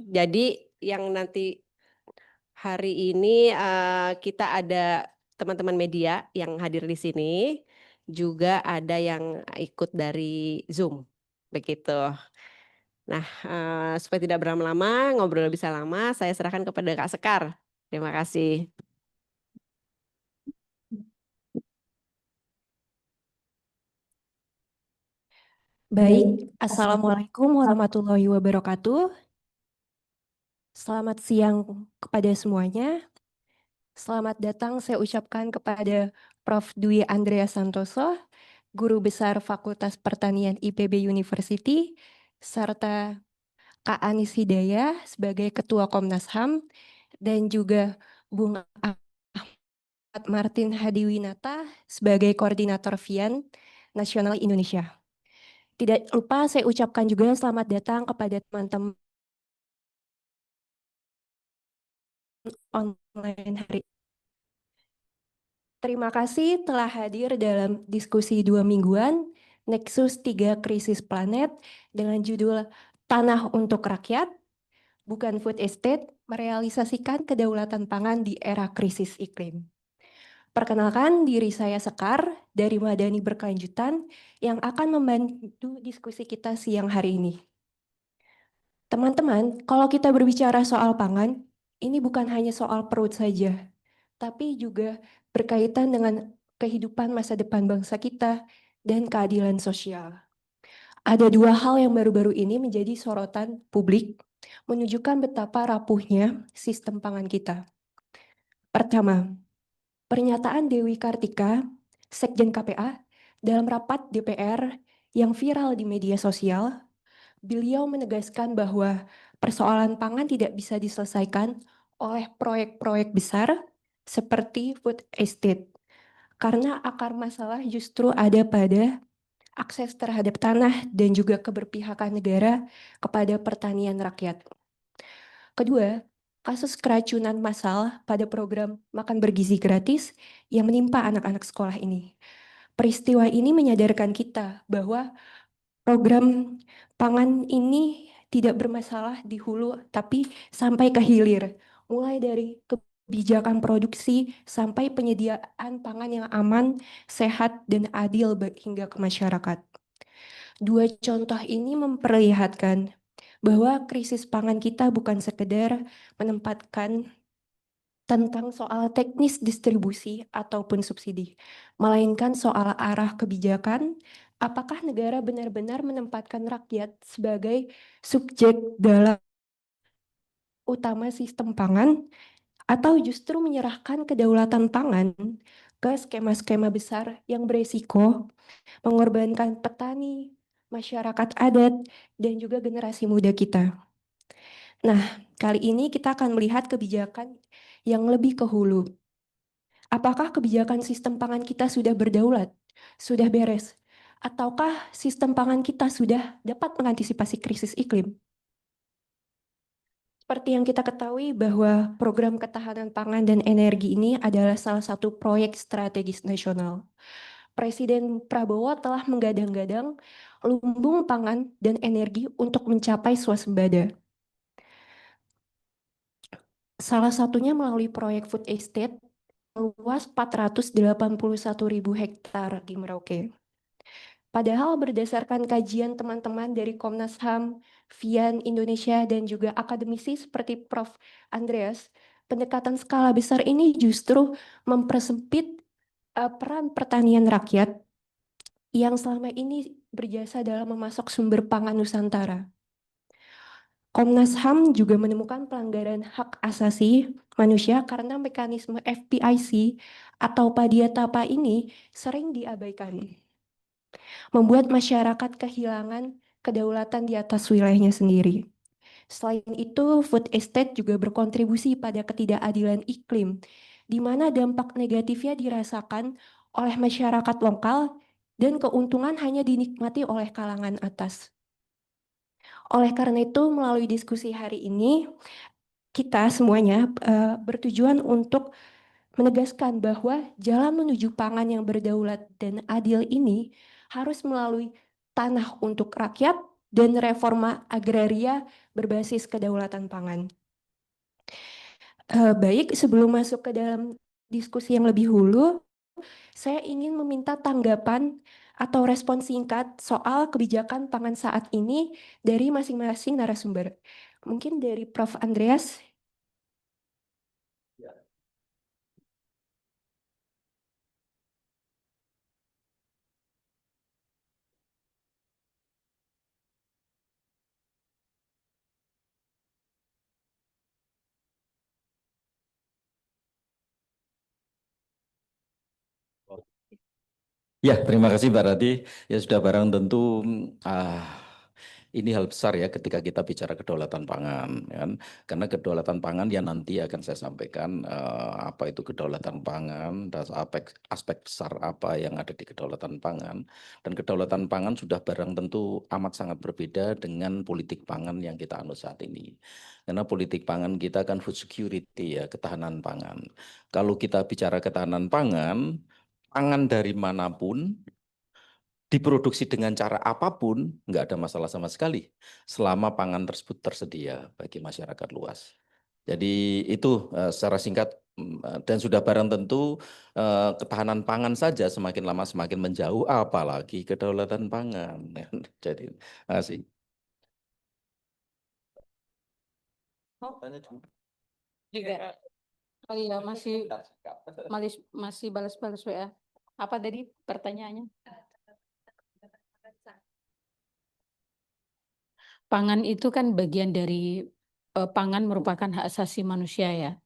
Jadi yang nanti hari ini kita ada teman-teman media yang hadir di sini, juga ada yang ikut dari Zoom, begitu. Nah, supaya tidak berlama-lama, ngobrol lebih lama, saya serahkan kepada Kak Sekar. Terima kasih. Baik, Assalamualaikum warahmatullahi wabarakatuh. Selamat siang kepada semuanya. Selamat datang saya ucapkan kepada Prof. Dwi Andrea Santoso, Guru Besar Fakultas Pertanian IPB University, serta Kak Anis Hidayah sebagai Ketua Komnas HAM, dan juga Bung Ahmad Martin Hadiwinata sebagai Koordinator VIAN Nasional Indonesia. Tidak lupa saya ucapkan juga selamat datang kepada teman-teman online hari. Terima kasih telah hadir dalam diskusi 2 mingguan Nexus 3 Krisis Planet dengan judul Tanah untuk Rakyat, Bukan Food Estate, Merealisasikan Kedaulatan Pangan di Era Krisis Iklim. Perkenalkan, diri saya Sekar dari Madani Berkelanjutan yang akan membantu diskusi kita siang hari ini. Teman-teman, kalau kita berbicara soal pangan, ini bukan hanya soal perut saja, tapi juga berkaitan dengan kehidupan masa depan bangsa kita dan keadilan sosial. Ada dua hal yang baru-baru ini menjadi sorotan publik, menunjukkan betapa rapuhnya sistem pangan kita. Pertama, pernyataan Dewi Kartika, Sekjen KPA, dalam rapat DPR yang viral di media sosial. Beliau menegaskan bahwa persoalan pangan tidak bisa diselesaikan oleh proyek-proyek besar seperti food estate, karena akar masalah justru ada pada akses terhadap tanah dan juga keberpihakan negara kepada pertanian rakyat. Kedua, kasus keracunan massal pada program makan bergizi gratis yang menimpa anak-anak sekolah ini. Peristiwa ini menyadarkan kita bahwa program pangan ini tidak bermasalah di hulu, tapi sampai ke hilir. Mulai dari kebijakan produksi sampai penyediaan pangan yang aman, sehat, dan adil hingga ke masyarakat. Dua contoh ini memperlihatkan bahwa krisis pangan kita bukan sekedar menempatkan tentang soal teknis distribusi ataupun subsidi, melainkan soal arah kebijakan, apakah negara benar-benar menempatkan rakyat sebagai subjek dalam utama sistem pangan, atau justru menyerahkan kedaulatan pangan ke skema-skema besar yang beresiko mengorbankan petani, masyarakat adat, dan juga generasi muda kita. Nah, kali ini kita akan melihat kebijakan yang lebih ke hulu. Apakah kebijakan sistem pangan kita sudah berdaulat, sudah beres, ataukah sistem pangan kita sudah dapat mengantisipasi krisis iklim? Seperti yang kita ketahui bahwa program ketahanan pangan dan energi ini adalah salah satu proyek strategis nasional. Presiden Prabowo telah menggadang-gadang lumbung pangan dan energi untuk mencapai swasembada. Salah satunya melalui proyek food estate luas 481.000 hektar di Merauke. Padahal berdasarkan kajian teman-teman dari Komnas HAM, VIAN Indonesia, dan juga akademisi seperti Prof. Andreas, pendekatan skala besar ini justru mempersempit peran pertanian rakyat yang selama ini berjasa dalam memasok sumber pangan Nusantara. Komnas HAM juga menemukan pelanggaran hak asasi manusia karena mekanisme FPIC atau Padiatapa ini sering diabaikan, membuat masyarakat kehilangan kedaulatan di atas wilayahnya sendiri. Selain itu, food estate juga berkontribusi pada ketidakadilan iklim, di mana dampak negatifnya dirasakan oleh masyarakat lokal dan keuntungan hanya dinikmati oleh kalangan atas. Oleh karena itu, melalui diskusi hari ini, kita semuanya bertujuan untuk menegaskan bahwa jalan menuju pangan yang berdaulat dan adil ini harus melalui tanah untuk rakyat dan reforma agraria berbasis kedaulatan pangan. Baik, sebelum masuk ke dalam diskusi yang lebih dulu, saya ingin meminta tanggapan atau respon singkat soal kebijakan pangan saat ini dari masing-masing narasumber. Mungkin dari Prof. Andreas. Ya, terima kasih Mbak Rati. Ya sudah barang tentu ini hal besar ya ketika kita bicara kedaulatan pangan, kan? Karena kedaulatan pangan yang nanti akan saya sampaikan apa itu kedaulatan pangan dan aspek besar apa yang ada di kedaulatan pangan. Dan kedaulatan pangan sudah barang tentu amat sangat berbeda dengan politik pangan yang kita anut saat ini. Karena politik pangan kita kan food security ya, ketahanan pangan. Kalau kita bicara ketahanan pangan, pangan dari manapun, diproduksi dengan cara apapun, nggak ada masalah sama sekali selama pangan tersebut tersedia bagi masyarakat luas. Jadi itu secara singkat dan sudah barang tentu ketahanan pangan saja semakin lama semakin menjauh, apalagi kedaulatan pangan. Jadi, terima Juga. Oh iya, masih balas-balas WA. Apa tadi pertanyaannya? Pangan itu kan bagian dari pangan merupakan hak asasi manusia ya,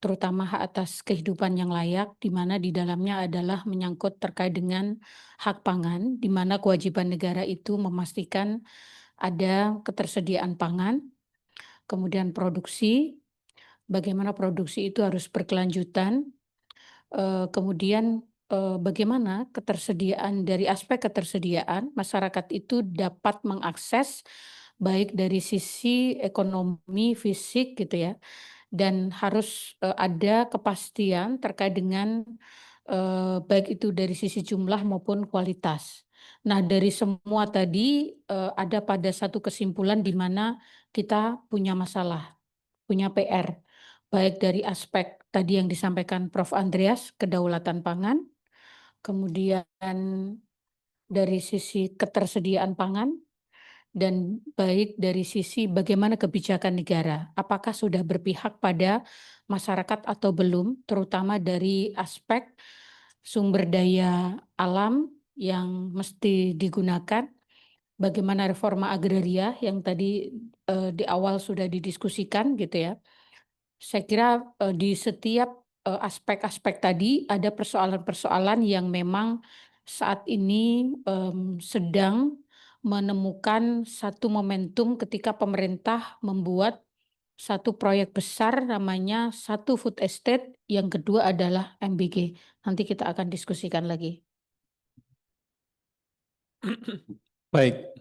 terutama hak atas kehidupan yang layak, di mana di dalamnya adalah menyangkut terkait dengan hak pangan, di mana kewajiban negara itu memastikan ada ketersediaan pangan, kemudian produksi, bagaimana produksi itu harus berkelanjutan, kemudian bagaimana ketersediaan dari aspek ketersediaan masyarakat itu dapat mengakses baik dari sisi ekonomi, fisik gitu ya, dan harus ada kepastian terkait dengan baik itu dari sisi jumlah maupun kualitas. Nah, dari semua tadi ada pada satu kesimpulan di mana kita punya masalah, punya PR, baik dari aspek tadi yang disampaikan Prof. Andreas, kedaulatan pangan, kemudian dari sisi ketersediaan pangan, dan baik dari sisi bagaimana kebijakan negara, apakah sudah berpihak pada masyarakat atau belum, terutama dari aspek sumber daya alam yang mesti digunakan, bagaimana reforma agraria yang tadi di awal sudah didiskusikan gitu ya. Saya kira di setiap aspek-aspek tadi ada persoalan-persoalan yang memang saat ini sedang menemukan satu momentum ketika pemerintah membuat satu proyek besar namanya satu food estate, yang kedua adalah MBG. Nanti kita akan diskusikan lagi. Baik,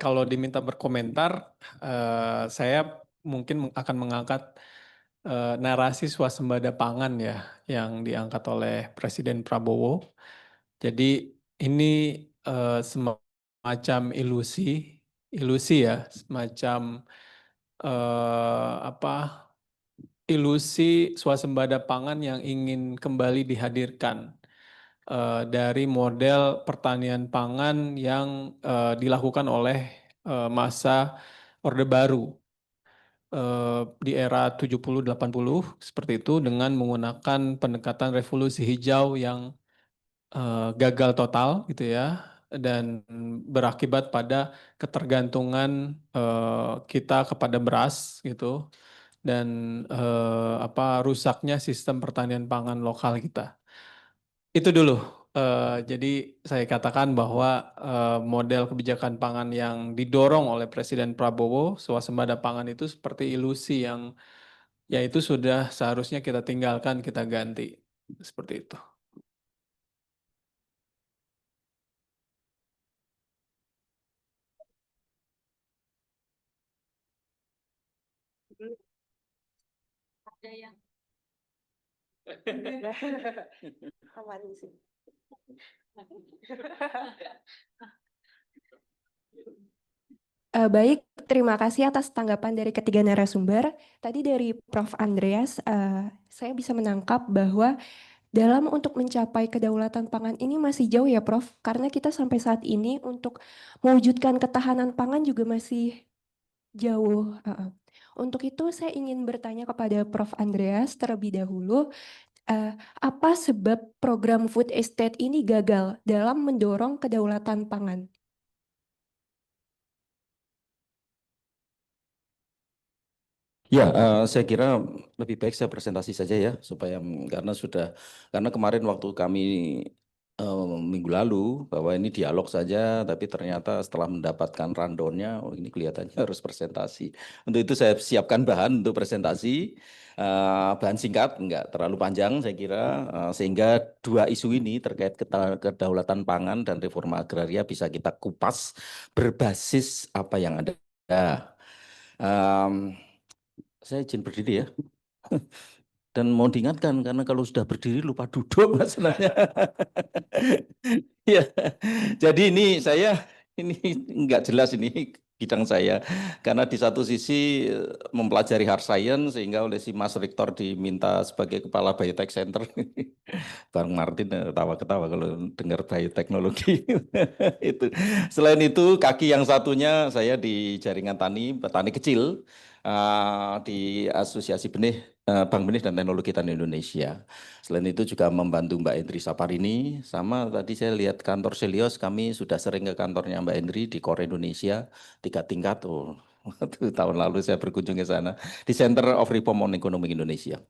kalau diminta berkomentar, saya mungkin akan mengangkat narasi swasembada pangan ya, yang diangkat oleh Presiden Prabowo. Jadi ini semacam ilusi ya, semacam ilusi swasembada pangan yang ingin kembali dihadirkan dari model pertanian pangan yang dilakukan oleh masa Orde Baru di era 70-80 seperti itu, dengan menggunakan pendekatan revolusi hijau yang gagal total gitu ya, dan berakibat pada ketergantungan kita kepada beras gitu, dan rusaknya sistem pertanian pangan lokal kita. Itu dulu. Jadi saya katakan bahwa model kebijakan pangan yang didorong oleh Presiden Prabowo, swasembada pangan itu seperti ilusi yang yaitu sudah seharusnya kita tinggalkan, kita ganti. Seperti itu. Ada yang Aman sih. Baik, terima kasih atas tanggapan dari ketiga narasumber. Tadi dari Prof. Andreas, saya bisa menangkap bahwa dalam untuk mencapai kedaulatan pangan ini masih jauh ya, Prof. Karena kita sampai saat ini untuk mewujudkan ketahanan pangan juga masih jauh. Untuk itu saya ingin bertanya kepada Prof. Andreas terlebih dahulu, apa sebab program food estate ini gagal dalam mendorong kedaulatan pangan? Ya, saya kira lebih baik saya presentasi saja ya, supaya karena kemarin waktu kami minggu lalu bahwa ini dialog saja, tapi ternyata setelah mendapatkan rundown-nya, oh ini kelihatannya harus presentasi. Untuk itu saya siapkan bahan untuk presentasi, bahan singkat, enggak terlalu panjang saya kira, sehingga dua isu ini terkait kedaulatan pangan dan reforma agraria bisa kita kupas berbasis apa yang ada. Em, saya izin berdiri ya. Dan mau diingatkan karena kalau sudah berdiri lupa duduk masalahnya. Ya, jadi ini nggak jelas ini bidang saya karena di satu sisi mempelajari hard science sehingga oleh si Mas Rektor diminta sebagai kepala Biotech Center. Bang Martin tawa-ketawa kalau dengar bioteknologi. Itu. Selain itu kaki yang satunya saya di jaringan petani kecil di Asosiasi Bank Benih dan Teknologi Tani Indonesia. Selain itu juga membantu Mbak Endri Saparini. Sama tadi saya lihat kantor Selios, kami sudah sering ke kantornya Mbak Endri di Core Indonesia, 3 tingkat. Oh, tahun lalu saya berkunjung ke sana di Center of Reform on Economic Indonesia.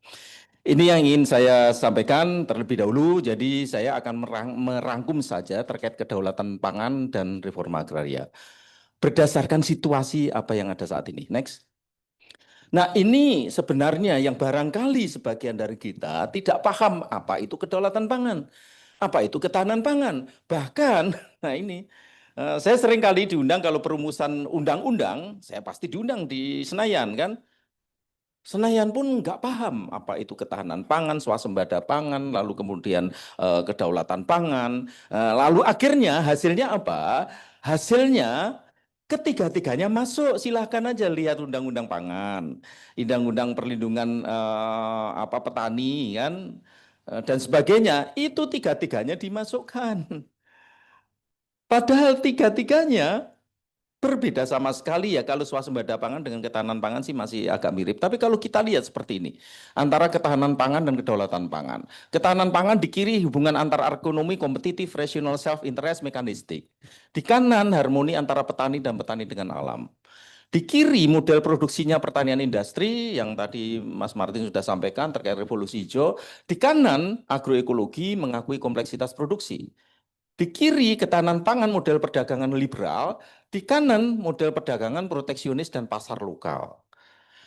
Ini yang ingin saya sampaikan terlebih dahulu, jadi saya akan merangkum saja terkait kedaulatan pangan dan reforma agraria. Berdasarkan situasi apa yang ada saat ini. Next. Nah ini sebenarnya yang barangkali sebagian dari kita tidak paham apa itu kedaulatan pangan, apa itu ketahanan pangan. Bahkan, nah ini, saya sering kali diundang kalau perumusan undang-undang, saya pasti diundang di Senayan kan. Senayan pun nggak paham apa itu ketahanan pangan, swasembada pangan, lalu kemudian kedaulatan pangan. Lalu akhirnya hasilnya apa? Hasilnya ketiga-tiganya masuk. Silahkan aja lihat undang-undang pangan, undang-undang perlindungan petani kan, dan sebagainya. Itu tiga-tiganya dimasukkan. Padahal tiga-tiganya berbeda sama sekali ya. Kalau swasembada pangan dengan ketahanan pangan sih masih agak mirip. Tapi kalau kita lihat seperti ini, antara ketahanan pangan dan kedaulatan pangan. Ketahanan pangan di kiri hubungan antar ekonomi kompetitif, rational, self-interest, mekanistik. Di kanan harmoni antara petani dan petani dengan alam. Di kiri model produksinya pertanian industri yang tadi Mas Martin sudah sampaikan terkait revolusi hijau. Di kanan agroekologi mengakui kompleksitas produksi. Di kiri ketahanan pangan model perdagangan liberal, di kanan model perdagangan proteksionis dan pasar lokal.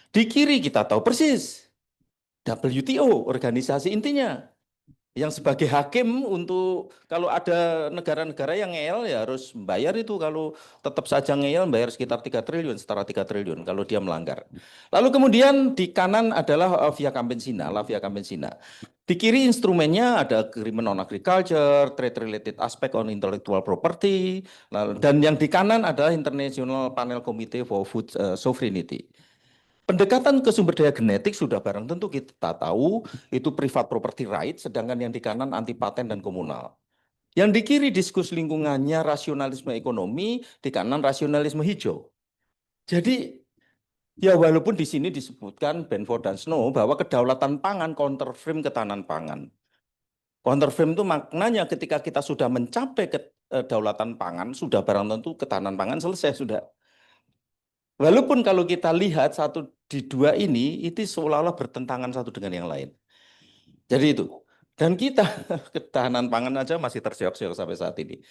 Di kiri kita tahu persis WTO, organisasi intinya. Yang sebagai hakim untuk kalau ada negara-negara yang ngeyel ya harus bayar itu, kalau tetap saja ngeyel bayar sekitar 3 triliun, setara 3 triliun kalau dia melanggar. Lalu kemudian di kanan adalah via Campesina, La Via Campesina. Di kiri instrumennya ada agreement on agriculture, trade related aspect on intellectual property, dan yang di kanan adalah International Panel Committee for Food Sovereignty. Pendekatan ke sumber daya genetik sudah barang tentu kita tahu itu privat property right, sedangkan yang di kanan anti paten dan komunal. Yang di kiri diskus lingkungannya rasionalisme ekonomi, di kanan rasionalisme hijau. Jadi ya walaupun di sini disebutkan Benford dan Snow bahwa kedaulatan pangan counterframe ketahanan pangan. Counterframe itu maknanya ketika kita sudah mencapai kedaulatan pangan, sudah barang tentu ketahanan pangan selesai sudah. Walaupun kalau kita lihat satu di dua ini, itu seolah-olah bertentangan satu dengan yang lain. Jadi itu. Dan kita ketahanan pangan aja masih terseok-seok sampai saat ini.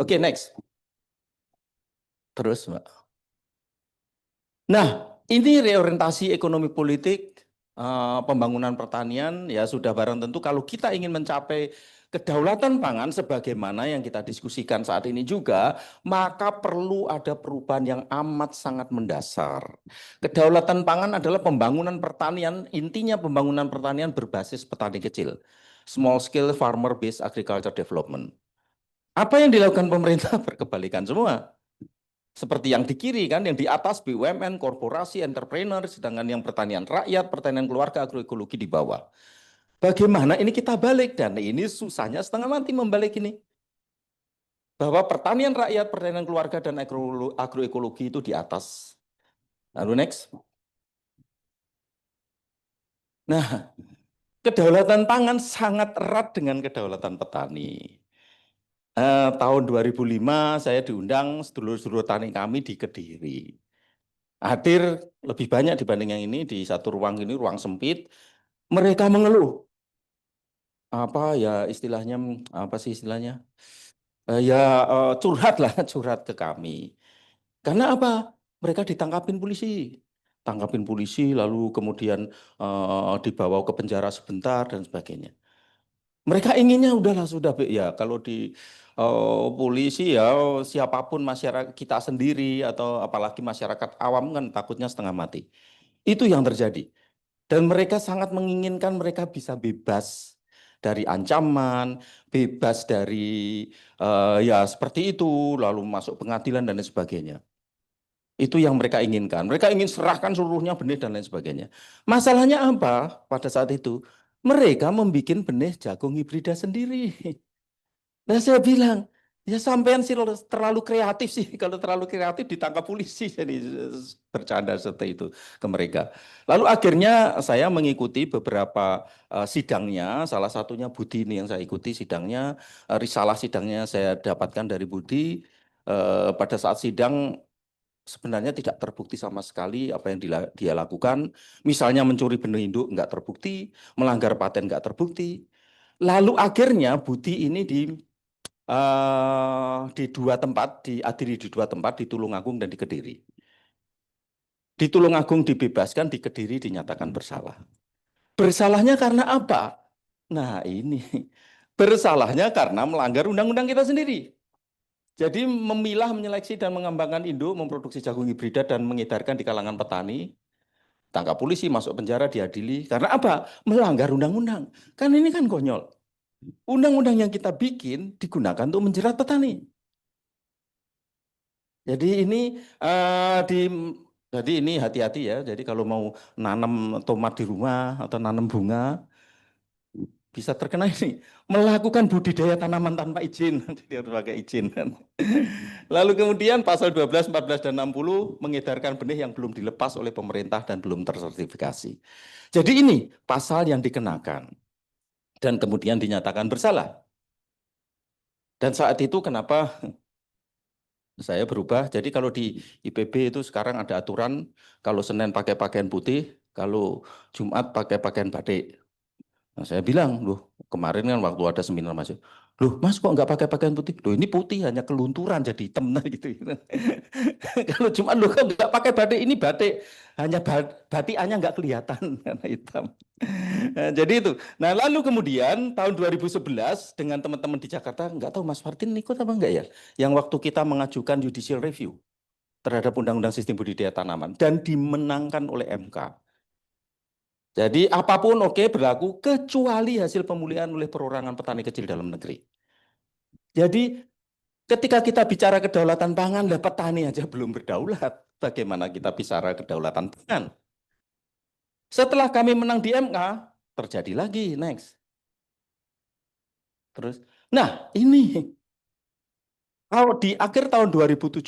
Oke, next. Terus, Mbak. Nah, ini reorientasi ekonomi politik, pembangunan pertanian, ya sudah barang tentu kalau kita ingin mencapai kedaulatan pangan sebagaimana yang kita diskusikan saat ini juga, maka perlu ada perubahan yang amat sangat mendasar. Kedaulatan pangan adalah pembangunan pertanian, intinya pembangunan pertanian berbasis petani kecil. Small scale farmer based agriculture development. Apa yang dilakukan pemerintah berkebalikan semua. Seperti yang di kiri kan, yang di atas BUMN, korporasi, entrepreneur, sedangkan yang pertanian rakyat, pertanian keluarga, agroekologi di bawah. Bagaimana ini kita balik? Dan ini susahnya setengah mati membalik ini. Bahwa pertanian rakyat, pertanian keluarga, dan agroekologi itu di atas. Lalu next. Nah, kedaulatan pangan sangat erat dengan kedaulatan petani. Tahun 2005 saya diundang sedulur-sedulur tani kami di Kediri. Hadir lebih banyak dibanding yang ini di satu ruang ini, ruang sempit. Mereka mengeluh. Apa ya istilahnya, apa sih istilahnya? Curhat lah, curhat ke kami. Karena apa? Mereka ditangkapin polisi. Tangkapin polisi, lalu kemudian dibawa ke penjara sebentar dan sebagainya. Mereka inginnya udahlah sudah ya kalau di polisi ya siapapun masyarakat kita sendiri atau apalagi masyarakat awam kan takutnya setengah mati. Itu yang terjadi. Dan mereka sangat menginginkan mereka bisa bebas dari ancaman, bebas dari ya seperti itu, lalu masuk pengadilan dan lain sebagainya. Itu yang mereka inginkan. Mereka ingin serahkan seluruhnya benih dan lain sebagainya. Masalahnya apa pada saat itu? Mereka membuat benih jagung hibrida sendiri. Nah saya bilang, ya sampean sih terlalu kreatif sih. Kalau terlalu kreatif ditangkap polisi. Jadi bercanda seperti itu ke mereka. Lalu akhirnya saya mengikuti beberapa sidangnya. Salah satunya Budi ini yang saya ikuti sidangnya. Risalah sidangnya saya dapatkan dari Budi. Pada saat sidang sebenarnya tidak terbukti sama sekali apa yang dia lakukan. Misalnya mencuri benih induk nggak terbukti, melanggar paten nggak terbukti. Lalu akhirnya Budi ini di dua tempat, diadili di dua tempat, di Tulungagung dan di Kediri. Di Tulungagung dibebaskan, di Kediri dinyatakan bersalah. Bersalahnya karena apa? Nah ini, bersalahnya karena melanggar undang-undang kita sendiri. Jadi memilah, menyeleksi, dan mengembangkan induk, memproduksi jagung hibrida dan mengedarkan di kalangan petani, tangkap polisi, masuk penjara, diadili. Karena apa? Melanggar undang-undang. Kan ini kan konyol. Undang-undang yang kita bikin digunakan untuk menjerat petani. Jadi ini hati-hati ya. Jadi kalau mau nanam tomat di rumah atau nanam bunga, bisa terkena ini melakukan budidaya tanaman tanpa izin. Jadi harus pakai izin kan. Lalu kemudian pasal 12, 14 dan 60 mengedarkan benih yang belum dilepas oleh pemerintah dan belum tersertifikasi. Jadi ini pasal yang dikenakan dan kemudian dinyatakan bersalah. Dan saat itu kenapa saya berubah? Jadi kalau di IPB itu sekarang ada aturan kalau Senin pakai pakaian putih, kalau Jumat pakai pakaian batik. Nah, saya bilang, loh kemarin kan waktu ada seminar Mas, loh Mas kok nggak pakai pakaian putih? Loh ini putih hanya kelunturan jadi hitam nah, gitu. Kalau cuma loh kok nggak pakai batik, ini batik hanya batikannya nggak kelihatan karena hitam. Nah, jadi itu. Nah lalu kemudian tahun 2011 dengan teman-teman di Jakarta, nggak tahu Mas Martin ikut apa enggak ya, yang waktu kita mengajukan judicial review terhadap Undang-Undang Sistem Budidaya Tanaman dan dimenangkan oleh MK. Jadi apapun oke berlaku kecuali hasil pemulihan oleh perorangan petani kecil dalam negeri. Jadi ketika kita bicara kedaulatan pangan, lah petani aja belum berdaulat. Bagaimana kita bicara kedaulatan pangan? Setelah kami menang di MK, terjadi lagi next. Terus, nah ini di akhir tahun 2017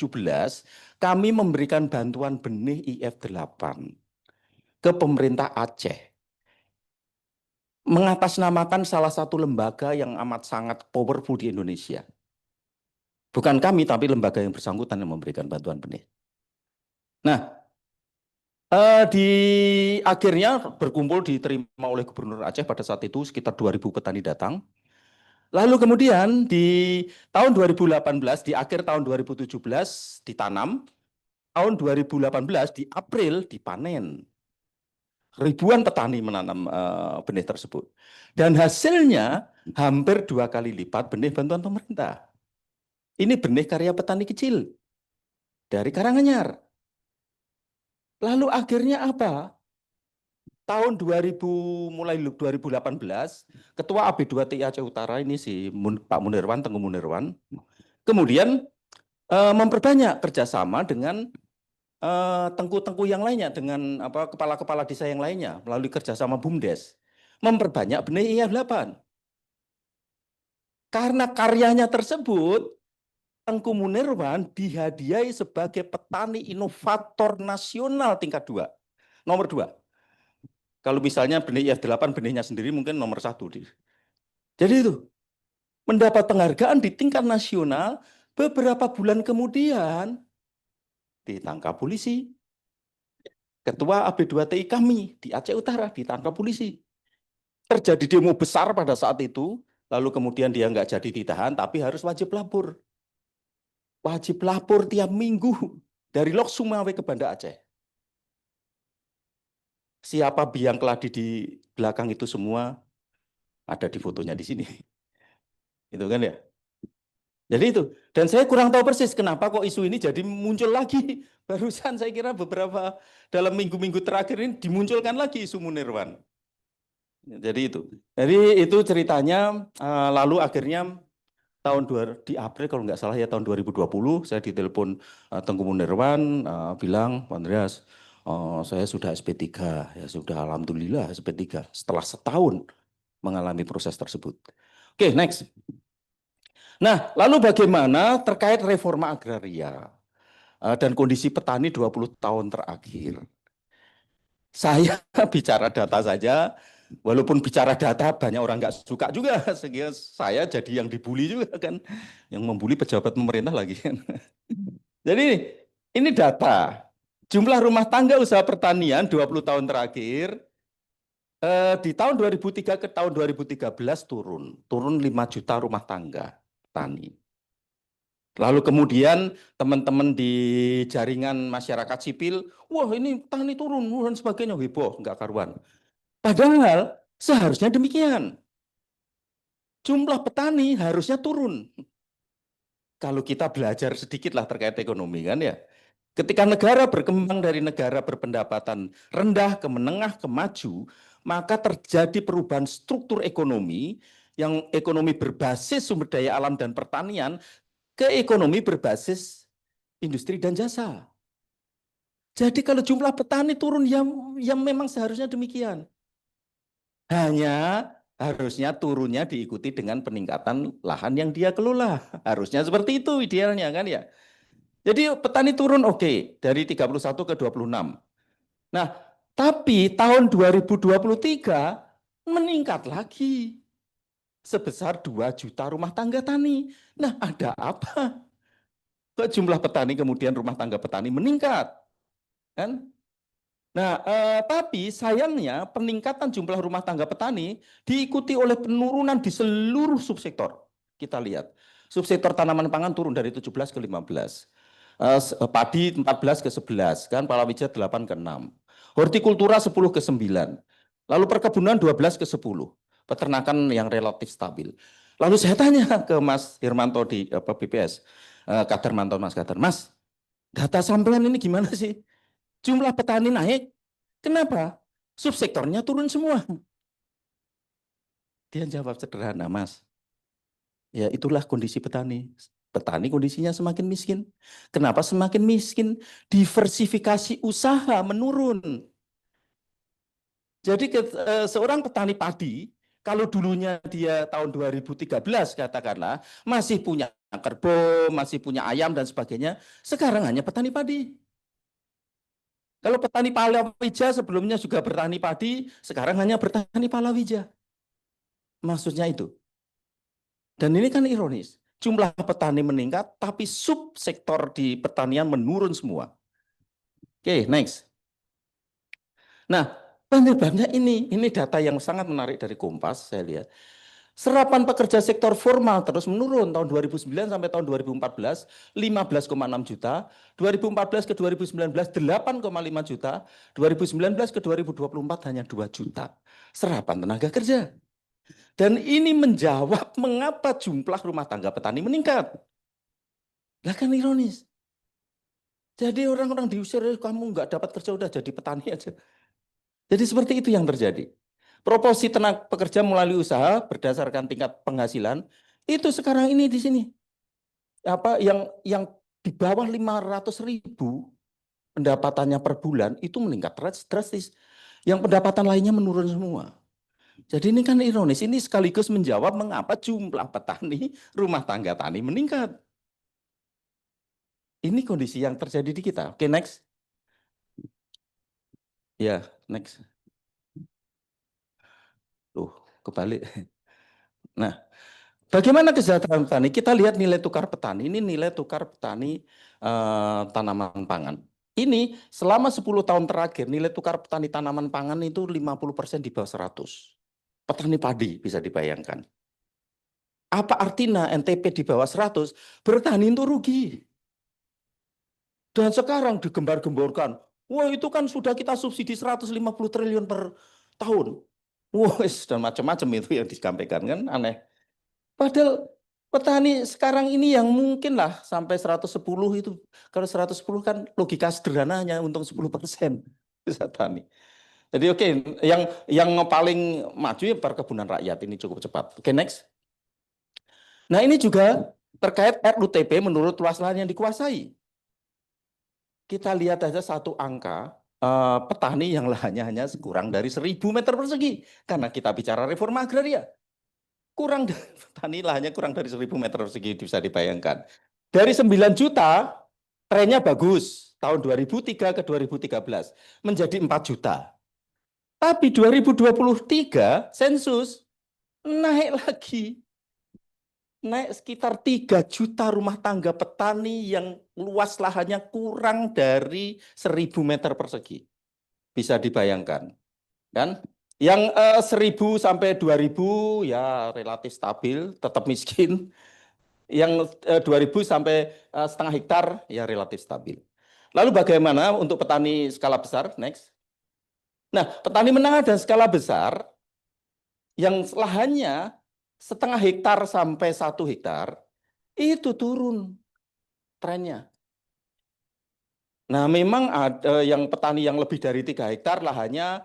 kami memberikan bantuan benih IF8 ke pemerintah Aceh. Mengatasnamakan salah satu lembaga yang amat sangat powerful di Indonesia. Bukan kami, tapi lembaga yang bersangkutan yang memberikan bantuan benih. Nah, di akhirnya berkumpul diterima oleh Gubernur Aceh pada saat itu sekitar 2.000 petani datang. Lalu kemudian di tahun 2018, di akhir tahun 2017 ditanam, tahun 2018 di April dipanen. Ribuan petani menanam benih tersebut. Dan hasilnya hampir 2 kali lipat benih bantuan pemerintah. Ini benih karya petani kecil dari Karanganyar. Lalu akhirnya apa? Tahun 2000, mulai 2018, Ketua AB2TI Aceh Utara ini si Pak Munirwan, Tengku Munirwan, kemudian memperbanyak kerjasama dengan tengku-tengku yang lainnya, dengan kepala-kepala desa yang lainnya melalui kerjasama BUMDes, memperbanyak benih IF8. Karena karyanya tersebut, Tengku Munirwan dihadiahi sebagai petani inovator nasional tingkat 2, nomor 2. Kalau misalnya benih IF8 benihnya sendiri mungkin nomor 1. Jadi itu mendapat penghargaan di tingkat nasional. Beberapa bulan kemudian ditangkap polisi. Ketua AB2TI kami di Aceh Utara ditangkap polisi. Terjadi demo besar pada saat itu, lalu kemudian dia nggak jadi ditahan, tapi harus wajib lapor. Wajib lapor tiap minggu dari Lok Sumawe ke Banda Aceh. Siapa biang keladi di belakang itu semua ada di fotonya di sini. Itu kan ya. Jadi itu. Dan saya kurang tahu persis kenapa kok isu ini jadi muncul lagi. Barusan saya kira beberapa dalam minggu-minggu terakhir ini dimunculkan lagi isu Munirwan. Jadi itu. Jadi itu ceritanya. Lalu akhirnya di April kalau nggak salah ya tahun 2020 saya ditelepon Tengku Munirwan bilang, Pak Andreas, saya sudah SP3, ya sudah alhamdulillah SP3 setelah setahun mengalami proses tersebut. Oke, next. Nah, lalu bagaimana terkait reforma agraria dan kondisi petani 20 tahun terakhir? Saya bicara data saja, walaupun bicara data banyak orang nggak suka juga, sehingga saya jadi yang dibully juga kan, yang membuli pejabat pemerintah lagi. Jadi ini data, jumlah rumah tangga usaha pertanian 20 tahun terakhir, di tahun 2003 ke tahun 2013 turun 5 juta rumah tangga tani. Lalu kemudian teman-teman di jaringan masyarakat sipil, wah ini tani turun dan sebagainya, heboh, nggak karuan. Padahal seharusnya demikian. Jumlah petani harusnya turun. Kalau kita belajar sedikit lah terkait ekonomi kan ya. Ketika negara berkembang dari negara berpendapatan rendah ke menengah ke maju, maka terjadi perubahan struktur ekonomi yang ekonomi berbasis sumber daya alam dan pertanian ke ekonomi berbasis industri dan jasa. Jadi kalau jumlah petani turun yang memang seharusnya demikian. Hanya harusnya turunnya diikuti dengan peningkatan lahan yang dia kelola. Harusnya seperti itu idealnya kan ya. Jadi petani turun oke, dari 31 ke 26. Nah, tapi tahun 2023 meningkat lagi sebesar 2 juta rumah tangga tani. Nah, ada apa? Kok jumlah petani kemudian rumah tangga petani meningkat? Kan? Nah, tapi sayangnya peningkatan jumlah rumah tangga petani diikuti oleh penurunan di seluruh subsektor. Kita lihat, subsektor tanaman pangan turun dari 17 ke 15. Padi 14 ke 11, kan palawija 8 ke 6. Hortikultura 10 ke 9. Lalu perkebunan 12 ke 10. Peternakan yang relatif stabil. Lalu saya tanya ke Mas Hermanto di BPS, Kadarmanto, Mas Kadar, Mas, data sampean ini gimana sih? Jumlah petani naik, kenapa? Subsektornya turun semua. Dia jawab sederhana, Mas. Ya itulah kondisi petani. Petani kondisinya semakin miskin. Kenapa semakin miskin? Diversifikasi usaha menurun. Jadi seorang petani padi, kalau dulunya dia tahun 2013 katakanlah, masih punya kerbau, masih punya ayam dan sebagainya, sekarang hanya petani padi. Kalau petani palawija sebelumnya juga bertani padi, sekarang hanya bertani palawija. Maksudnya itu. Dan ini kan ironis. Jumlah petani meningkat, tapi subsektor di pertanian menurun semua. Oke, next. Nah, penyebabnya ini data yang sangat menarik dari Kompas, saya lihat. Serapan pekerja sektor formal terus menurun tahun 2009 sampai tahun 2014, 15,6 juta, 2014 ke 2019, 8,5 juta, 2019 ke 2024 hanya 2 juta. Serapan tenaga kerja. Dan ini menjawab mengapa jumlah rumah tangga petani meningkat. Lah kan ironis. Jadi orang-orang diusir, kamu nggak dapat kerja, udah jadi petani aja. Jadi seperti itu yang terjadi. Proporsi tenaga pekerja melalui usaha berdasarkan tingkat penghasilan, itu sekarang ini di sini. Apa yang di bawah 500.000 pendapatannya per bulan itu meningkat drastis. Yang pendapatan lainnya menurun semua. Jadi ini kan ironis, ini sekaligus menjawab mengapa jumlah petani rumah tangga tani meningkat. Ini kondisi yang terjadi di kita. Oke, next. Ya, next. Kebalik. Nah, bagaimana kesejahteraan petani? Kita lihat nilai tukar petani. Ini nilai tukar petani tanaman pangan. Ini selama 10 tahun terakhir nilai tukar petani tanaman pangan itu 50% di bawah 100. Petani padi bisa dibayangkan. Apa artinya NTP di bawah 100? Bertani itu rugi. Dan sekarang digembar-gemborkan, wah itu kan sudah kita subsidi 150 triliun per tahun. Wah, dan macam-macam itu yang disampaikan kan aneh. Padahal petani sekarang ini yang mungkin lah sampai 110 itu, kalau 110 kan logika sederhananya untung 10% bisa tani. Jadi oke, yang paling maju ya perkebunan rakyat ini cukup cepat. Oke, next. Nah ini juga terkait RUTP menurut luas lahan yang dikuasai. Kita lihat aja satu angka petani yang lahannya hanya kurang dari 1.000 meter persegi. Karena kita bicara reforma agraria. Petani lahannya kurang dari 1.000 meter persegi bisa dibayangkan. Dari 9 juta, trennya bagus. Tahun 2003 ke 2013 menjadi 4 juta. Tapi 2023 sensus naik lagi. Naik sekitar 3 juta rumah tangga petani yang luas lahannya kurang dari 1.000 meter persegi. Bisa dibayangkan. Kan? Yang 1.000 sampai 2.000 ya relatif stabil, tetap miskin. Yang 2.000 sampai setengah hektar ya relatif stabil. Lalu bagaimana untuk petani skala besar? Next. Nah, petani menengah dan skala besar yang lahannya setengah hektar sampai 1 hektar itu turun trennya. Nah, memang ada yang petani yang lebih dari 3 hektar lahannya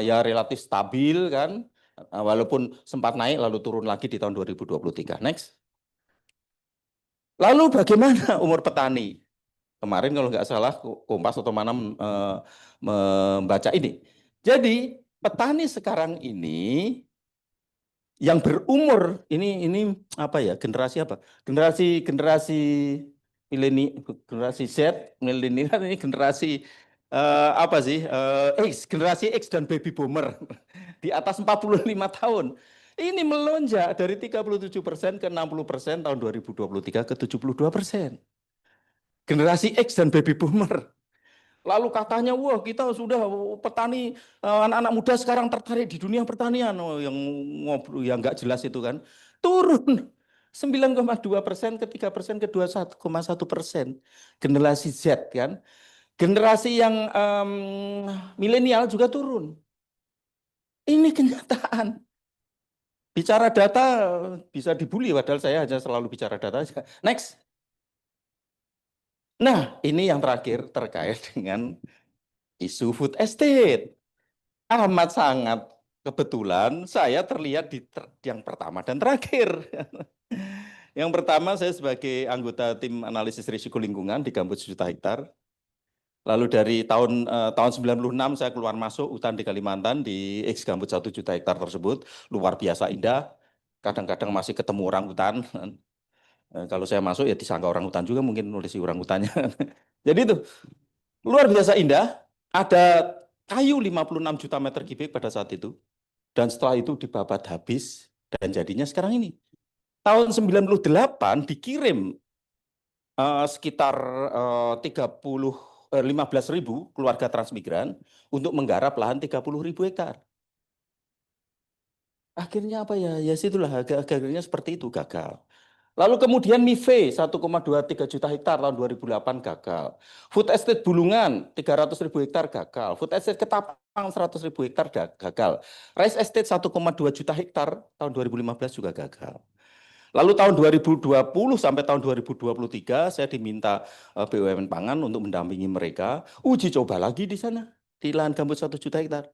ya relatif stabil kan, walaupun sempat naik lalu turun lagi di tahun 2023. Next. Lalu bagaimana umur petani? Kemarin kalau nggak salah Kompas atau mana membaca ini. Jadi petani sekarang ini yang berumur ini apa ya, generasi apa? Generasi generasi Z, milenial ini generasi apa sih? Generasi X dan baby boomer di atas 45 tahun. Ini melonjak dari 37% ke 60% tahun 2023 ke 72%. Generasi X dan baby boomer. Lalu katanya, wah kita sudah petani, anak-anak muda sekarang tertarik di dunia pertanian. Oh, yang ngobrol yang nggak jelas itu kan. Turun 9,2% ke 3% ke 21,1%. Generasi Z kan. Generasi yang milenial juga turun. Ini kenyataan. Bicara data bisa dibully, padahal saya hanya selalu bicara data aja. Next. Nah, ini yang terakhir terkait dengan isu food estate. Amat sangat kebetulan saya terlihat di yang pertama dan terakhir. Yang pertama saya sebagai anggota tim analisis risiko lingkungan di Gambut 1 juta hektar. Lalu dari tahun 96 saya keluar masuk hutan di Kalimantan di X Gambut 1 juta hektar tersebut. Luar biasa indah. Kadang-kadang masih ketemu orang hutan. Kalau saya masuk ya disangka orang hutan juga mungkin nulis orang hutannya. Jadi itu luar biasa indah. Ada kayu 56 juta meter kubik pada saat itu. Dan setelah itu dibabat habis dan jadinya sekarang ini. Tahun 98 dikirim sekitar 15.000 keluarga transmigran untuk menggarap lahan 30.000 hektar. Akhirnya apa ya? Ya situlah akhirnya seperti itu gagal. Lalu kemudian MIFE 1,23 juta hektar tahun 2008 gagal. Food estate Bulungan 300.000 hektar gagal. Food estate Ketapang 100.000 hektar gagal. Rice estate 1,2 juta hektar tahun 2015 juga gagal. Lalu tahun 2020 sampai tahun 2023 saya diminta BUMN Pangan untuk mendampingi mereka uji coba lagi di sana di lahan gambut 1 juta hektar.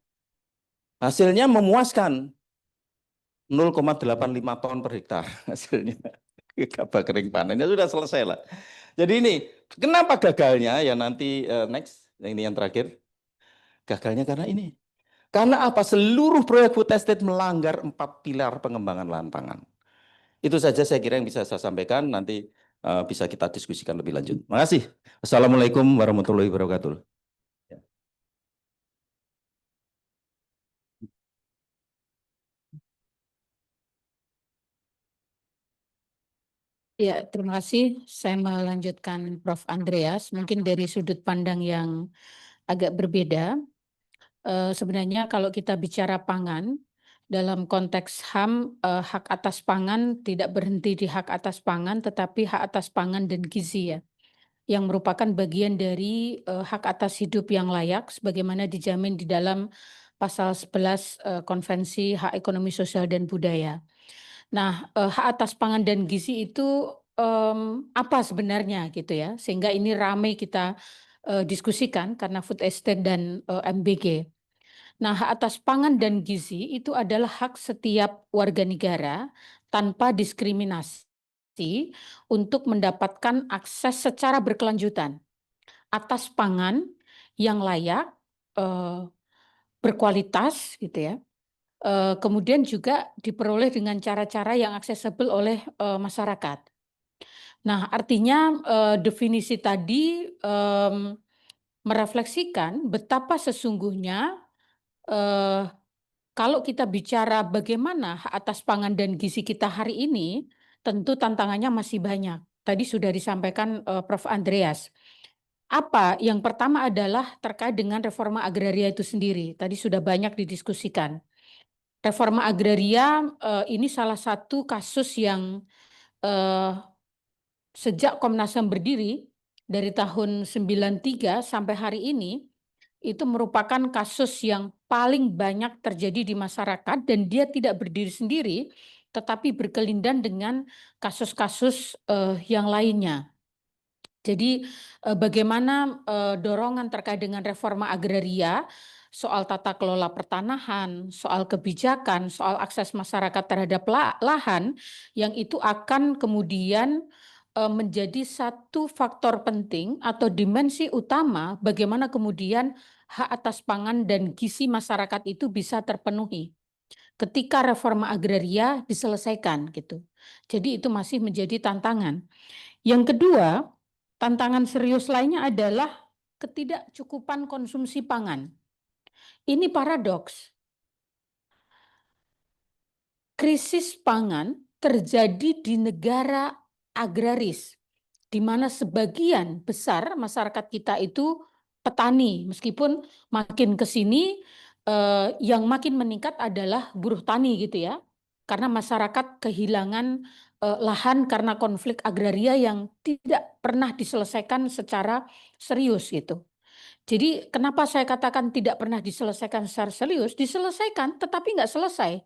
Hasilnya memuaskan 0,85 ton per hektar hasilnya. gabah kering panen ya sudah selesai lah. Jadi ini kenapa gagalnya ya nanti next ini yang terakhir gagalnya karena ini. Karena apa? Seluruh proyek food estate melanggar 4 pilar pengembangan lahan pangan. Itu saja saya kira yang bisa saya sampaikan. Nanti bisa kita diskusikan lebih lanjut. Terima kasih. Assalamualaikum warahmatullahi wabarakatuh. Ya, terima kasih. Saya melanjutkan Prof. Andreas. Mungkin dari sudut pandang yang agak berbeda. Sebenarnya kalau kita bicara pangan, dalam konteks HAM, hak atas pangan tidak berhenti di hak atas pangan, tetapi hak atas pangan dan gizi ya, yang merupakan bagian dari hak atas hidup yang layak, sebagaimana dijamin di dalam pasal 11 Konvensi Hak Ekonomi Sosial dan Budaya. Nah, hak atas pangan dan gizi itu apa sebenarnya gitu ya, sehingga ini ramai kita diskusikan karena food estate dan MBG. Nah, hak atas pangan dan gizi itu adalah hak setiap warga negara tanpa diskriminasi untuk mendapatkan akses secara berkelanjutan atas pangan yang layak, berkualitas gitu ya. Kemudian juga diperoleh dengan cara-cara yang aksesibel oleh masyarakat. Nah, artinya definisi tadi merefleksikan betapa sesungguhnya kalau kita bicara bagaimana hak atas pangan dan gizi kita hari ini, tentu tantangannya masih banyak. Tadi sudah disampaikan Prof. Andreas. Apa? Yang pertama adalah terkait dengan reforma agraria itu sendiri. Tadi sudah banyak didiskusikan. Reforma agraria ini salah satu kasus yang sejak Komnas HAM berdiri dari tahun 93 sampai hari ini itu merupakan kasus yang paling banyak terjadi di masyarakat dan dia tidak berdiri sendiri tetapi berkelindan dengan kasus-kasus yang lainnya. Jadi bagaimana dorongan terkait dengan reforma agraria, soal tata kelola pertanahan, soal kebijakan, soal akses masyarakat terhadap lahan, yang itu akan kemudian menjadi satu faktor penting atau dimensi utama bagaimana kemudian hak atas pangan dan gizi masyarakat itu bisa terpenuhi ketika reforma agraria diselesaikan gitu. Jadi itu masih menjadi tantangan. Yang kedua, tantangan serius lainnya adalah ketidakcukupan konsumsi pangan. Ini paradoks. Krisis pangan terjadi di negara agraris, di mana sebagian besar masyarakat kita itu petani, meskipun makin ke sini yang makin meningkat adalah buruh tani gitu ya, karena masyarakat kehilangan lahan karena konflik agraria yang tidak pernah diselesaikan secara serius gitu. Jadi kenapa saya katakan tidak pernah diselesaikan secara serius? Diselesaikan tetapi nggak selesai.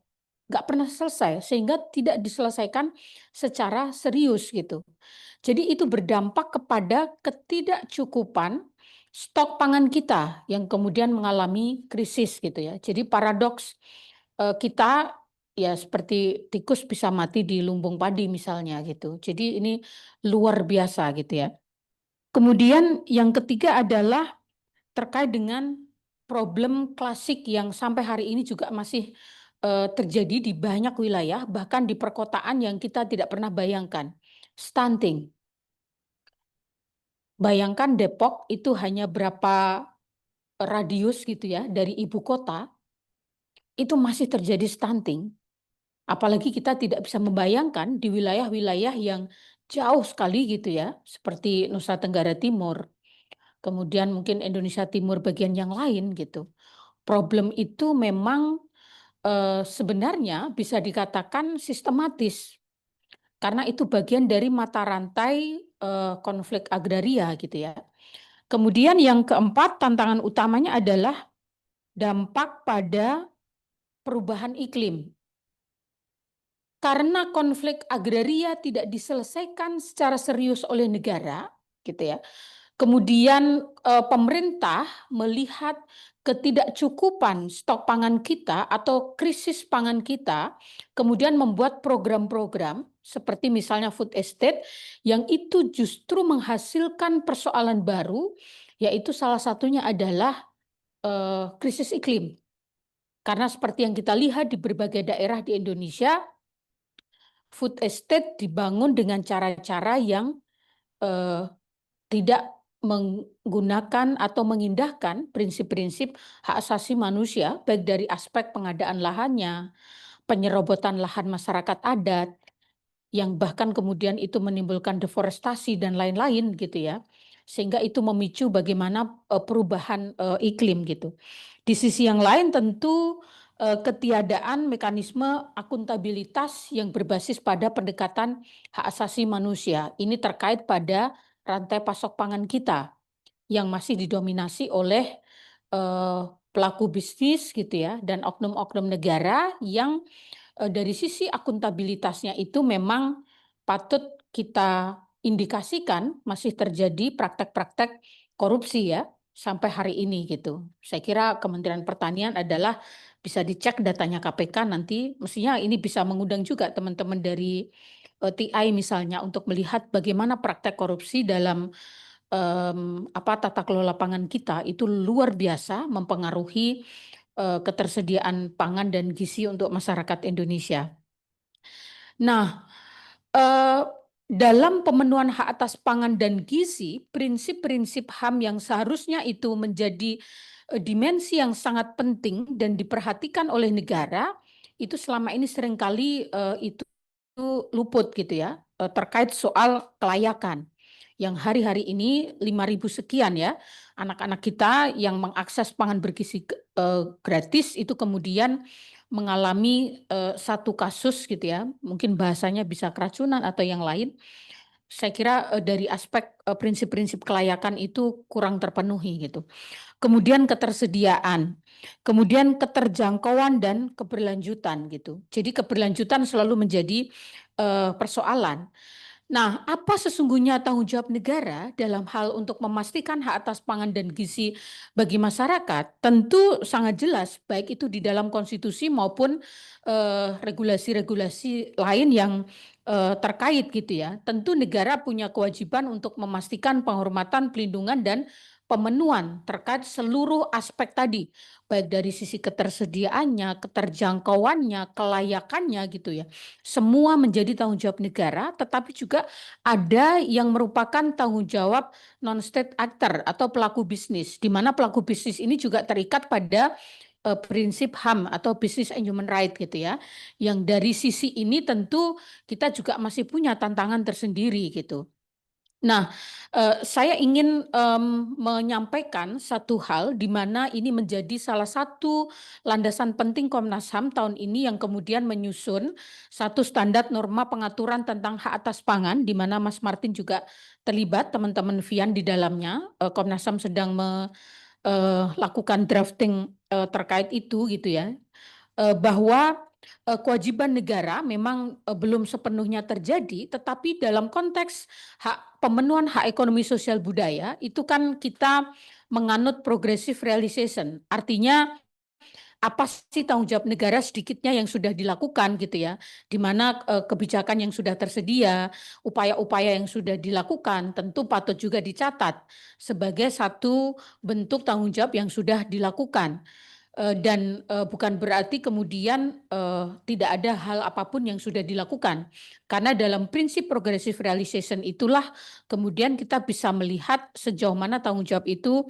Nggak pernah selesai sehingga tidak diselesaikan secara serius gitu. Jadi itu berdampak kepada ketidakcukupan stok pangan kita yang kemudian mengalami krisis gitu ya. Jadi paradoks kita ya seperti tikus bisa mati di lumbung padi misalnya gitu. Jadi ini luar biasa gitu ya. Kemudian yang ketiga adalah terkait dengan problem klasik yang sampai hari ini juga masih terjadi di banyak wilayah, bahkan di perkotaan yang kita tidak pernah bayangkan. Stunting. Bayangkan Depok itu hanya berapa radius gitu ya dari ibu kota, itu masih terjadi stunting. Apalagi kita tidak bisa membayangkan di wilayah-wilayah yang jauh sekali gitu ya, seperti Nusa Tenggara Timur, kemudian mungkin Indonesia Timur bagian yang lain gitu. Problem itu memang sebenarnya bisa dikatakan sistematis, karena itu bagian dari mata rantai konflik agraria gitu ya. Kemudian yang keempat, tantangan utamanya adalah dampak pada perubahan iklim. Karena konflik agraria tidak diselesaikan secara serius oleh negara, gitu ya. Kemudian pemerintah melihat ketidakcukupan stok pangan kita atau krisis pangan kita, kemudian membuat program-program seperti misalnya food estate yang itu justru menghasilkan persoalan baru, yaitu salah satunya adalah krisis iklim. Karena seperti yang kita lihat di berbagai daerah di Indonesia, food estate dibangun dengan cara-cara yang tidak menggunakan atau mengindahkan prinsip-prinsip hak asasi manusia, baik dari aspek pengadaan lahannya, penyerobotan lahan masyarakat adat, yang bahkan kemudian itu menimbulkan deforestasi dan lain-lain gitu ya, sehingga itu memicu bagaimana perubahan iklim gitu. Di sisi yang lain tentu ketiadaan mekanisme akuntabilitas yang berbasis pada pendekatan hak asasi manusia. Ini terkait pada rantai pasok pangan kita yang masih didominasi oleh pelaku bisnis gitu ya, dan oknum-oknum negara yang dari sisi akuntabilitasnya itu memang patut kita indikasikan masih terjadi praktek-praktek korupsi ya sampai hari ini gitu. Saya kira Kementerian Pertanian adalah bisa dicek datanya KPK nanti, mestinya ini bisa mengundang juga teman-teman dari TI misalnya untuk melihat bagaimana praktek korupsi dalam tata kelola pangan kita itu luar biasa mempengaruhi ketersediaan pangan dan gizi untuk masyarakat Indonesia. Nah, dalam pemenuhan hak atas pangan dan gizi, prinsip-prinsip HAM yang seharusnya itu menjadi dimensi yang sangat penting dan diperhatikan oleh negara, itu selama ini seringkali itu luput gitu ya, terkait soal kelayakan. Yang hari-hari ini 5.000 sekian ya, anak-anak kita yang mengakses pangan bergizi gratis itu kemudian mengalami satu kasus gitu ya, mungkin bahasanya bisa keracunan atau yang lain. Saya kira dari aspek prinsip-prinsip kelayakan itu kurang terpenuhi gitu. Kemudian ketersediaan, kemudian keterjangkauan dan keberlanjutan gitu. Jadi keberlanjutan selalu menjadi persoalan. Nah, apa sesungguhnya tanggung jawab negara dalam hal untuk memastikan hak atas pangan dan gizi bagi masyarakat? Tentu sangat jelas, baik itu di dalam konstitusi maupun regulasi-regulasi lain yang terkait gitu ya. Tentu negara punya kewajiban untuk memastikan penghormatan, pelindungan, dan pemenuhan terkait seluruh aspek tadi, baik dari sisi ketersediaannya, keterjangkauannya, kelayakannya gitu ya. Semua menjadi tanggung jawab negara, tetapi juga ada yang merupakan tanggung jawab non-state actor atau pelaku bisnis, di mana pelaku bisnis ini juga terikat pada prinsip HAM atau Business and Human Right gitu ya. Yang dari sisi ini tentu kita juga masih punya tantangan tersendiri gitu. Nah, saya ingin menyampaikan satu hal di mana ini menjadi salah satu landasan penting Komnas HAM tahun ini yang kemudian menyusun satu standar norma pengaturan tentang hak atas pangan di mana Mas Martin juga terlibat, teman-teman Vian di dalamnya. Komnas HAM sedang melakukan drafting terkait itu gitu ya. Bahwa kewajiban negara memang belum sepenuhnya terjadi, tetapi dalam konteks pemenuhan hak ekonomi sosial budaya itu kan kita menganut progressive realization. Artinya apa sih tanggung jawab negara sedikitnya yang sudah dilakukan gitu ya, di mana kebijakan yang sudah tersedia, upaya-upaya yang sudah dilakukan tentu patut juga dicatat sebagai satu bentuk tanggung jawab yang sudah dilakukan. Dan bukan berarti kemudian tidak ada hal apapun yang sudah dilakukan. Karena dalam prinsip progressive realization itulah kemudian kita bisa melihat sejauh mana tanggung jawab itu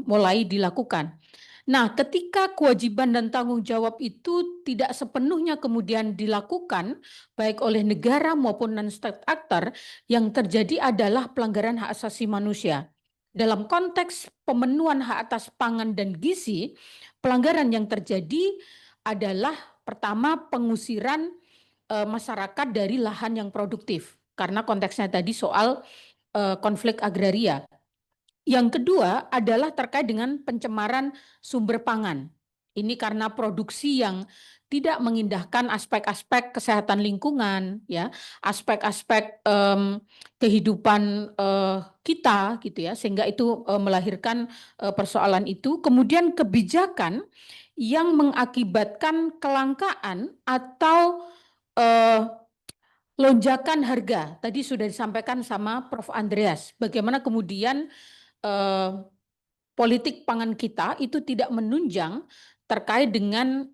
mulai dilakukan. Nah, ketika kewajiban dan tanggung jawab itu tidak sepenuhnya kemudian dilakukan, baik oleh negara maupun non-state actor, yang terjadi adalah pelanggaran hak asasi manusia. Dalam konteks pemenuhan hak atas pangan dan gizi, pelanggaran yang terjadi adalah pertama pengusiran masyarakat dari lahan yang produktif, karena konteksnya tadi soal konflik agraria. Yang kedua adalah terkait dengan pencemaran sumber pangan. Ini karena produksi yang tidak mengindahkan aspek-aspek kesehatan lingkungan, ya, aspek-aspek kehidupan kita, gitu ya, sehingga itu melahirkan persoalan itu. Kemudian kebijakan yang mengakibatkan kelangkaan atau lonjakan harga. Tadi sudah disampaikan sama Prof. Andreas, bagaimana kemudian politik pangan kita itu tidak menunjang terkait dengan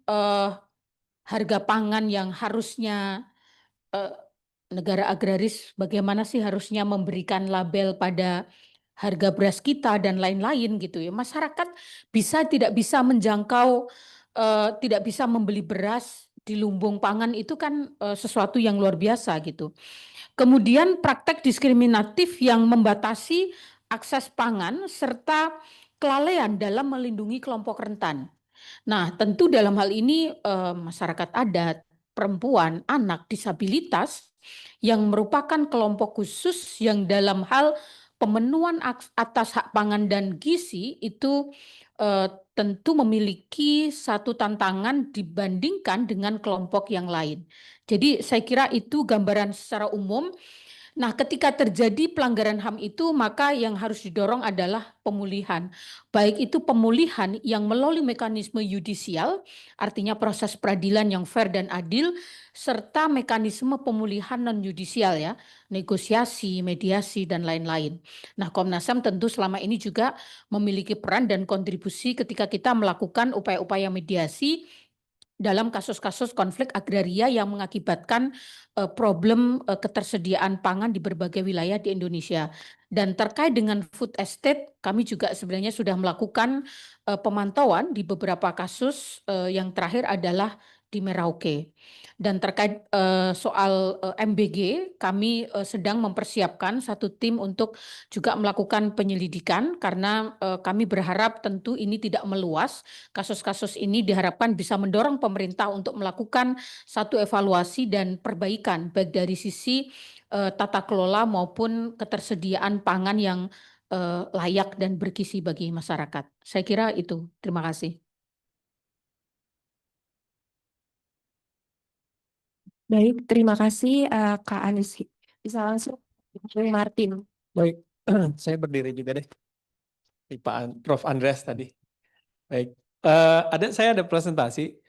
harga pangan yang harusnya negara agraris, bagaimana sih harusnya memberikan label pada harga beras kita dan lain-lain gitu ya. Masyarakat tidak bisa menjangkau, tidak bisa membeli beras di lumbung pangan itu kan sesuatu yang luar biasa gitu. Kemudian praktek diskriminatif yang membatasi akses pangan serta kelalaian dalam melindungi kelompok rentan. Nah, tentu dalam hal ini masyarakat adat, perempuan, anak, disabilitas yang merupakan kelompok khusus yang dalam hal pemenuhan atas hak pangan dan gizi itu tentu memiliki satu tantangan dibandingkan dengan kelompok yang lain. Jadi saya kira itu gambaran secara umum. Nah, ketika terjadi pelanggaran HAM itu, maka yang harus didorong adalah pemulihan. Baik itu pemulihan yang melalui mekanisme yudisial, artinya proses peradilan yang fair dan adil, serta mekanisme pemulihan non-yudisial ya, negosiasi, mediasi, dan lain-lain. Nah, Komnas HAM tentu selama ini juga memiliki peran dan kontribusi ketika kita melakukan upaya-upaya mediasi dalam kasus-kasus konflik agraria yang mengakibatkan problem ketersediaan pangan di berbagai wilayah di Indonesia. Dan terkait dengan food estate, kami juga sebenarnya sudah melakukan pemantauan di beberapa kasus, yang terakhir adalah di Merauke. Dan terkait soal MBG, kami sedang mempersiapkan satu tim untuk juga melakukan penyelidikan karena kami berharap tentu ini tidak meluas. Kasus-kasus ini diharapkan bisa mendorong pemerintah untuk melakukan satu evaluasi dan perbaikan baik dari sisi tata kelola maupun ketersediaan pangan yang layak dan bergizi bagi masyarakat. Saya kira itu. Terima kasih. Baik, terima kasih Kak Anies. Bisa langsung Bung Martin. Baik, saya berdiri juga deh. Di Prof. Andreas tadi. Baik, saya ada presentasi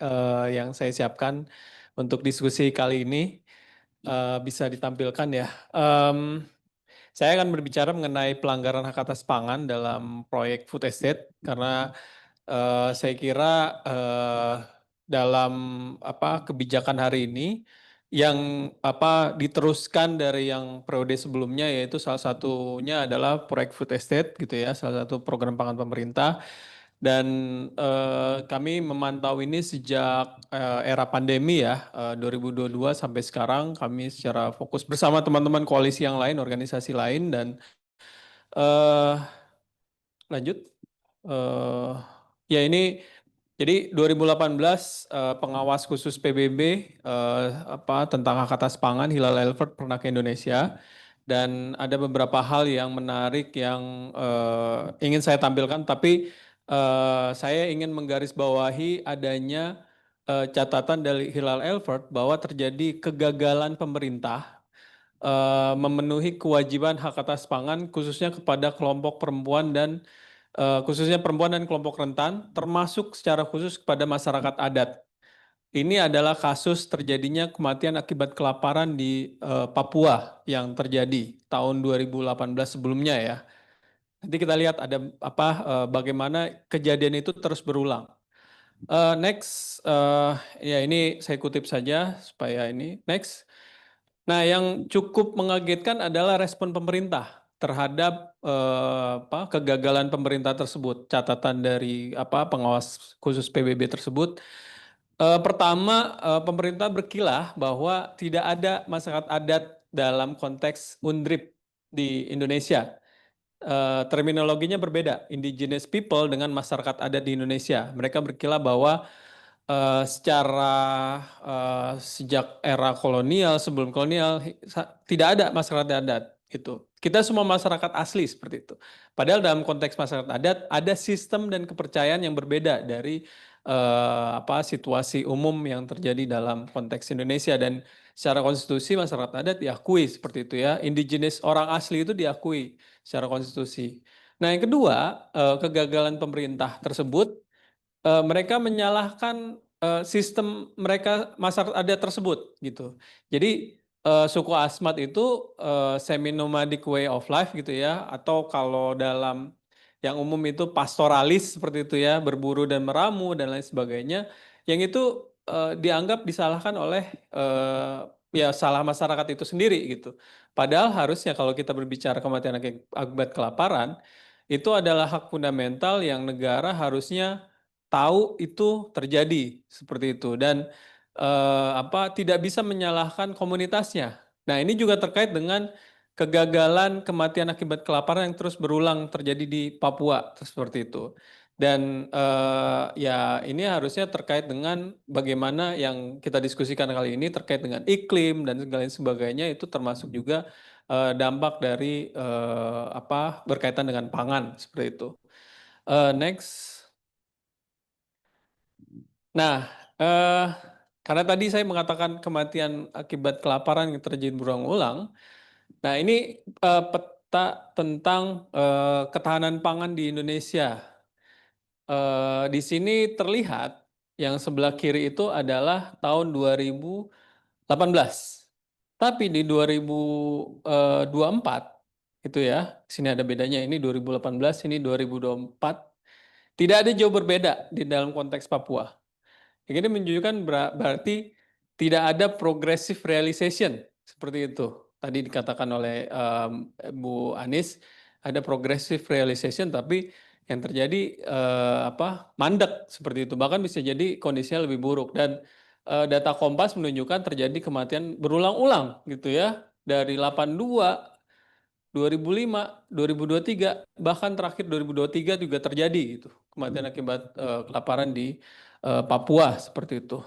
yang saya siapkan untuk diskusi kali ini. Bisa ditampilkan ya. Saya akan berbicara mengenai pelanggaran hak atas pangan dalam proyek food estate karena saya kira dalam kebijakan hari ini yang diteruskan dari yang periode sebelumnya, yaitu salah satunya adalah proyek food estate gitu ya, salah satu program pangan pemerintah. Dan kami memantau ini sejak era pandemi ya, 2022 sampai sekarang kami secara fokus bersama teman-teman koalisi yang lain, organisasi lain, dan lanjut. Ya ini, jadi 2018 pengawas khusus PBB tentang hak atas pangan Hilal Elfert pernah ke Indonesia. Dan ada beberapa hal yang menarik yang ingin saya tampilkan, tapi saya ingin menggarisbawahi adanya catatan dari Hilal Elfert bahwa terjadi kegagalan pemerintah memenuhi kewajiban hak atas pangan khususnya kepada kelompok perempuan dan khususnya perempuan dan kelompok rentan, termasuk secara khusus kepada masyarakat adat. Ini adalah kasus terjadinya kematian akibat kelaparan di Papua yang terjadi tahun 2018 sebelumnya ya. Nanti kita lihat ada bagaimana kejadian itu terus berulang. Next, ya ini saya kutip saja supaya ini next. Nah, yang cukup mengagetkan adalah respon pemerintah terhadap kegagalan pemerintah tersebut. Catatan dari pengawas khusus PBB tersebut. Pertama, pemerintah berkilah bahwa tidak ada masyarakat adat dalam konteks UNDRIP di Indonesia. Terminologinya berbeda, indigenous people dengan masyarakat adat di Indonesia. Mereka berkilah bahwa secara sejak era kolonial, sebelum kolonial tidak ada masyarakat adat itu. Kita semua masyarakat asli seperti itu. Padahal dalam konteks masyarakat adat ada sistem dan kepercayaan yang berbeda dari situasi umum yang terjadi dalam konteks Indonesia, dan secara konstitusi masyarakat adat diakui seperti itu ya. Indigenous orang asli itu diakui secara konstitusi. Nah, yang kedua, kegagalan pemerintah tersebut, mereka menyalahkan sistem mereka masyarakat adat tersebut gitu. Jadi suku Asmat itu semi-nomadic way of life gitu ya, atau kalau dalam yang umum itu pastoralis seperti itu ya, berburu dan meramu dan lain sebagainya, yang itu dianggap disalahkan oleh ya salah masyarakat itu sendiri gitu. Padahal harusnya kalau kita berbicara kematian akibat kelaparan, itu adalah hak fundamental yang negara harusnya tahu itu terjadi seperti itu, dan tidak bisa menyalahkan komunitasnya. Nah, ini juga terkait dengan kegagalan kematian akibat kelaparan yang terus berulang terjadi di Papua seperti itu. Dan ya ini harusnya terkait dengan bagaimana yang kita diskusikan kali ini terkait dengan iklim dan segala sebagainya, itu termasuk juga dampak dari berkaitan dengan pangan seperti itu. Next. Nah, karena tadi saya mengatakan kematian akibat kelaparan yang terjadi berulang-ulang, nah ini peta tentang ketahanan pangan di Indonesia. Di sini terlihat yang sebelah kiri itu adalah tahun 2018. Tapi di 2024 itu ya, sini ada bedanya, ini 2018, ini 2024. Tidak ada jauh berbeda di dalam konteks Papua. Ini menunjukkan berarti tidak ada progressive realization seperti itu. Tadi dikatakan oleh Bu Anies ada progressive realization, tapi yang terjadi mandek seperti itu. Bahkan bisa jadi kondisinya lebih buruk, dan data Kompas menunjukkan terjadi kematian berulang-ulang gitu ya, dari 82, 2005, 2023, bahkan terakhir 2023 juga terjadi gitu, kematian akibat kelaparan di Papua seperti itu.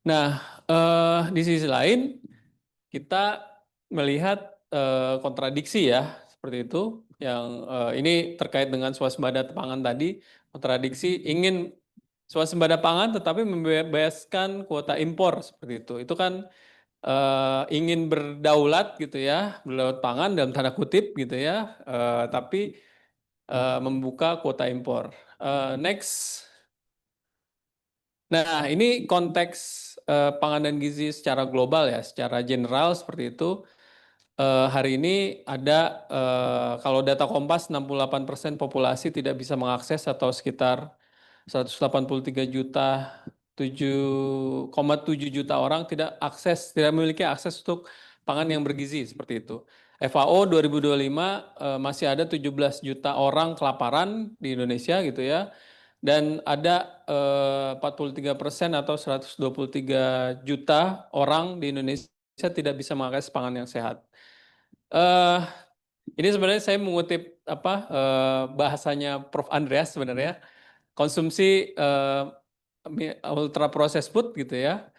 Nah, di sisi lain kita melihat kontradiksi ya seperti itu, yang ini terkait dengan swasembada pangan tadi, kontradiksi ingin swasembada pangan tetapi membebaskan kuota impor seperti itu. Itu kan ingin berdaulat gitu ya, berdaulat pangan dalam tanda kutip gitu ya, tapi membuka kuota impor. Next. Nah, ini konteks pangan dan gizi secara global ya, secara general seperti itu. Hari ini ada, kalau data Kompas, 68% populasi tidak bisa mengakses, atau sekitar 183 juta, 7,7 juta orang tidak memiliki akses untuk pangan yang bergizi seperti itu. FAO 2025 masih ada 17 juta orang kelaparan di Indonesia gitu ya. Dan ada 43% atau 123 juta orang di Indonesia tidak bisa mengakses pangan yang sehat. Ini sebenarnya saya mengutip bahasanya Prof. Andreas sebenarnya, konsumsi ultra processed food gitu ya,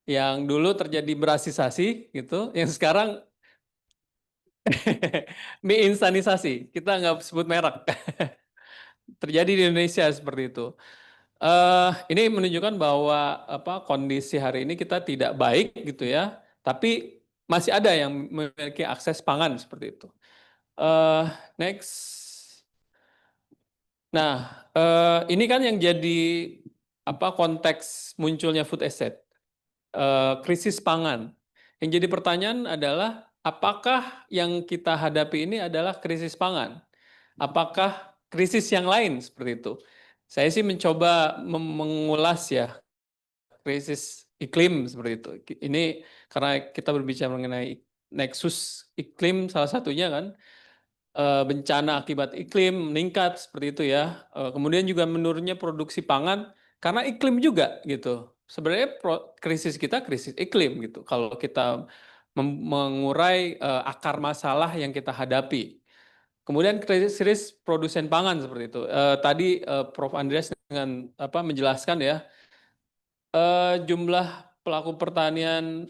yang dulu terjadi berasisasi gitu, yang sekarang mie instanisasi, kita nggak sebut merek. Terjadi di Indonesia seperti itu. Ini menunjukkan bahwa kondisi hari ini kita tidak baik gitu ya, tapi masih ada yang memiliki akses pangan seperti itu. Next. Nah, ini kan yang jadi konteks munculnya food estate, krisis pangan. Yang jadi pertanyaan adalah, apakah yang kita hadapi ini adalah krisis pangan? Apakah krisis yang lain seperti itu? Saya sih mencoba mengulas ya, krisis iklim seperti itu. Ini karena kita berbicara mengenai nexus iklim, salah satunya kan bencana akibat iklim meningkat seperti itu ya. Kemudian juga menurunnya produksi pangan karena iklim juga gitu. Sebenarnya krisis kita krisis iklim gitu. Kalau kita mengurai akar masalah yang kita hadapi. Kemudian krisis produsen pangan seperti itu. Tadi Prof. Andreas dengan menjelaskan ya, jumlah pelaku pertanian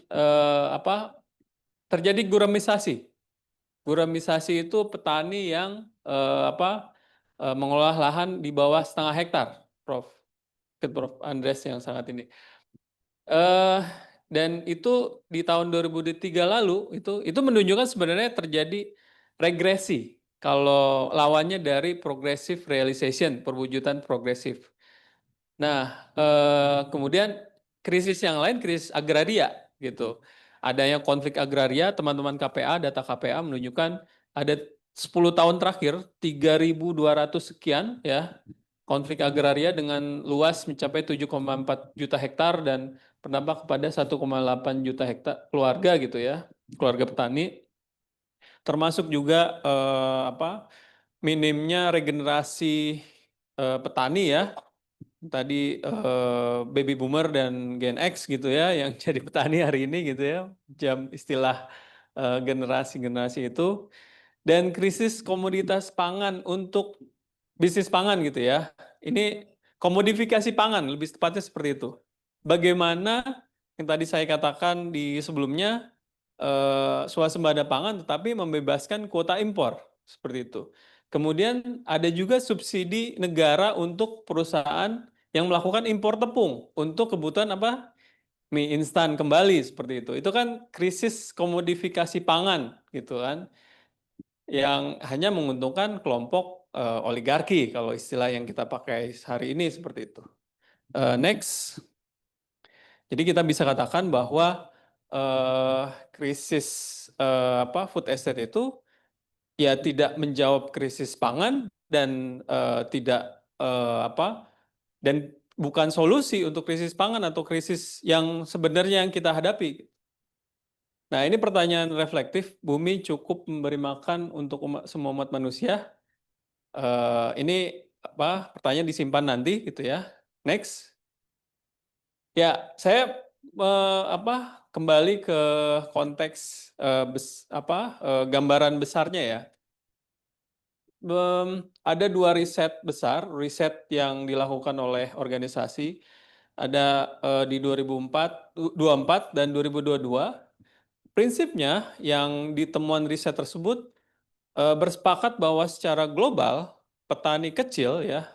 terjadi guramisasi Guramisasi itu petani yang mengolah lahan di bawah 0,5 hektar, Prof. Prof. Andres yang sangat ini. Dan itu di tahun 2003 lalu itu menunjukkan sebenarnya terjadi regresi kalau lawannya dari progressive realization, perwujudan progresif. Nah, kemudian krisis yang lain krisis agraria gitu. Adanya konflik agraria, teman-teman KPA, data KPA menunjukkan ada 10 tahun terakhir 3.200 sekian ya konflik agraria dengan luas mencapai 7,4 juta hektar dan berdampak kepada 1,8 juta hektar keluarga gitu ya, keluarga petani. Termasuk juga minimnya regenerasi petani ya. Tadi baby boomer dan Gen X gitu ya yang jadi petani hari ini gitu ya, jam istilah generasi-generasi itu, dan krisis komoditas pangan untuk bisnis pangan gitu ya. Ini komodifikasi pangan lebih tepatnya seperti itu. Bagaimana yang tadi saya katakan di sebelumnya swasembada pangan tetapi membebaskan kuota impor seperti itu. Kemudian ada juga subsidi negara untuk perusahaan yang melakukan impor tepung untuk kebutuhan apa? Mie instan kembali seperti itu. Itu kan krisis komodifikasi pangan gitu kan, yang hanya menguntungkan kelompok oligarki kalau istilah yang kita pakai hari ini seperti itu. Next. Jadi kita bisa katakan bahwa krisis food estate itu ya tidak menjawab krisis pangan dan tidak dan bukan solusi untuk krisis pangan atau krisis yang sebenarnya yang kita hadapi. Nah, ini pertanyaan reflektif. Bumi cukup memberi makan untuk semua umat manusia. Ini pertanyaan disimpan nanti gitu ya. Next. Ya, saya kembali ke konteks gambaran besarnya ya. Ada 2 riset besar, riset yang dilakukan oleh organisasi, ada di 2024 dan 2022. Prinsipnya yang ditemuan riset tersebut bersepakat bahwa secara global petani kecil ya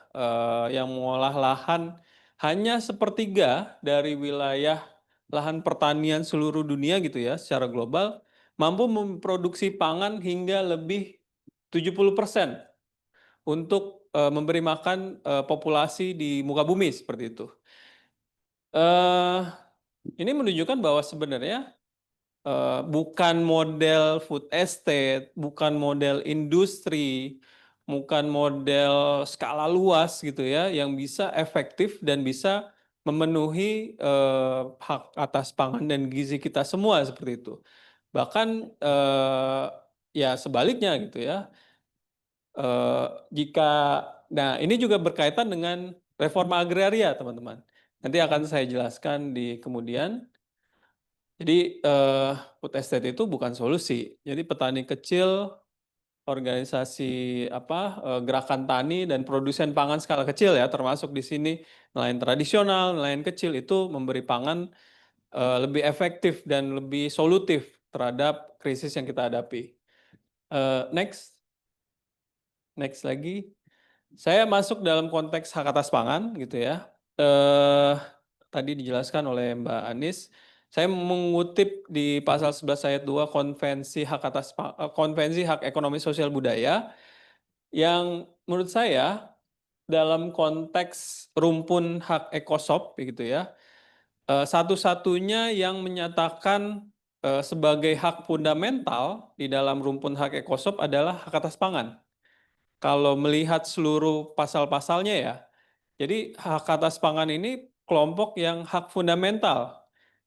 yang mengolah lahan hanya 1/3 dari wilayah lahan pertanian seluruh dunia gitu ya secara global mampu memproduksi pangan hingga lebih 70% untuk memberi makan populasi di muka bumi seperti itu. Ini menunjukkan bahwa sebenarnya bukan model food estate, bukan model industri, bukan model skala luas gitu ya, yang bisa efektif dan bisa memenuhi hak atas pangan dan gizi kita semua seperti itu. Bahkan ya sebaliknya gitu ya. Nah ini juga berkaitan dengan reforma agraria teman-teman. Nanti akan saya jelaskan di kemudian. Jadi food estate itu bukan solusi. Jadi petani kecil, organisasi gerakan tani dan produsen pangan skala kecil ya, termasuk di sini nelayan tradisional, nelayan kecil itu memberi pangan lebih efektif dan lebih solutif terhadap krisis yang kita hadapi. Next lagi. Saya masuk dalam konteks hak atas pangan gitu ya. Tadi dijelaskan oleh Mbak Anis. Saya mengutip di pasal 11 ayat 2 Konvensi Hak Ekonomi Sosial Budaya yang menurut saya dalam konteks rumpun hak ekosop gitu ya, satu-satunya yang menyatakan sebagai hak fundamental di dalam rumpun hak ekosop adalah hak atas pangan. Kalau melihat seluruh pasal-pasalnya ya, jadi hak atas pangan ini kelompok yang hak fundamental.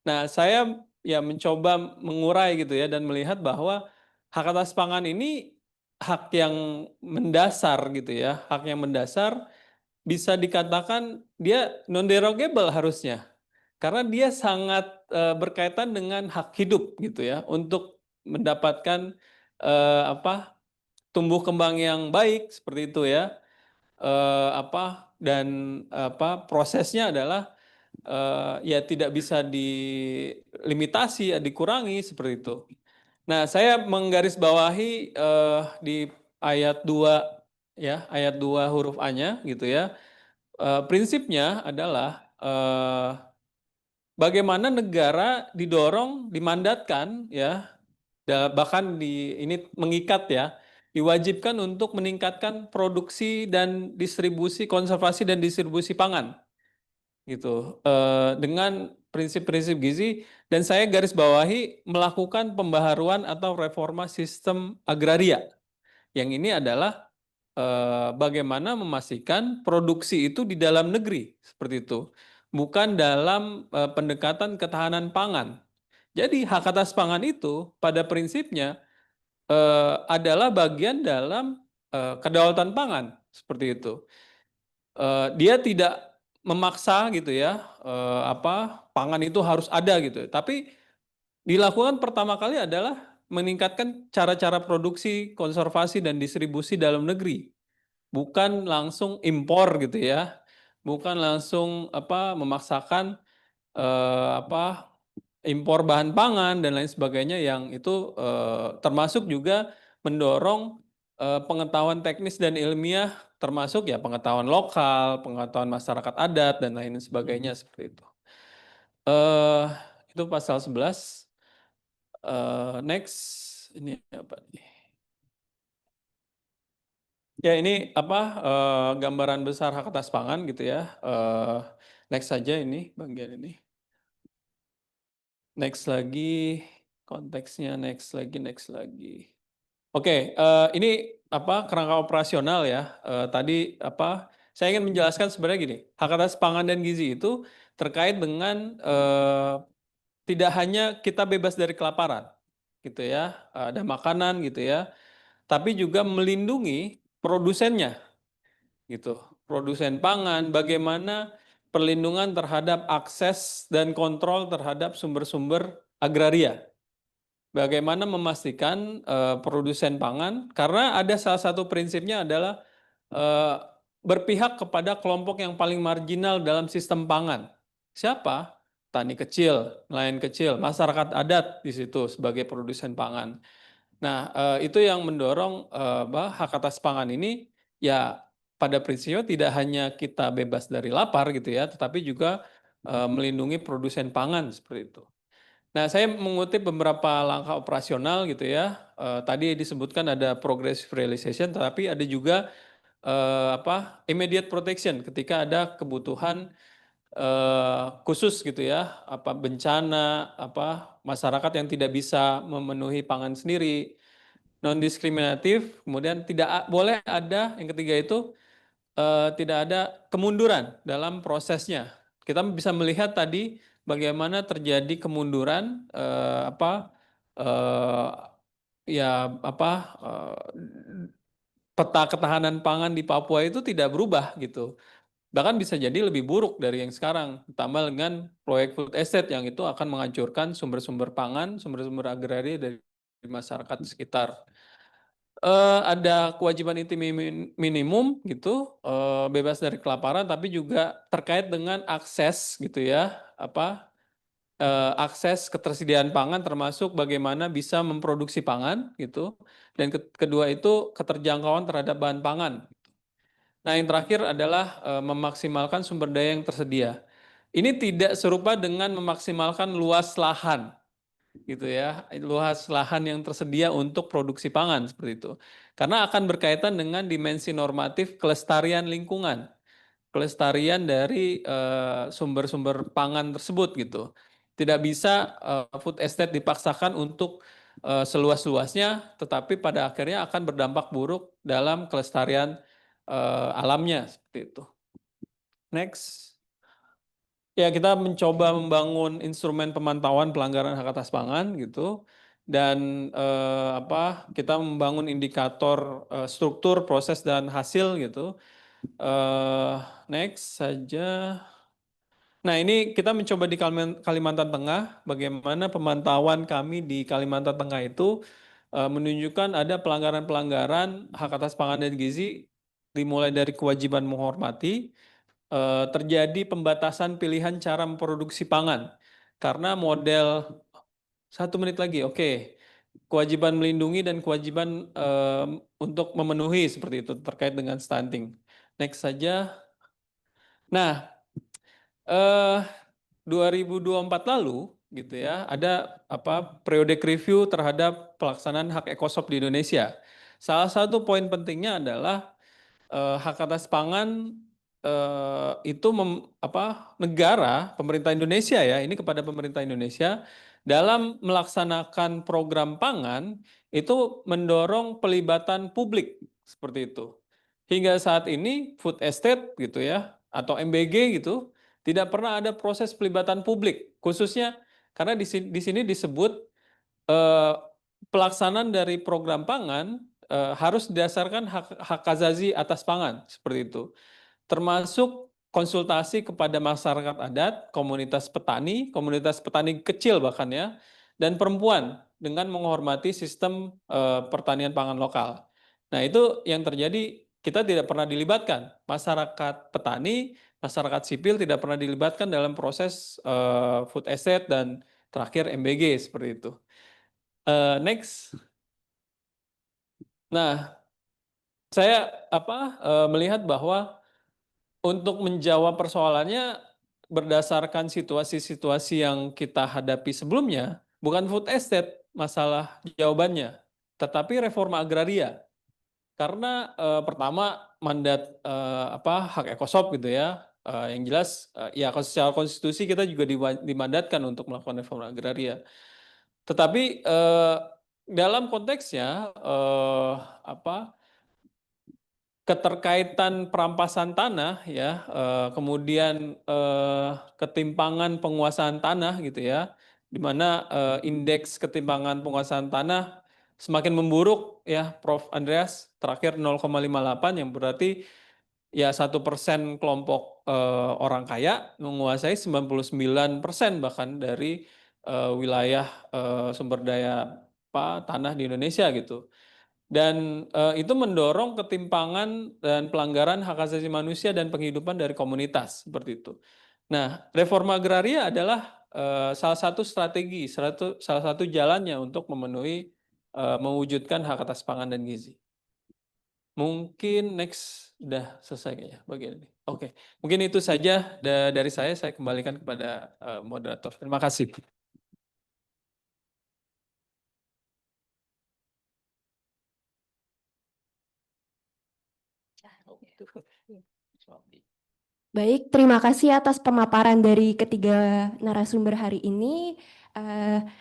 Nah, saya ya mencoba mengurai gitu ya dan melihat bahwa hak atas pangan ini hak yang mendasar gitu ya. Hak yang mendasar bisa dikatakan dia non-derogable harusnya. Karena dia sangat berkaitan dengan hak hidup gitu ya untuk mendapatkan tumbuh kembang yang baik seperti itu ya. Prosesnya adalah ya tidak bisa dilimitasi, dikurangi seperti itu. Nah, saya menggarisbawahi di ayat 2 ya, ayat 2 huruf A-nya gitu ya. Prinsipnya adalah bagaimana negara didorong, dimandatkan ya, bahkan ini mengikat ya, diwajibkan untuk meningkatkan produksi dan distribusi, konservasi dan distribusi pangan gitu, dengan prinsip-prinsip gizi, dan saya garis bawahi melakukan pembaharuan atau reforma sistem agraria. Yang ini adalah bagaimana memastikan produksi itu di dalam negeri seperti itu, bukan dalam pendekatan ketahanan pangan. Jadi hak atas pangan itu pada prinsipnya adalah bagian dalam kedaulatan pangan seperti itu. Dia tidak memaksa gitu ya, pangan itu harus ada gitu. Tapi dilakukan pertama kali adalah meningkatkan cara-cara produksi, konservasi dan distribusi dalam negeri, bukan langsung impor gitu ya, bukan langsung memaksakan impor bahan pangan dan lain sebagainya, yang itu termasuk juga mendorong pengetahuan teknis dan ilmiah, termasuk ya pengetahuan lokal, pengetahuan masyarakat adat dan lain sebagainya seperti itu. Itu pasal 11. Next, ini apa nih? Ya ini gambaran besar hak atas pangan gitu ya. Next saja ini bagian ini. Next lagi konteksnya, next lagi. Oke, ini kerangka operasional ya. Tadi saya ingin menjelaskan sebenarnya gini, hak atas pangan dan gizi itu terkait dengan tidak hanya kita bebas dari kelaparan, gitu ya, ada makanan gitu ya, tapi juga melindungi produsennya, gitu. Produsen pangan, bagaimana perlindungan terhadap akses dan kontrol terhadap sumber-sumber agraria. Bagaimana memastikan produsen pangan, karena ada salah satu prinsipnya adalah berpihak kepada kelompok yang paling marginal dalam sistem pangan. Siapa? Tani kecil, nelayan kecil, masyarakat adat di situ sebagai produsen pangan. Nah, itu yang mendorong hak atas pangan ini ya pada prinsipnya tidak hanya kita bebas dari lapar gitu ya, tetapi juga melindungi produsen pangan seperti itu. Nah, saya mengutip beberapa langkah operasional gitu ya. Tadi disebutkan ada progressive realization, tetapi ada juga immediate protection ketika ada kebutuhan khusus gitu ya, bencana, masyarakat yang tidak bisa memenuhi pangan sendiri, non diskriminatif, kemudian tidak boleh ada yang ketiga itu tidak ada kemunduran dalam prosesnya. Kita bisa melihat tadi bagaimana terjadi kemunduran peta ketahanan pangan di Papua itu tidak berubah gitu. Bahkan bisa jadi lebih buruk dari yang sekarang, ditambah dengan proyek food estate yang itu akan menghancurkan sumber-sumber pangan, sumber-sumber agraria dari masyarakat sekitar. Ada kewajiban inti minimum gitu, bebas dari kelaparan, tapi juga terkait dengan akses gitu ya, akses ketersediaan pangan, termasuk bagaimana bisa memproduksi pangan gitu, dan kedua itu keterjangkauan terhadap bahan pangan. Nah, yang terakhir adalah memaksimalkan sumber daya yang tersedia. Ini tidak serupa dengan memaksimalkan luas lahan, gitu ya, luas lahan yang tersedia untuk produksi pangan seperti itu. Karena akan berkaitan dengan dimensi normatif kelestarian lingkungan, kelestarian dari sumber-sumber pangan tersebut gitu. Tidak bisa food estate dipaksakan untuk seluas-luasnya, tetapi pada akhirnya akan berdampak buruk dalam kelestarian alamnya seperti itu. Next. Ya, kita mencoba membangun instrumen pemantauan pelanggaran hak atas pangan gitu, dan kita membangun indikator struktur, proses dan hasil gitu. Next saja. Nah, ini kita mencoba di Kalimantan Tengah, bagaimana pemantauan kami di Kalimantan Tengah itu menunjukkan ada pelanggaran-pelanggaran hak atas pangan dan gizi, dimulai dari kewajiban menghormati, terjadi pembatasan pilihan cara memproduksi pangan karena model 1 menit lagi, oke. kewajiban melindungi dan kewajiban untuk memenuhi seperti itu terkait dengan stunting. Next saja. Nah, 2024 lalu gitu ya, ada periodic review terhadap pelaksanaan hak ekosop di Indonesia. Salah satu poin pentingnya adalah hak atas pangan itu negara, pemerintah Indonesia ya, ini kepada pemerintah Indonesia dalam melaksanakan program pangan itu mendorong pelibatan publik seperti itu. Hingga saat ini food estate gitu ya atau MBG gitu tidak pernah ada proses pelibatan publik, khususnya karena di sini disebut pelaksanaan dari program pangan harus didasarkan hak asasi atas pangan seperti itu, termasuk konsultasi kepada masyarakat adat, komunitas petani kecil bahkan ya, dan perempuan dengan menghormati sistem pertanian pangan lokal. Nah itu yang terjadi, kita tidak pernah dilibatkan, masyarakat petani, masyarakat sipil tidak pernah dilibatkan dalam proses food estate dan terakhir MBG seperti itu. Next. Nah, saya melihat bahwa untuk menjawab persoalannya berdasarkan situasi-situasi yang kita hadapi sebelumnya, bukan food estate masalah jawabannya, tetapi reforma agraria. Karena pertama mandat hak ekosop gitu ya, yang jelas ya secara konstitusi kita juga dimandatkan untuk melakukan reforma agraria. Tetapi dalam konteksnya keterkaitan perampasan tanah ya, kemudian ketimpangan penguasaan tanah gitu ya, di mana indeks ketimpangan penguasaan tanah semakin memburuk ya, Prof. Andreas, terakhir 0,58 yang berarti ya 1% kelompok orang kaya menguasai 99% bahkan dari wilayah sumber daya tanah di Indonesia gitu. Dan itu mendorong ketimpangan dan pelanggaran hak asasi manusia dan penghidupan dari komunitas seperti itu. Nah, reforma agraria adalah salah satu strategi, salah satu jalannya untuk memenuhi mewujudkan hak atas pangan dan gizi. Mungkin next udah selesai kayaknya bagian ini. Oke, mungkin itu saja dari saya kembalikan kepada moderator. Terima kasih. Baik, terima kasih atas pemaparan dari ketiga narasumber hari ini.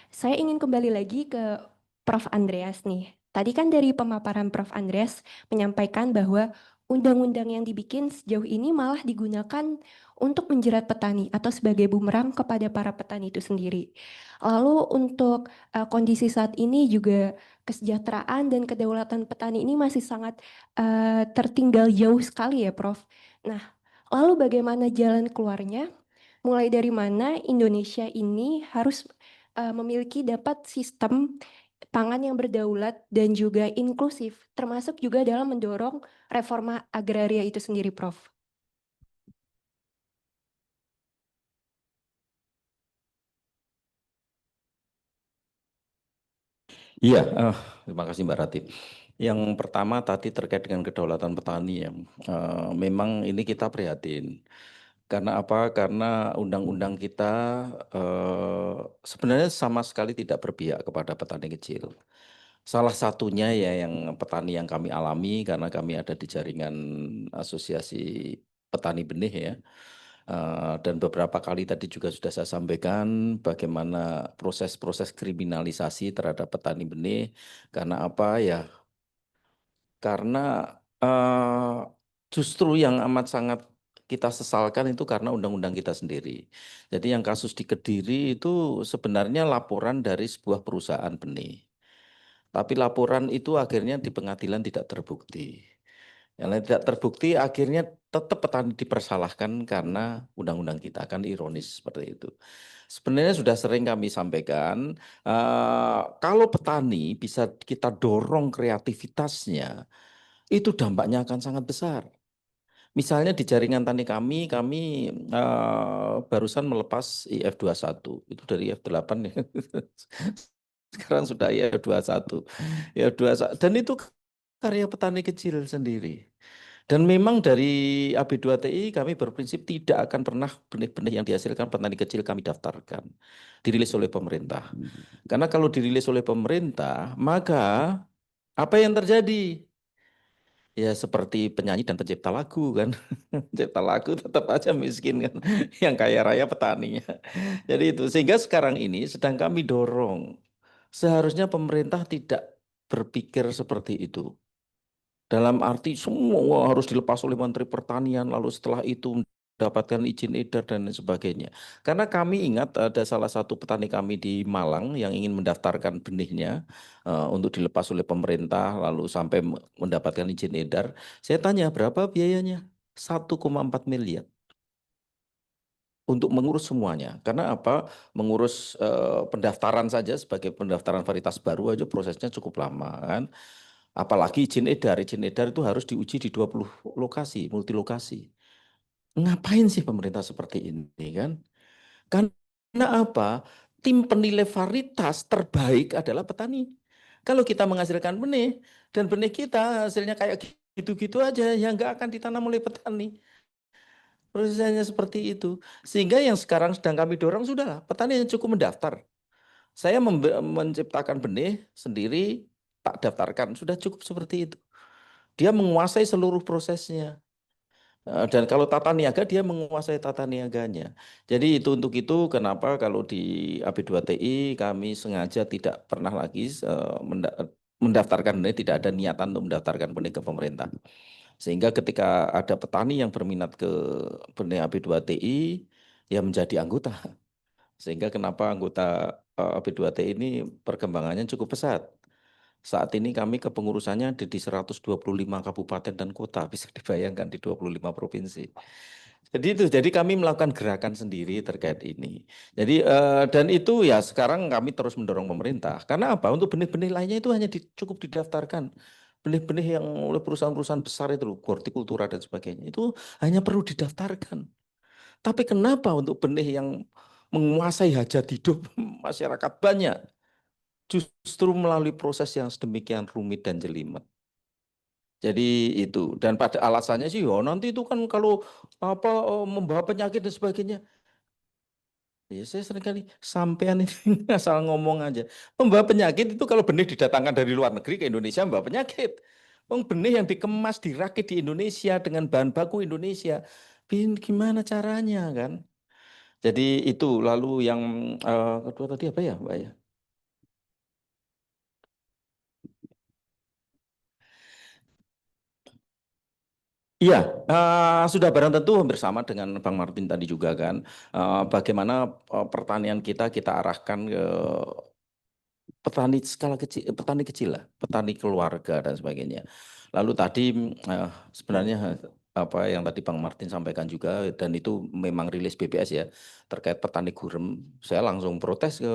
Saya ingin kembali lagi ke Prof. Andreas nih. Tadi kan dari pemaparan Prof. Andreas menyampaikan bahwa undang-undang yang dibikin sejauh ini malah digunakan untuk menjerat petani atau sebagai bumerang kepada para petani itu sendiri. Lalu untuk kondisi saat ini juga kesejahteraan dan kedaulatan petani ini masih sangat tertinggal jauh sekali ya, Prof. Nah, lalu bagaimana jalan keluarnya? Mulai dari mana Indonesia ini harus memiliki dapat sistem pangan yang berdaulat dan juga inklusif, termasuk juga dalam mendorong reforma agraria itu sendiri, Prof. Iya, terima kasih Mbak Rati. Yang pertama tadi terkait dengan kedaulatan petani ya, memang ini kita prihatin. Karena apa? Karena undang-undang kita sebenarnya sama sekali tidak berpihak kepada petani kecil. Salah satunya ya yang petani yang kami alami karena kami ada di jaringan asosiasi petani benih ya. Dan beberapa kali tadi juga sudah saya sampaikan bagaimana proses-proses kriminalisasi terhadap petani benih. Karena apa ya? Karena justru yang amat sangat kita sesalkan itu karena undang-undang kita sendiri. Jadi yang kasus di Kediri itu sebenarnya laporan dari sebuah perusahaan benih. Tapi laporan itu akhirnya di pengadilan tidak terbukti. Yang lain tidak terbukti akhirnya tetap petani dipersalahkan karena undang-undang kita, kan ironis seperti itu. Sebenarnya sudah sering kami sampaikan, kalau petani bisa kita dorong kreativitasnya, itu dampaknya akan sangat besar. Misalnya di jaringan tani kami barusan melepas IF21, itu dari IF8 ya. sekarang sudah ya 21. Ya 21 dan itu karya petani kecil sendiri. Dan memang dari AB2TI kami berprinsip tidak akan pernah benih-benih yang dihasilkan petani kecil kami daftarkan, dirilis oleh pemerintah. Karena kalau dirilis oleh pemerintah, maka apa yang terjadi? Ya seperti penyanyi dan pencipta lagu kan. Pencipta lagu tetap aja miskin kan. Yang kaya raya petaninya. Jadi itu. Sehingga sekarang ini sedang kami dorong. Seharusnya pemerintah tidak berpikir seperti itu. Dalam arti semua harus dilepas oleh Menteri Pertanian, lalu setelah itu mendapatkan izin edar dan lain sebagainya. Karena kami ingat ada salah satu petani kami di Malang yang ingin mendaftarkan benihnya untuk dilepas oleh pemerintah, lalu sampai mendapatkan izin edar. Saya tanya berapa biayanya? 1,4 miliar untuk mengurus semuanya. Karena apa? Mengurus pendaftaran saja sebagai pendaftaran varietas baru aja prosesnya cukup lama kan. Apalagi izin edar itu harus diuji di 20 lokasi, multilokasi. Ngapain sih pemerintah seperti ini kan? Karena apa? Tim penilai varietas terbaik adalah petani. Kalau kita menghasilkan benih dan benih kita hasilnya kayak gitu-gitu aja, yang nggak akan ditanam oleh petani. Prosesnya seperti itu. Sehingga yang sekarang sedang kami dorong sudahlah, petani yang cukup mendaftar. Saya menciptakan benih sendiri, tak daftarkan, sudah cukup seperti itu. Dia menguasai seluruh prosesnya. Dan kalau tata niaga, dia menguasai tata niaganya. Jadi untuk itu kenapa kalau di AB2TI kami sengaja tidak pernah lagi mendaftarkan benih, tidak ada niatan untuk mendaftarkan benih ke pemerintah. Sehingga ketika ada petani yang berminat ke benih AB2TI, ya menjadi anggota. Sehingga kenapa anggota AB2TI ini perkembangannya cukup pesat. Saat ini kami kepengurusannya ada di 125 kabupaten dan kota, bisa dibayangkan di 25 provinsi. Jadi kami melakukan gerakan sendiri terkait ini. Jadi dan itu ya sekarang kami terus mendorong pemerintah. Karena apa? Untuk benih-benih lainnya itu hanya cukup didaftarkan. Benih-benih yang oleh perusahaan-perusahaan besar itu, hortikultura dan sebagainya, itu hanya perlu didaftarkan. Tapi kenapa untuk benih yang menguasai hajat hidup masyarakat banyak, justru melalui proses yang sedemikian rumit dan jelimet. Jadi itu, dan pada alasannya sih, oh nanti itu kan kalau apa membawa penyakit dan sebagainya. Ya saya seringkali sampean ini asal ngomong aja. Membawa penyakit itu kalau benih didatangkan dari luar negeri ke Indonesia membawa penyakit. Benih yang dikemas, dirakit di Indonesia dengan bahan baku Indonesia, gimana caranya kan? Jadi itu, lalu yang kedua tadi apa ya, Mbak ya? Iya, sudah barang tentu hampir sama dengan Bang Martin tadi juga kan. Bagaimana pertanian kita arahkan ke petani skala kecil, petani kecil lah, petani keluarga dan sebagainya. Lalu tadi sebenarnya apa yang tadi Bang Martin sampaikan juga, dan itu memang rilis BPS ya, terkait petani gurem. Saya langsung protes ke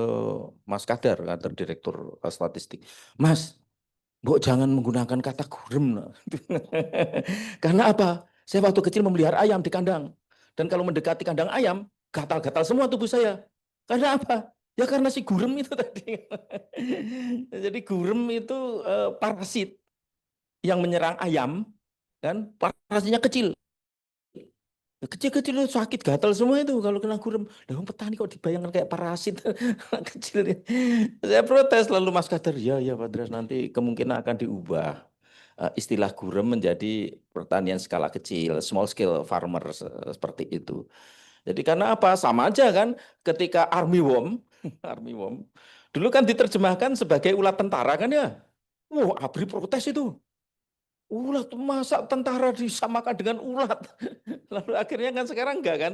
Mas Kadar, kantor Direktur Statistik. Mas, Mbok jangan menggunakan kata gurem. Karena apa? Saya waktu kecil memelihara ayam di kandang. Dan kalau mendekati kandang ayam, gatal-gatal semua tubuh saya. Karena apa? Ya karena si gurem itu tadi. Jadi gurem itu parasit yang menyerang ayam, kan? Parasitnya kecil. Kecil-kecil itu sakit gatal semua itu kalau kena gurem. Lah petani kok dibayangkan kayak parasit kecil. Saya protes lalu Mas Kader, ya Pak Dres, nanti kemungkinan akan diubah istilah gurem menjadi pertanian skala kecil, small scale farmer seperti itu. Jadi karena apa? Sama aja kan ketika armyworm, armyworm dulu kan diterjemahkan sebagai ulat tentara kan ya. Wah, ABRI protes itu. Ulat, masa tentara disamakan dengan ulat? Lalu akhirnya kan sekarang enggak kan?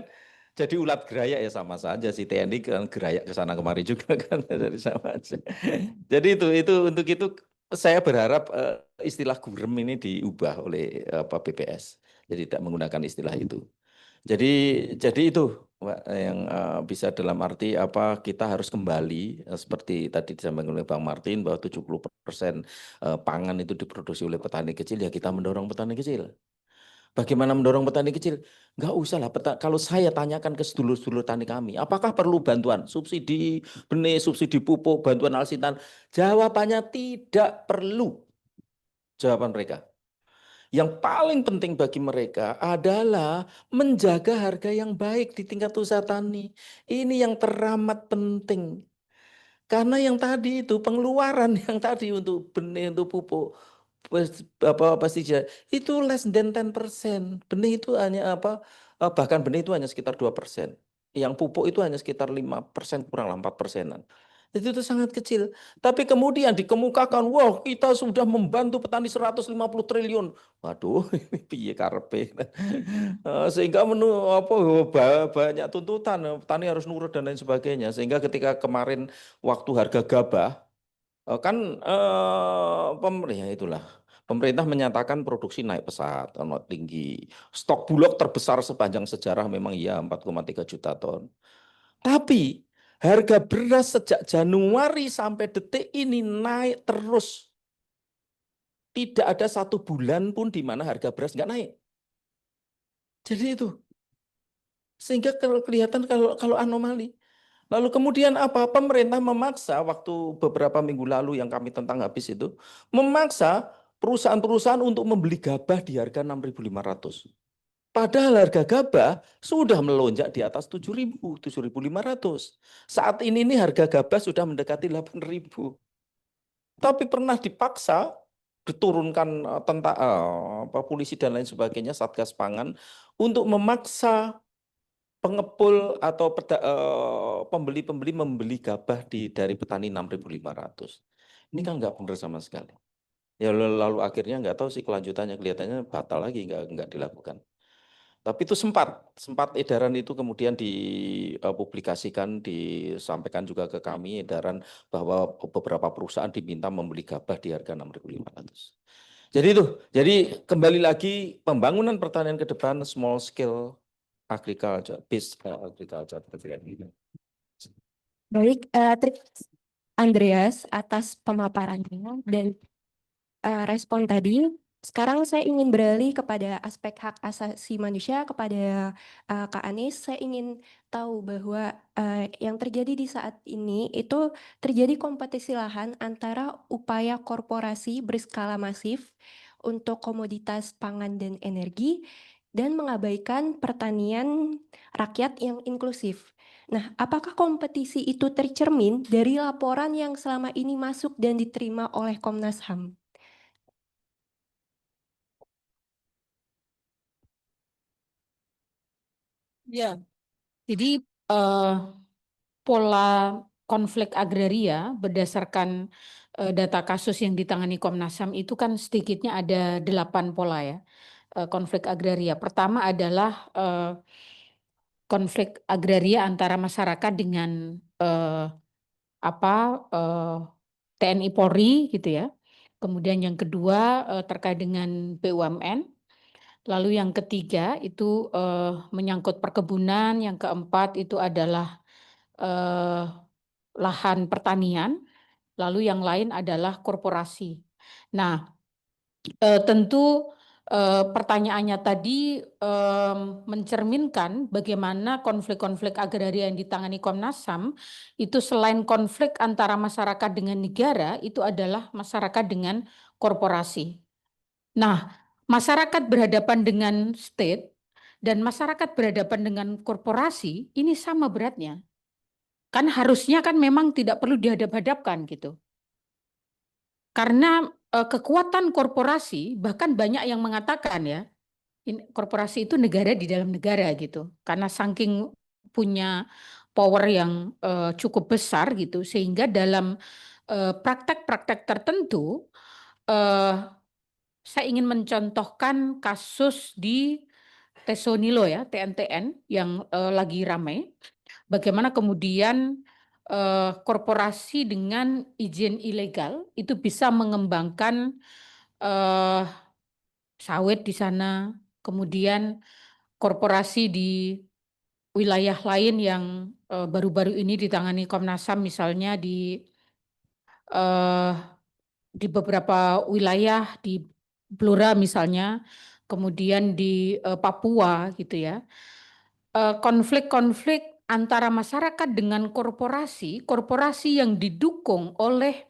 Jadi ulat gerayak ya sama saja, si TNI kan gerayak ke sana kemari juga kan, jadi sama aja. Jadi itu untuk itu saya berharap istilah gurem ini diubah oleh BPS. Jadi tidak menggunakan istilah itu. Jadi itu Mbak, yang bisa dalam arti apa kita harus kembali seperti tadi disampaikan oleh Bang Martin bahwa 70% pangan itu diproduksi oleh petani kecil, ya kita mendorong petani kecil. Bagaimana mendorong petani kecil? Nggak usah lah. Kalau saya tanyakan ke sedulur-sedulur tani kami, apakah perlu bantuan subsidi benih, subsidi pupuk, bantuan alsintan? Jawabannya tidak perlu. Jawaban mereka. Yang paling penting bagi mereka adalah menjaga harga yang baik di tingkat usaha tani. Ini yang teramat penting. Karena yang tadi itu pengeluaran yang tadi untuk benih, untuk pupuk, pestisida itu less than 10%. Benih itu hanya bahkan benih itu hanya sekitar 2%. Yang pupuk itu hanya sekitar 5%, kurang 4%-an. Itu sangat kecil. Tapi kemudian dikemukakan, wah kita sudah membantu petani 150 triliun. Waduh, ini piye karepe. Sehingga banyak tuntutan, petani harus nurut dan lain sebagainya. Sehingga ketika kemarin waktu harga gabah, kan ya itulah. Pemerintah menyatakan produksi naik pesat, amat tinggi. Stok bulog terbesar sepanjang sejarah memang iya 4,3 juta ton. Tapi harga beras sejak Januari sampai detik ini naik terus. Tidak ada satu bulan pun di mana harga beras nggak naik. Jadi itu. Sehingga kelihatan kalau anomali. Lalu kemudian apa? Pemerintah memaksa waktu beberapa minggu lalu yang kami tentang habis itu, memaksa perusahaan-perusahaan untuk membeli gabah di harga 6.500. Padahal harga gabah sudah melonjak di atas 7.000, 7.500. Saat ini harga gabah sudah mendekati 8.000. Tapi pernah dipaksa diturunkan polisi dan lain sebagainya, Satgas Pangan, untuk memaksa pengepul atau pembeli-pembeli membeli gabah dari petani 6.500. Ini kan nggak benar sama sekali. Ya lalu akhirnya nggak tahu sih kelanjutannya, kelihatannya batal lagi, nggak dilakukan. Tapi itu sempat edaran itu kemudian dipublikasikan, disampaikan juga ke kami edaran bahwa beberapa perusahaan diminta membeli gabah di harga 6.500. Jadi kembali lagi pembangunan pertanian ke depan small scale agriculture, based agriculture. Baik, terima kasih Andreas atas pemaparannya dan respon tadi. Sekarang saya ingin beralih kepada aspek hak asasi manusia kepada Kak Anies. Saya ingin tahu bahwa yang terjadi di saat ini itu terjadi kompetisi lahan antara upaya korporasi berskala masif untuk komoditas pangan dan energi dan mengabaikan pertanian rakyat yang inklusif. Nah, apakah kompetisi itu tercermin dari laporan yang selama ini masuk dan diterima oleh Komnas HAM? Ya, jadi pola konflik agraria berdasarkan data kasus yang ditangani Komnas HAM itu kan sedikitnya ada 8 pola ya. Konflik agraria. Pertama adalah konflik agraria antara masyarakat dengan TNI Polri gitu ya. Kemudian yang kedua terkait dengan BUMN. Lalu yang ketiga itu menyangkut perkebunan. Yang keempat itu adalah lahan pertanian. Lalu yang lain adalah korporasi. Nah, tentu pertanyaannya tadi mencerminkan bagaimana konflik-konflik agraria yang ditangani Komnas HAM itu selain konflik antara masyarakat dengan negara, itu adalah masyarakat dengan korporasi. Nah, masyarakat berhadapan dengan state dan masyarakat berhadapan dengan korporasi ini sama beratnya. Kan harusnya kan memang tidak perlu dihadap-hadapkan gitu. Karena kekuatan korporasi, bahkan banyak yang mengatakan ya, korporasi itu negara di dalam negara gitu. Karena saking punya power yang cukup besar gitu, sehingga dalam praktek-praktek tertentu, saya ingin mencontohkan kasus di Tesonilo ya, TNTN yang lagi ramai. Bagaimana kemudian korporasi dengan izin ilegal itu bisa mengembangkan sawit di sana, kemudian korporasi di wilayah lain yang baru-baru ini ditangani Komnas HAM, misalnya di beberapa wilayah di Blora misalnya, kemudian di Papua gitu ya. Konflik-konflik antara masyarakat dengan korporasi, korporasi yang didukung oleh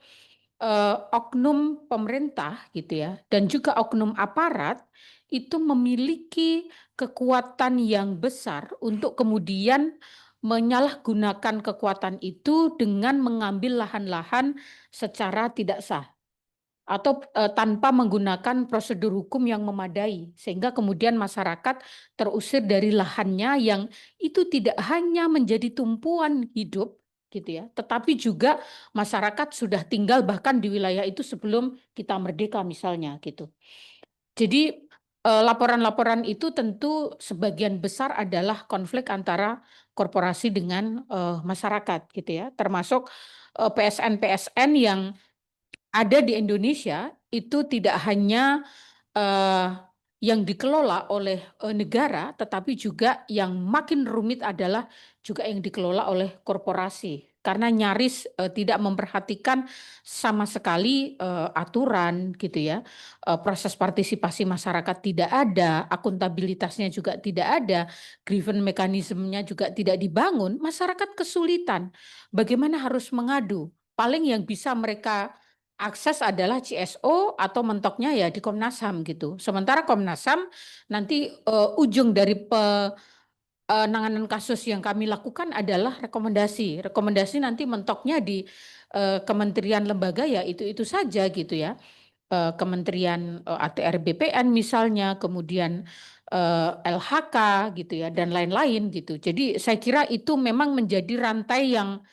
oknum pemerintah gitu ya, dan juga oknum aparat itu memiliki kekuatan yang besar untuk kemudian menyalahgunakan kekuatan itu dengan mengambil lahan-lahan secara tidak sah atau tanpa menggunakan prosedur hukum yang memadai, sehingga kemudian masyarakat terusir dari lahannya yang itu tidak hanya menjadi tumpuan hidup gitu ya, tetapi juga masyarakat sudah tinggal bahkan di wilayah itu sebelum kita merdeka misalnya gitu. Jadi laporan-laporan itu tentu sebagian besar adalah konflik antara korporasi dengan masyarakat gitu ya, termasuk PSN-PSN yang ada di Indonesia itu tidak hanya yang dikelola oleh negara, tetapi juga yang makin rumit adalah juga yang dikelola oleh korporasi. Karena nyaris tidak memperhatikan sama sekali aturan gitu ya. Proses partisipasi masyarakat tidak ada, akuntabilitasnya juga tidak ada, grievance mekanismenya juga tidak dibangun, masyarakat kesulitan. Bagaimana harus mengadu? Paling yang bisa mereka akses adalah CSO atau mentoknya ya di Komnas HAM gitu. Sementara Komnas HAM nanti ujung dari penanganan kasus yang kami lakukan adalah rekomendasi. Rekomendasi nanti mentoknya di kementerian lembaga ya itu saja gitu ya. Kementerian ATR BPN misalnya, kemudian LHK gitu ya dan lain-lain gitu. Jadi saya kira itu memang menjadi rantai yang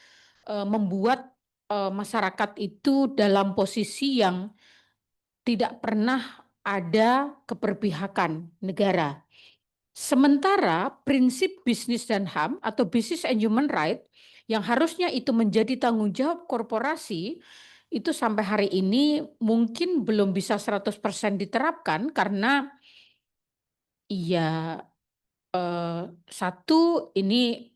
membuat masyarakat itu dalam posisi yang tidak pernah ada keberpihakan negara. Sementara prinsip bisnis dan HAM atau Business and Human Right yang harusnya itu menjadi tanggung jawab korporasi itu sampai hari ini mungkin belum bisa 100% diterapkan karena ya satu ini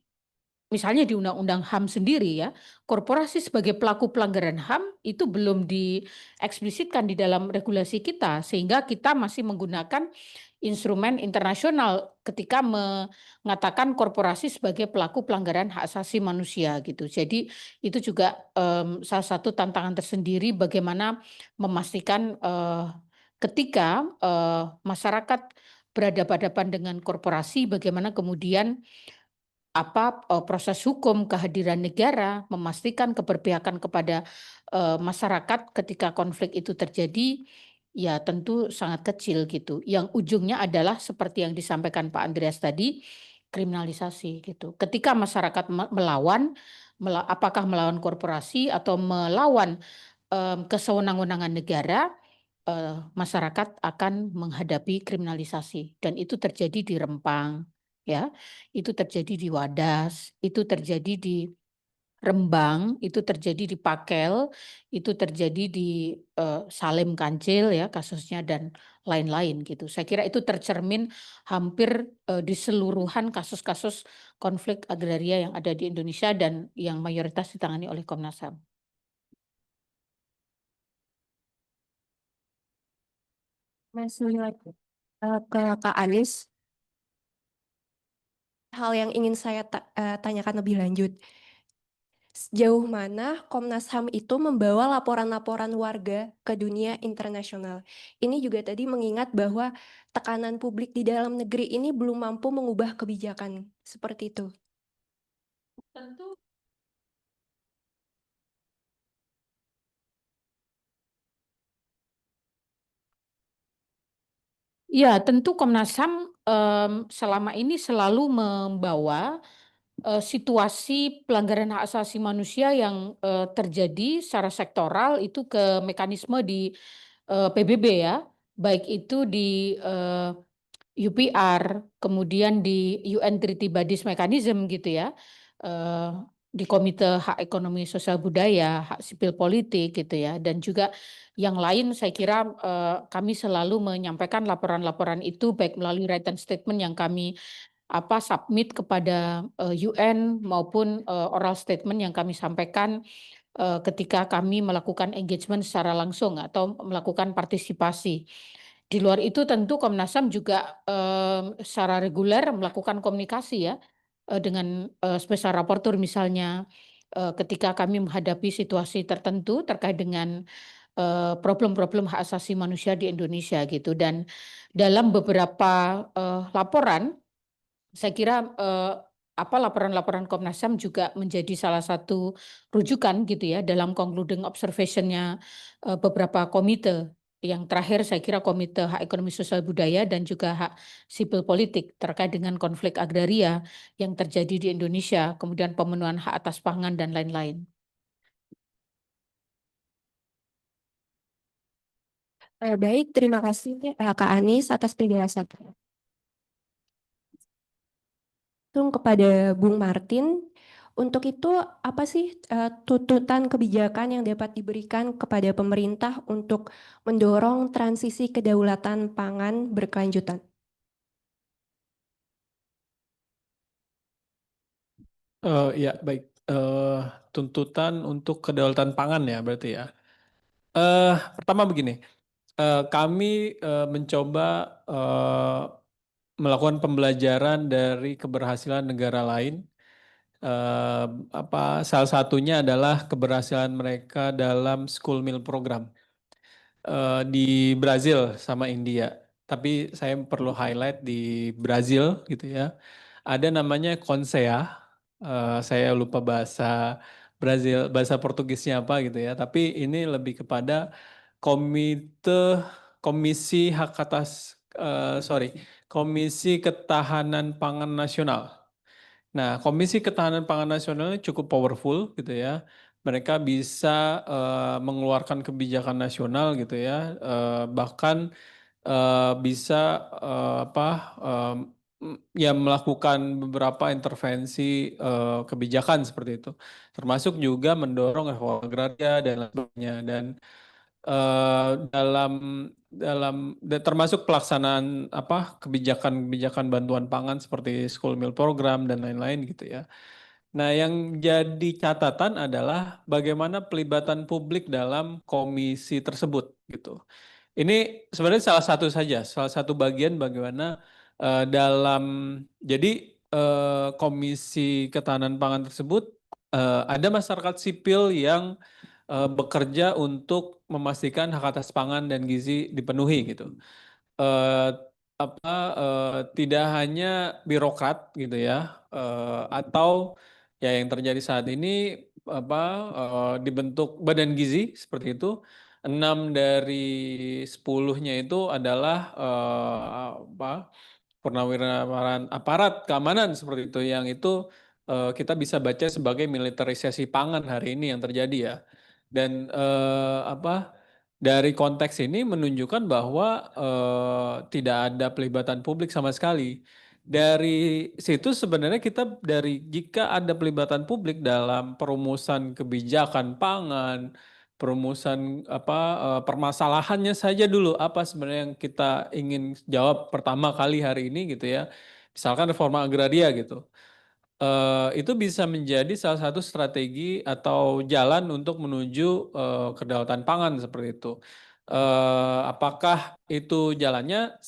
misalnya di Undang-Undang HAM sendiri ya, korporasi sebagai pelaku pelanggaran HAM itu belum dieksplisitkan di dalam regulasi kita, sehingga kita masih menggunakan instrumen internasional ketika mengatakan korporasi sebagai pelaku pelanggaran hak asasi manusia gitu. Jadi itu juga salah satu tantangan tersendiri bagaimana memastikan ketika masyarakat berhadapan-hadapan dengan korporasi, bagaimana kemudian proses hukum kehadiran negara memastikan keberpihakan kepada masyarakat ketika konflik itu terjadi ya tentu sangat kecil gitu. Yang ujungnya adalah seperti yang disampaikan Pak Andreas tadi, kriminalisasi gitu. Ketika masyarakat melawan, apakah melawan korporasi atau melawan kesewenang-wenangan negara, masyarakat akan menghadapi kriminalisasi dan itu terjadi di Rempang ya, itu terjadi di Wadas, itu terjadi di Rembang, itu terjadi di Pakel, itu terjadi di Salem Kancil ya kasusnya dan lain-lain gitu. Saya kira itu tercermin hampir di seluruhan kasus-kasus konflik agraria yang ada di Indonesia dan yang mayoritas ditangani oleh Komnas HAM. Masih lagi ke Kak Anies, hal yang ingin saya tanyakan lebih lanjut. Sejauh mana Komnas HAM itu membawa laporan-laporan warga ke dunia internasional? Ini juga tadi mengingat bahwa tekanan publik di dalam negeri ini belum mampu mengubah kebijakan seperti itu. Tentu ya, tentu Komnas HAM selama ini selalu membawa situasi pelanggaran hak asasi manusia yang terjadi secara sektoral itu ke mekanisme di PBB ya, baik itu di UPR, kemudian di UN Treaty Bodies Mechanism gitu ya, di Komite Hak Ekonomi Sosial Budaya, Hak Sipil Politik gitu ya, dan juga yang lain saya kira kami selalu menyampaikan laporan-laporan itu baik melalui written statement yang kami submit kepada UN maupun oral statement yang kami sampaikan ketika kami melakukan engagement secara langsung atau melakukan partisipasi. Di luar itu tentu Komnas HAM juga secara reguler melakukan komunikasi ya dengan special rapporteur misalnya ketika kami menghadapi situasi tertentu terkait dengan problem-problem hak asasi manusia di Indonesia gitu. Dan dalam beberapa laporan, saya kira laporan-laporan Komnas HAM juga menjadi salah satu rujukan gitu ya dalam concluding observation-nya beberapa komite. Yang terakhir saya kira Komite Hak Ekonomi Sosial Budaya dan juga Hak Sipil Politik terkait dengan konflik agraria yang terjadi di Indonesia, kemudian pemenuhan hak atas pangan dan lain-lain. Baik, terima kasih Kak Anies atas penjelasannya. Langsung kepada Bung Martin, untuk itu apa sih tuntutan kebijakan yang dapat diberikan kepada pemerintah untuk mendorong transisi kedaulatan pangan berkelanjutan? Ya, baik. Tuntutan untuk kedaulatan pangan ya berarti ya. Pertama begini, kami mencoba melakukan pembelajaran dari keberhasilan negara lain. Salah satunya adalah keberhasilan mereka dalam school meal program di Brazil sama India. Tapi saya perlu highlight di Brazil gitu ya. Ada namanya CONSEA. Saya lupa bahasa Brazil, bahasa Portugisnya apa gitu ya. Tapi ini lebih kepada Komisi Hak Atas Komisi Ketahanan Pangan Nasional. Nah, Komisi Ketahanan Pangan Nasional ini cukup powerful gitu ya. Mereka bisa mengeluarkan kebijakan nasional gitu ya, bahkan bisa ya melakukan beberapa intervensi kebijakan seperti itu, termasuk juga mendorong reforma agraria dan lain sebagainya. Dan termasuk pelaksanaan kebijakan bantuan pangan seperti school meal program dan lain-lain gitu ya. Nah, yang jadi catatan adalah bagaimana pelibatan publik dalam komisi tersebut gitu. Ini sebenarnya salah satu bagian bagaimana jadi komisi ketahanan pangan tersebut ada masyarakat sipil yang bekerja untuk memastikan hak atas pangan dan gizi dipenuhi gitu. Eh, Tidak hanya birokrat gitu ya, atau ya yang terjadi saat ini dibentuk badan gizi seperti itu. 6 dari 10-nya itu adalah purnawirawan aparat keamanan seperti itu, yang itu kita bisa baca sebagai militerisasi pangan hari ini yang terjadi ya. Dan dari konteks ini menunjukkan bahwa tidak ada pelibatan publik sama sekali. Dari situ sebenarnya jika ada pelibatan publik dalam perumusan kebijakan pangan, perumusan permasalahannya saja dulu apa sebenarnya yang kita ingin jawab pertama kali hari ini gitu ya. Misalkan reforma agraria gitu. Itu bisa menjadi salah satu strategi atau jalan untuk menuju kedaulatan pangan seperti itu. Apakah itu jalannya?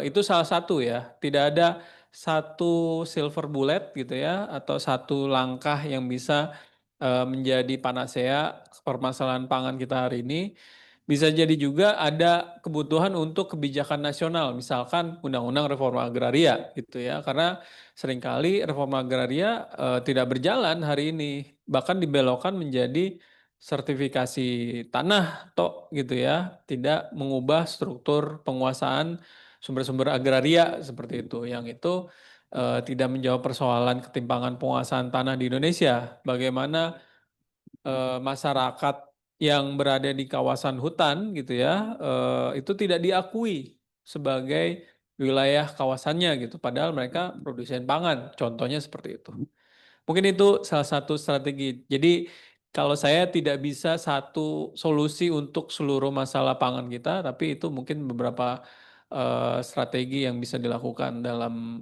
Itu salah satu ya. Tidak ada satu silver bullet gitu ya, atau satu langkah yang bisa menjadi panacea permasalahan pangan kita hari ini. Bisa jadi juga ada kebutuhan untuk kebijakan nasional, misalkan undang-undang reforma agraria gitu ya, karena seringkali reforma agraria tidak berjalan hari ini, bahkan dibelokkan menjadi sertifikasi tanah gitu ya, tidak mengubah struktur penguasaan sumber-sumber agraria seperti itu, yang itu tidak menjawab persoalan ketimpangan penguasaan tanah di Indonesia. Bagaimana masyarakat yang berada di kawasan hutan gitu ya, itu tidak diakui sebagai wilayah kawasannya gitu, padahal mereka produsen pangan, contohnya seperti itu. Mungkin itu salah satu strategi. Jadi kalau saya tidak bisa satu solusi untuk seluruh masalah pangan kita, tapi itu mungkin beberapa strategi yang bisa dilakukan dalam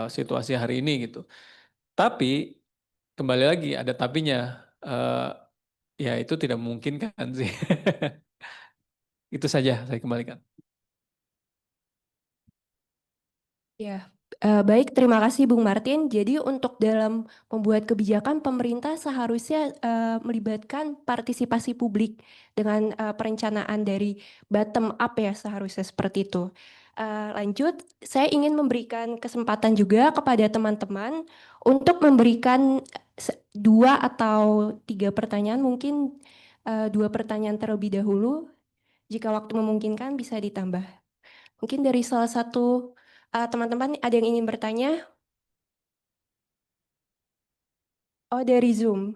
situasi hari ini gitu. Tapi kembali lagi ada tapinya. Ya itu tidak memungkinkan sih. Itu saja saya kembalikan. Ya, baik, terima kasih Bung Martin. Jadi untuk dalam membuat kebijakan, pemerintah seharusnya melibatkan partisipasi publik dengan perencanaan dari bottom up ya, seharusnya seperti itu. Lanjut, saya ingin memberikan kesempatan juga kepada teman-teman untuk memberikan 2 atau 3 pertanyaan, mungkin 2 pertanyaan terlebih dahulu. Jika waktu memungkinkan bisa ditambah. Mungkin dari salah satu teman-teman ada yang ingin bertanya? Oh, dari Zoom.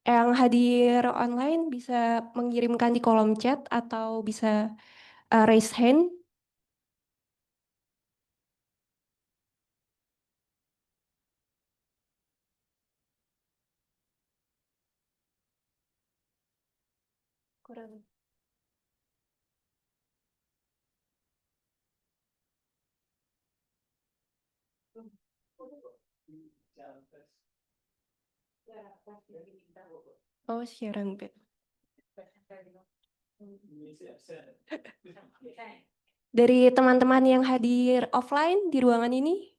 Yang hadir online bisa mengirimkan di kolom chat atau bisa raise hand. Kurang. Oh, siaran pet. Dari teman-teman yang hadir offline di ruangan ini?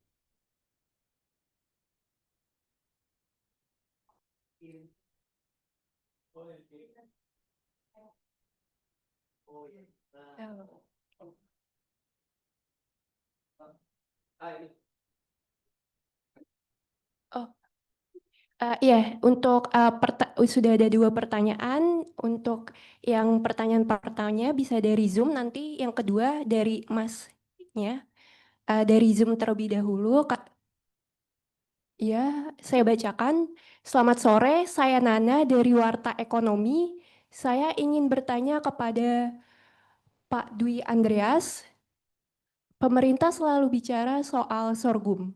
Oh, iya, untuk sudah ada 2 pertanyaan. Untuk yang pertanyaan pertamanya bisa dari Zoom, nanti yang kedua dari Masnya. Dari Zoom terlebih dahulu, Kak. Ya, saya bacakan. Selamat sore, saya Nana dari Warta Ekonomi. Saya ingin bertanya kepada Pak Dwi Andreas. Pemerintah selalu bicara soal sorghum,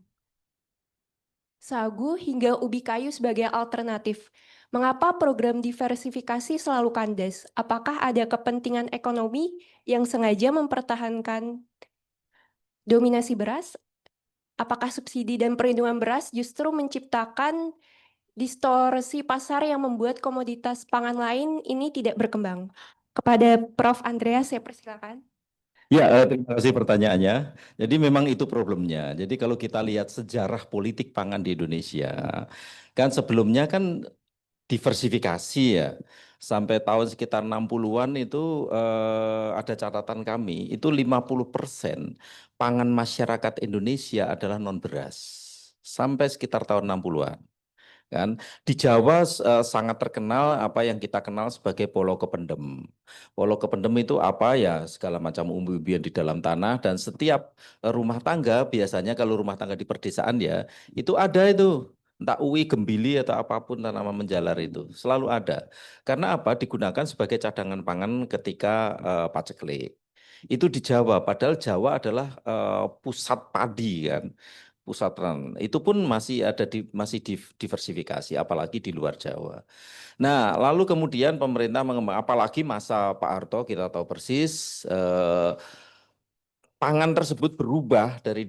sagu hingga ubi kayu sebagai alternatif. Mengapa program diversifikasi selalu kandas? Apakah ada kepentingan ekonomi yang sengaja mempertahankan dominasi beras? Apakah subsidi dan perlindungan beras justru menciptakan distorsi pasar yang membuat komoditas pangan lain ini tidak berkembang? Kepada Prof. Andreas, saya persilakan. Ya, terima kasih pertanyaannya. Jadi memang itu problemnya. Jadi kalau kita lihat sejarah politik pangan di Indonesia, kan sebelumnya kan diversifikasi ya. Sampai tahun sekitar 60-an itu ada catatan kami, itu 50% pangan masyarakat Indonesia adalah non beras. Sampai sekitar tahun 60-an. Kan di Jawa sangat terkenal apa yang kita kenal sebagai polo kependem. Polo kependem itu apa ya, segala macam umbi-umbian di dalam tanah, dan setiap rumah tangga biasanya kalau rumah tangga di perdesaan ya itu ada itu, entah uwi, gembili atau apapun tanaman menjalar itu selalu ada. Karena apa? Digunakan sebagai cadangan pangan ketika paceklik. Itu di Jawa, padahal Jawa adalah pusat padi kan, pusat itu pun masih ada masih diversifikasi, apalagi di luar Jawa. Nah, lalu kemudian pemerintah mengembang, apalagi masa Pak Harto kita tahu persis, pangan tersebut berubah dari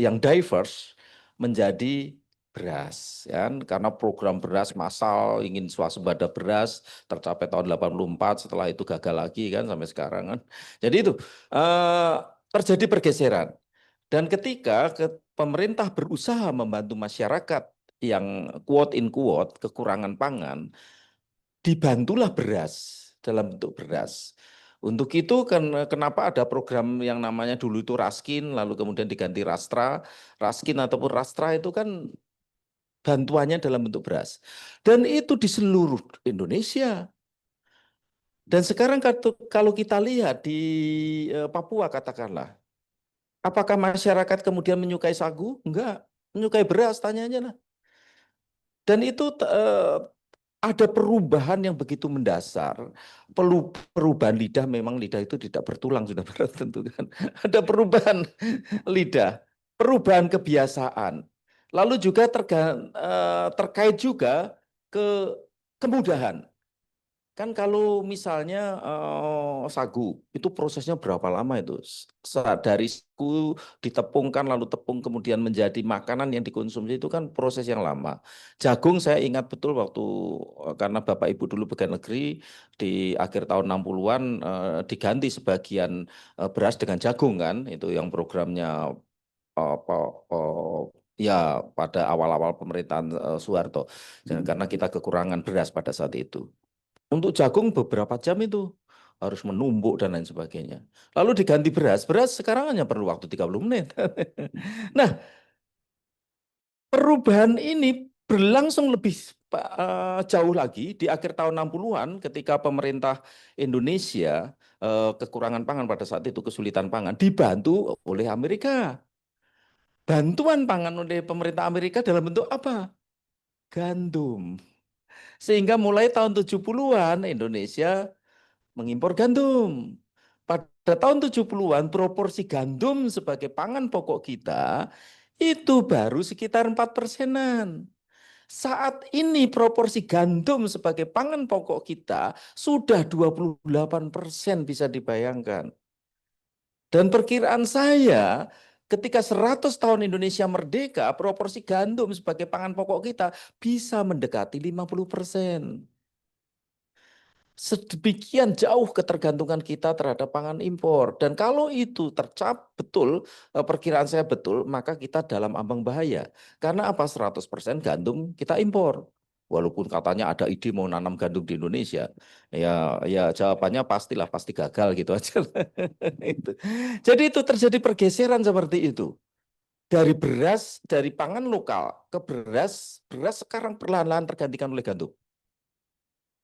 yang diverse menjadi beras, ya kan? Karena program beras massal ingin swasembada beras tercapai tahun 84, setelah itu gagal lagi kan sampai sekarang kan. Jadi itu terjadi pergeseran. Dan ketika pemerintah berusaha membantu masyarakat yang quote in quote kekurangan pangan, dibantulah beras dalam bentuk beras. Untuk itu kan kenapa ada program yang namanya dulu itu Raskin, lalu kemudian diganti Rastra. Raskin ataupun Rastra itu kan bantuannya dalam bentuk beras. Dan itu di seluruh Indonesia. Dan sekarang kalau kita lihat di Papua katakanlah, apakah masyarakat kemudian menyukai sagu? Enggak. Menyukai beras, tanyanya lah. Dan itu ada perubahan yang begitu mendasar. Perubahan lidah, memang lidah itu tidak bertulang, sudah tentu kan. Ada perubahan lidah, perubahan kebiasaan. Lalu juga terkait juga kemudahan. Kan kalau misalnya sagu, itu prosesnya berapa lama itu? Dari sagu ditepungkan, lalu tepung kemudian menjadi makanan yang dikonsumsi itu kan proses yang lama. Jagung saya ingat betul waktu, karena Bapak Ibu dulu pegawai negeri, di akhir tahun 60-an diganti sebagian beras dengan jagung kan, itu yang programnya apa, ya pada awal-awal pemerintahan Soeharto. Karena kita kekurangan beras pada saat itu. Untuk jagung beberapa jam itu harus menumbuk dan lain sebagainya. Lalu diganti beras. Beras sekarang hanya perlu waktu 30 menit. Nah, perubahan ini berlangsung lebih jauh lagi di akhir tahun 60-an ketika pemerintah Indonesia kekurangan pangan pada saat itu, kesulitan pangan, dibantu oleh Amerika. Bantuan pangan oleh pemerintah Amerika dalam bentuk apa? Gandum. Sehingga mulai tahun 70-an Indonesia mengimpor gandum. Pada tahun 70-an proporsi gandum sebagai pangan pokok kita itu baru sekitar 4%-an. Saat ini proporsi gandum sebagai pangan pokok kita sudah 28%, bisa dibayangkan. Dan perkiraan saya ketika 100 tahun Indonesia merdeka, proporsi gandum sebagai pangan pokok kita bisa mendekati 50%. Sedemikian jauh ketergantungan kita terhadap pangan impor. Dan kalau itu betul, perkiraan saya betul, maka kita dalam ambang bahaya. Karena apa? 100% gandum kita impor. Walaupun katanya ada ide mau nanam gandum di Indonesia. Ya jawabannya pastilah, pasti gagal gitu aja. Jadi itu terjadi pergeseran seperti itu. Dari beras, dari pangan lokal ke beras, beras sekarang perlahan-lahan tergantikan oleh gandum.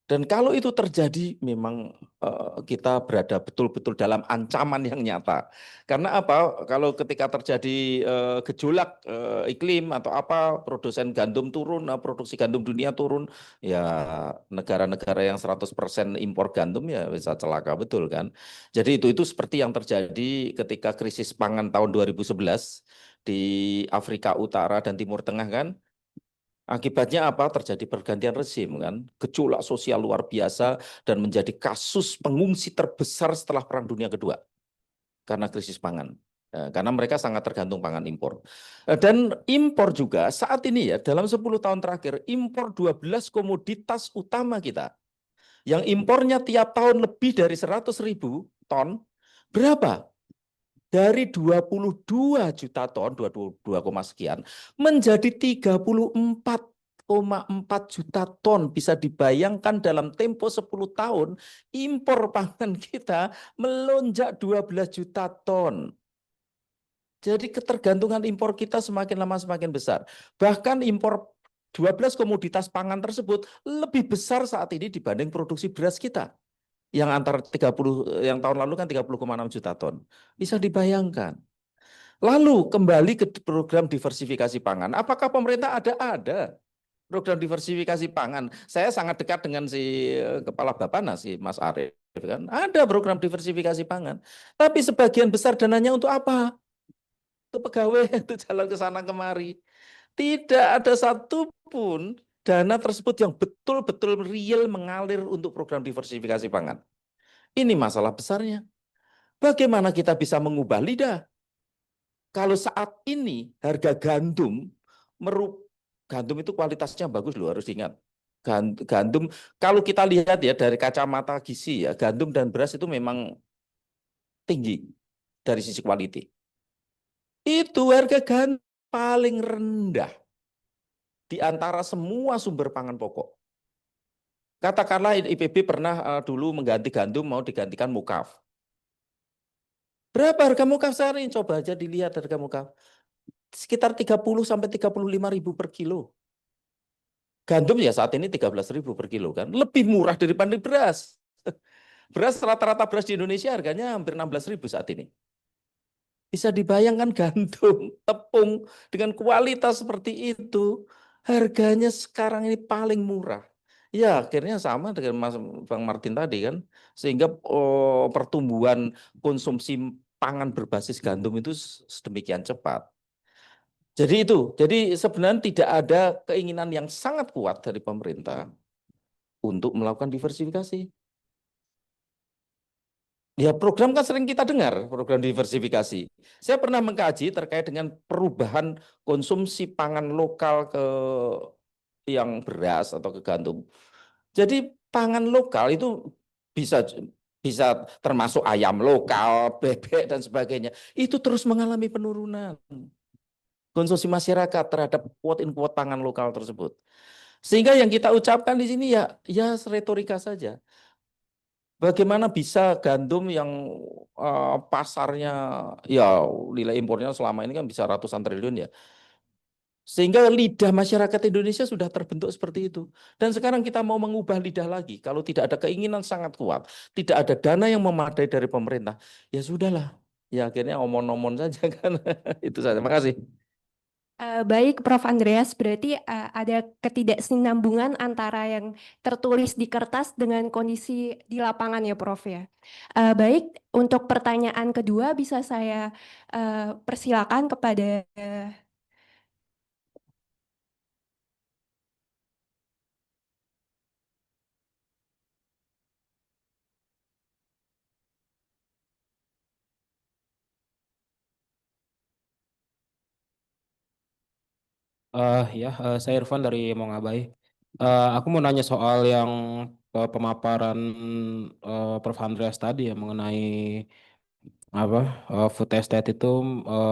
Dan kalau itu terjadi, memang kita berada betul-betul dalam ancaman yang nyata. Karena apa? Kalau ketika terjadi gejolak iklim atau apa, produsen gandum turun, produksi gandum dunia turun, ya negara-negara yang 100% impor gandum ya bisa celaka betul kan. Jadi itu seperti yang terjadi ketika krisis pangan tahun 2011 di Afrika Utara dan Timur Tengah kan. Akibatnya apa? Terjadi pergantian rezim kan, gejolak sosial luar biasa dan menjadi kasus pengungsi terbesar setelah Perang Dunia Kedua karena krisis pangan. Karena mereka sangat tergantung pangan impor. Dan impor juga saat ini ya, dalam 10 tahun terakhir, impor 12 komoditas utama kita. Yang impornya tiap tahun lebih dari 100.000 ton, berapa? Dari 22 juta ton, 22, sekian, menjadi 34,4 juta ton. Bisa dibayangkan dalam tempo 10 tahun, impor pangan kita melonjak 12 juta ton. Jadi ketergantungan impor kita semakin lama semakin besar. Bahkan impor 12 komoditas pangan tersebut lebih besar saat ini dibanding produksi beras kita. Yang antara 30, yang tahun lalu kan 30,6 juta ton. Bisa dibayangkan. Lalu kembali ke program diversifikasi pangan. Apakah pemerintah ada program diversifikasi pangan? Saya sangat dekat dengan si kepala Bappenas, si Mas Arief kan. Ada program diversifikasi pangan. Tapi sebagian besar dananya untuk apa? Untuk pegawai, untuk jalan ke sana kemari. Tidak ada satupun dana tersebut yang betul-betul real mengalir untuk program diversifikasi pangan. Ini masalah besarnya. Bagaimana kita bisa mengubah lidah? Kalau saat ini harga gandum, gandum itu kualitasnya bagus loh, harus diingat. Gandum, kalau kita lihat ya dari kacamata gizi ya, gandum dan beras itu memang tinggi dari sisi quality. Itu harga gandum paling rendah di antara semua sumber pangan pokok. Katakanlah IPB pernah dulu mengganti gandum, mau digantikan mukaf. Berapa harga mukaf sekarang? Coba aja dilihat harga mukaf. Sekitar 30 sampai 35.000 per kilo. Gandum ya saat ini 13.000 per kilo kan. Lebih murah daripada beras. Beras rata-rata beras di Indonesia harganya hampir 16.000 saat ini. Bisa dibayangkan gandum, tepung dengan kualitas seperti itu, harganya sekarang ini paling murah. Ya, akhirnya sama dengan Mas Bang Martin tadi kan, sehingga pertumbuhan konsumsi pangan berbasis gandum itu sedemikian cepat. Jadi sebenarnya tidak ada keinginan yang sangat kuat dari pemerintah untuk melakukan diversifikasi. Ya, program kan sering kita dengar, program diversifikasi. Saya pernah mengkaji terkait dengan perubahan konsumsi pangan lokal ke yang beras atau ke gandum. Jadi pangan lokal itu bisa bisa termasuk ayam lokal, bebek dan sebagainya. Itu terus mengalami penurunan konsumsi masyarakat terhadap quote-unquote pangan lokal tersebut. Sehingga yang kita ucapkan di sini ya retorika saja. Bagaimana bisa gandum yang pasarnya ya nilai impornya selama ini kan bisa ratusan triliun ya. Sehingga lidah masyarakat Indonesia sudah terbentuk seperti itu. Dan sekarang kita mau mengubah lidah lagi. Kalau tidak ada keinginan sangat kuat, tidak ada dana yang memadai dari pemerintah, ya sudahlah. Ya akhirnya omon-omon saja kan. Itu saja. Terima kasih. Baik, Prof. Andreas, berarti ada ketidaksinambungan antara yang tertulis di kertas dengan kondisi di lapangan ya, Prof. ya. Baik, untuk pertanyaan kedua bisa saya persilakan kepada Saya Irfan dari Mongabai. Aku mau nanya soal yang pemaparan Prof. Andreas tadi ya mengenai apa food estate itu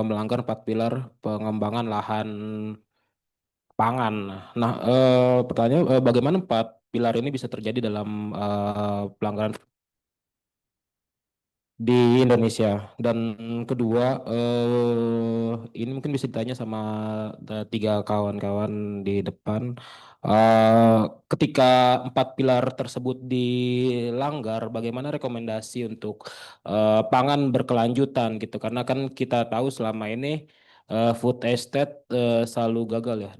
melanggar 4 pilar pengembangan lahan pangan. Nah, pertanyaan bagaimana 4 pilar ini bisa terjadi dalam pelanggaran di Indonesia. Dan kedua, ini mungkin bisa ditanya sama tiga kawan-kawan di depan. Ketika 4 pilar tersebut dilanggar, bagaimana rekomendasi untuk pangan berkelanjutan gitu? Karena kan kita tahu selama ini food estate selalu gagal ya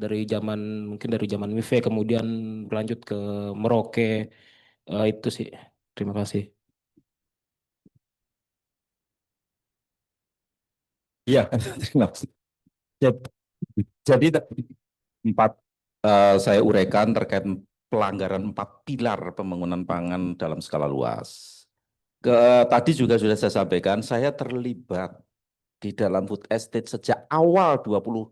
mungkin dari zaman Mive kemudian berlanjut ke Merauke. Itu sih. Terima kasih. Iya, terima kasih. Jadi empat saya uraikan terkait pelanggaran 4 pilar pembangunan pangan dalam skala luas. Tadi juga sudah saya sampaikan, saya terlibat di dalam food estate sejak awal 20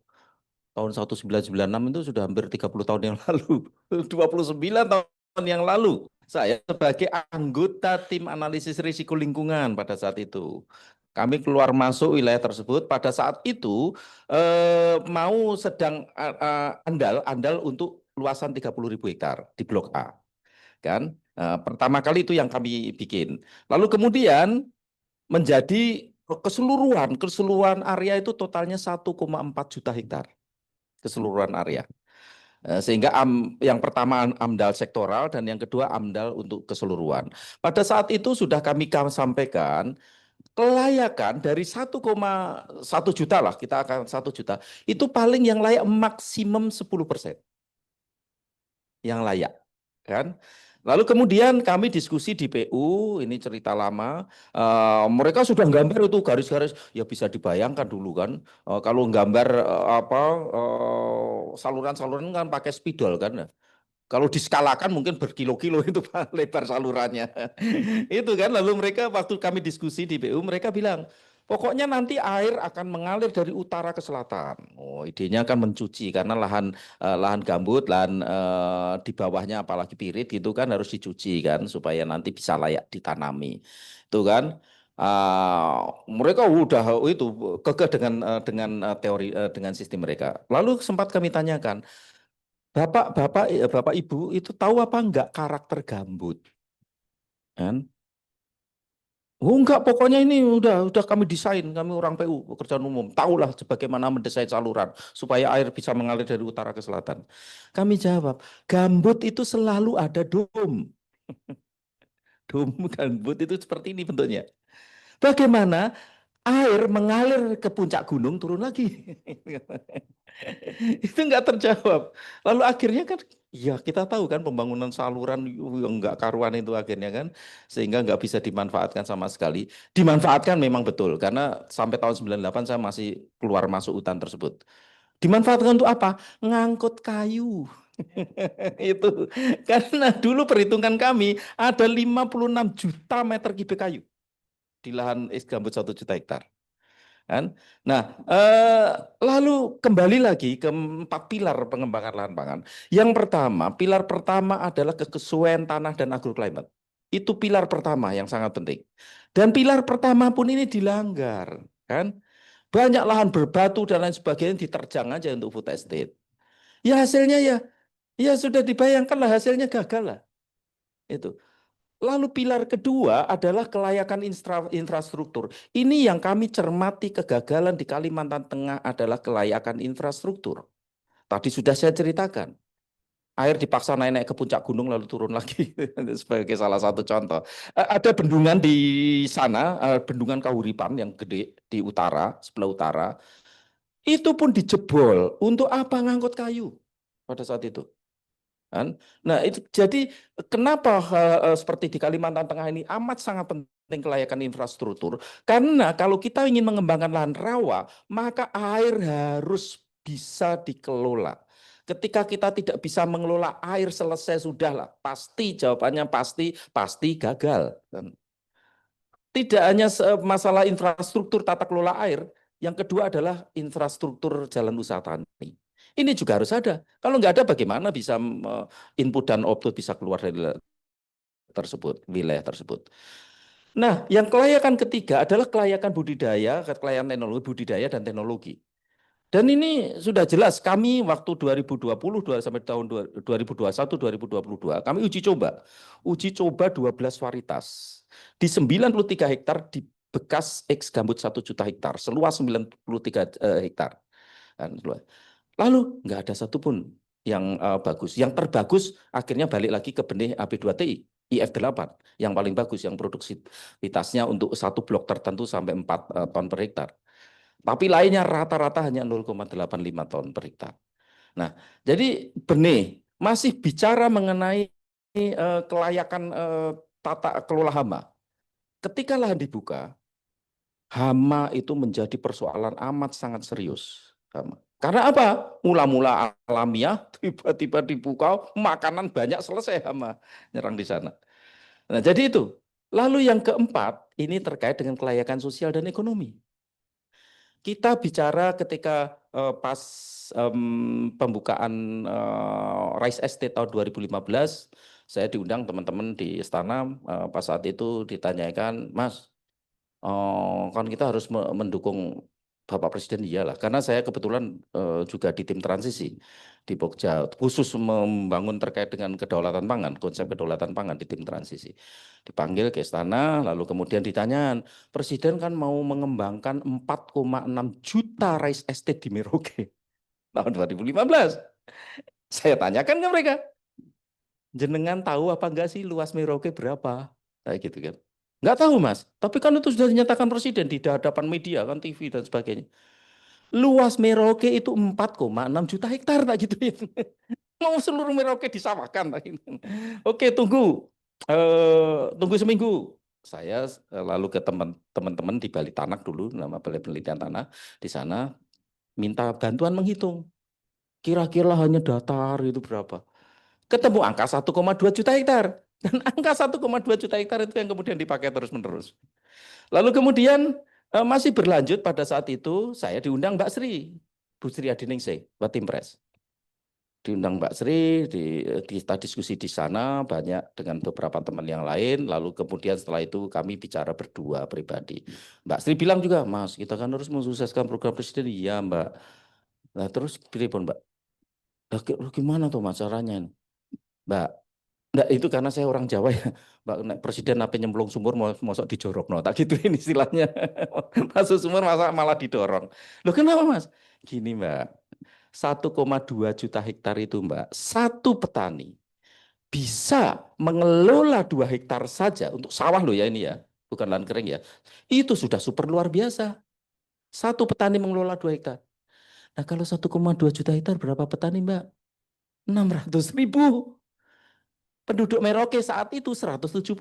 tahun 1996 itu sudah hampir 30 tahun yang lalu. 29 tahun yang lalu. Saya sebagai anggota tim analisis risiko lingkungan pada saat itu. Kami keluar masuk wilayah tersebut pada saat itu mau sedang andal untuk luasan 30.000 hektar di Blok A. Kan? Pertama kali itu yang kami bikin. Lalu kemudian menjadi keseluruhan area itu totalnya 1,4 juta hektar keseluruhan area. Sehingga yang pertama AMDAL sektoral dan yang kedua AMDAL untuk keseluruhan. Pada saat itu sudah kami sampaikan kelayakan dari 1,1 juta lah, kita akan 1 juta, itu paling yang layak maksimum 10% yang layak. Kan? Lalu kemudian kami diskusi di PU, ini cerita lama, mereka sudah gambar itu garis-garis, ya bisa dibayangkan dulu kan, kalau gambar saluran-saluran kan pakai spidol kan, kalau diskalakan mungkin berkilo-kilo itu Pak, lebar salurannya. Itu kan, lalu mereka waktu kami diskusi di PU, mereka bilang, pokoknya nanti air akan mengalir dari utara ke selatan. Oh, idenya kan mencuci karena lahan gambut, lahan di bawahnya apalagi pirit gitu kan harus dicuci kan supaya nanti bisa layak ditanami. Itu kan. Mereka udah itu kekeh dengan teori dengan sistem mereka. Lalu sempat kami tanyakan, Bapak Ibu itu tahu apa enggak karakter gambut? Kan? Oh enggak, pokoknya ini udah kami desain, kami orang PU, pekerjaan umum, tahulah bagaimana mendesain saluran supaya air bisa mengalir dari utara ke selatan. Kami jawab, gambut itu selalu ada dom. Dom gambut itu seperti ini bentuknya. Bagaimana air mengalir ke puncak gunung turun lagi? Itu nggak terjawab. Lalu akhirnya kan, ya kita tahu kan pembangunan saluran yang nggak karuan itu akhirnya kan, sehingga nggak bisa dimanfaatkan sama sekali. Dimanfaatkan memang betul, karena sampai tahun 98 saya masih keluar masuk hutan tersebut. Dimanfaatkan untuk apa? Ngangkut kayu. Itu karena dulu perhitungan kami ada 56 juta meter kubik kayu di lahan gambut 1 juta hektar. Kan? Nah, lalu kembali lagi ke 4 pilar pengembangan lahan pangan. Yang pertama, pilar pertama adalah kesesuaian tanah dan agroclimate. Itu pilar pertama yang sangat penting. Dan pilar pertama pun ini dilanggar, kan? Banyak lahan berbatu dan lain sebagainya diterjang aja untuk food estate. Ya hasilnya ya sudah dibayangkan lah, hasilnya gagal lah. Itu. Lalu pilar kedua adalah kelayakan infrastruktur. Ini yang kami cermati kegagalan di Kalimantan Tengah adalah kelayakan infrastruktur. Tadi sudah saya ceritakan. Air dipaksa naik ke puncak gunung lalu turun lagi sebagai salah satu contoh. Ada bendungan di sana, bendungan Kahuripan yang gede di utara, sebelah utara. Itu pun dijebol. Untuk apa ngangkut kayu pada saat itu? Kan? Nah, itu jadi kenapa seperti di Kalimantan Tengah ini amat sangat penting kelayakan infrastruktur? Karena kalau kita ingin mengembangkan lahan rawa, maka air harus bisa dikelola. Ketika kita tidak bisa mengelola air selesai sudahlah, pasti jawabannya pasti gagal. Tidak hanya masalah infrastruktur tata kelola air, yang kedua adalah infrastruktur jalan usaha tani. Ini juga harus ada. Kalau nggak ada, bagaimana bisa input dan output bisa keluar dari wilayah tersebut. Nah, yang kelayakan ketiga adalah kelayakan budidaya, kelayakan teknologi budidaya dan teknologi. Dan ini sudah jelas, kami waktu 2020 sampai tahun 2021, 2022, kami uji coba 12 varietas di 93 hektar di bekas ex gambut 1 juta hektar, seluas 93 hektar. Lalu nggak ada satupun yang bagus. Yang terbagus akhirnya balik lagi ke benih AB2TI, IF8, yang paling bagus, yang produksivitasnya untuk satu blok tertentu sampai 4 ton per hektar. Tapi lainnya rata-rata hanya 0,85 ton per hektar. Nah, jadi benih masih bicara mengenai kelayakan tata kelola hama. Ketika lahan dibuka, hama itu menjadi persoalan amat sangat serius. Karena apa? Mula-mula alamiah, tiba-tiba dibuka, makanan banyak, selesai hama nyerang di sana. Nah, jadi itu. Lalu yang keempat, ini terkait dengan kelayakan sosial dan ekonomi. Kita bicara ketika pas pembukaan Rice Estate tahun 2015, saya diundang teman-teman di istana, pas saat itu ditanyakan, Mas, kan kita harus mendukung Bapak Presiden, iyalah, karena saya kebetulan juga di tim transisi di Pokja, khusus membangun terkait dengan kedaulatan pangan, konsep kedaulatan pangan di tim transisi. Dipanggil ke istana, lalu kemudian ditanya, Presiden kan mau mengembangkan 4,6 juta rice estate di Merauke tahun 2015. Saya tanyakan ke mereka, jenengan tahu apa enggak sih luas Merauke berapa? Kayak gitu kan. Nggak tahu, Mas. Tapi kan itu sudah dinyatakan Presiden di hadapan media, kan TV dan sebagainya. Luas Merauke itu 4,6 juta hektar, tak gitu ya. Mau seluruh Merauke disamakan. Tak gitu. Oke, tunggu seminggu. Saya lalu ke teman-teman di Bali Tanak dulu, nama Balai Penelitian Tanah, di sana minta bantuan menghitung. Kira-kira hanya datar itu berapa? Ketemu angka 1,2 juta hektar. Dan angka 1,2 juta hektar itu yang kemudian dipakai terus-menerus. Lalu kemudian masih berlanjut pada saat itu saya diundang Mbak Sri, Bu Sri Adiningsih, Watimpres. Diundang Mbak Sri, kita diskusi di sana banyak dengan beberapa teman yang lain. Lalu kemudian setelah itu kami bicara berdua pribadi. Mbak Sri bilang juga, Mas, kita kan harus mensukseskan program Presiden. Iya, Mbak. Nah, terus pilih Mbak. Gimana tuh Mas caranya? Mbak, enggak, itu karena saya orang Jawa ya. Mbak, Presiden apa nyemplung sumur mosok dijorok, no, tak gituin istilahnya. Masuk sumur masa malah didorong. Loh kenapa Mas? Gini Mbak, 1,2 juta hektar itu Mbak, satu petani bisa mengelola 2 hektar saja untuk sawah loh ya ini ya, bukan lahan kering ya. Itu sudah super luar biasa. Satu petani mengelola 2 hektar. Nah kalau 1,2 juta hektar berapa petani Mbak? 600.000. Penduduk Merauke saat itu 174.000,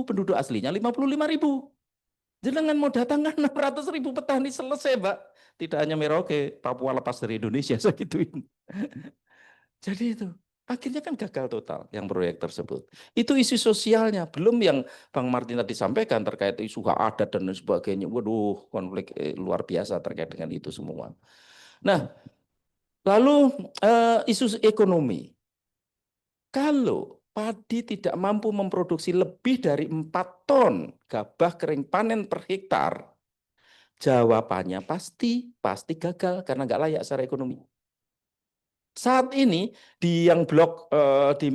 penduduk aslinya 55.000. Jangan mau datangkan 600.000 petani, selesai Mbak. Tidak hanya Merauke, Papua lepas dari Indonesia, saya gituin. Jadi itu. Akhirnya kan gagal total yang proyek tersebut. Itu isu sosialnya, belum yang Bang Martin tadi sampaikan terkait isu hak adat dan lain sebagainya. Waduh, konflik luar biasa terkait dengan itu semua. Nah, lalu isu ekonomi. Kalau padi tidak mampu memproduksi lebih dari 4 ton gabah kering panen per hektar, jawabannya pasti gagal karena nggak layak secara ekonomi. Saat ini di yang blok di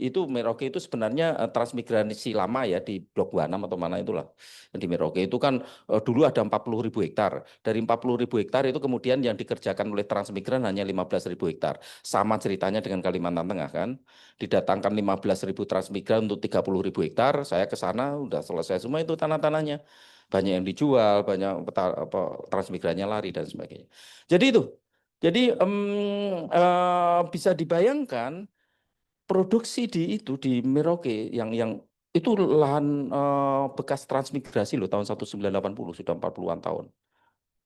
itu Merauke itu sebenarnya transmigrasi lama ya di blok 26 atau mana itulah di Merauke itu kan dulu ada 40.000 hektar. Dari 40.000 hektar itu kemudian yang dikerjakan oleh transmigran hanya 15.000 hektar. Sama ceritanya dengan Kalimantan Tengah kan. Didatangkan 15.000 transmigran untuk 30.000 hektar. Saya ke sana udah selesai semua itu tanah-tanahnya. Banyak yang dijual, banyak transmigrannya lari dan sebagainya. Jadi itu. Jadi bisa dibayangkan produksi di Merauke yang itu lahan bekas transmigrasi loh tahun 1980 sudah 40-an tahun.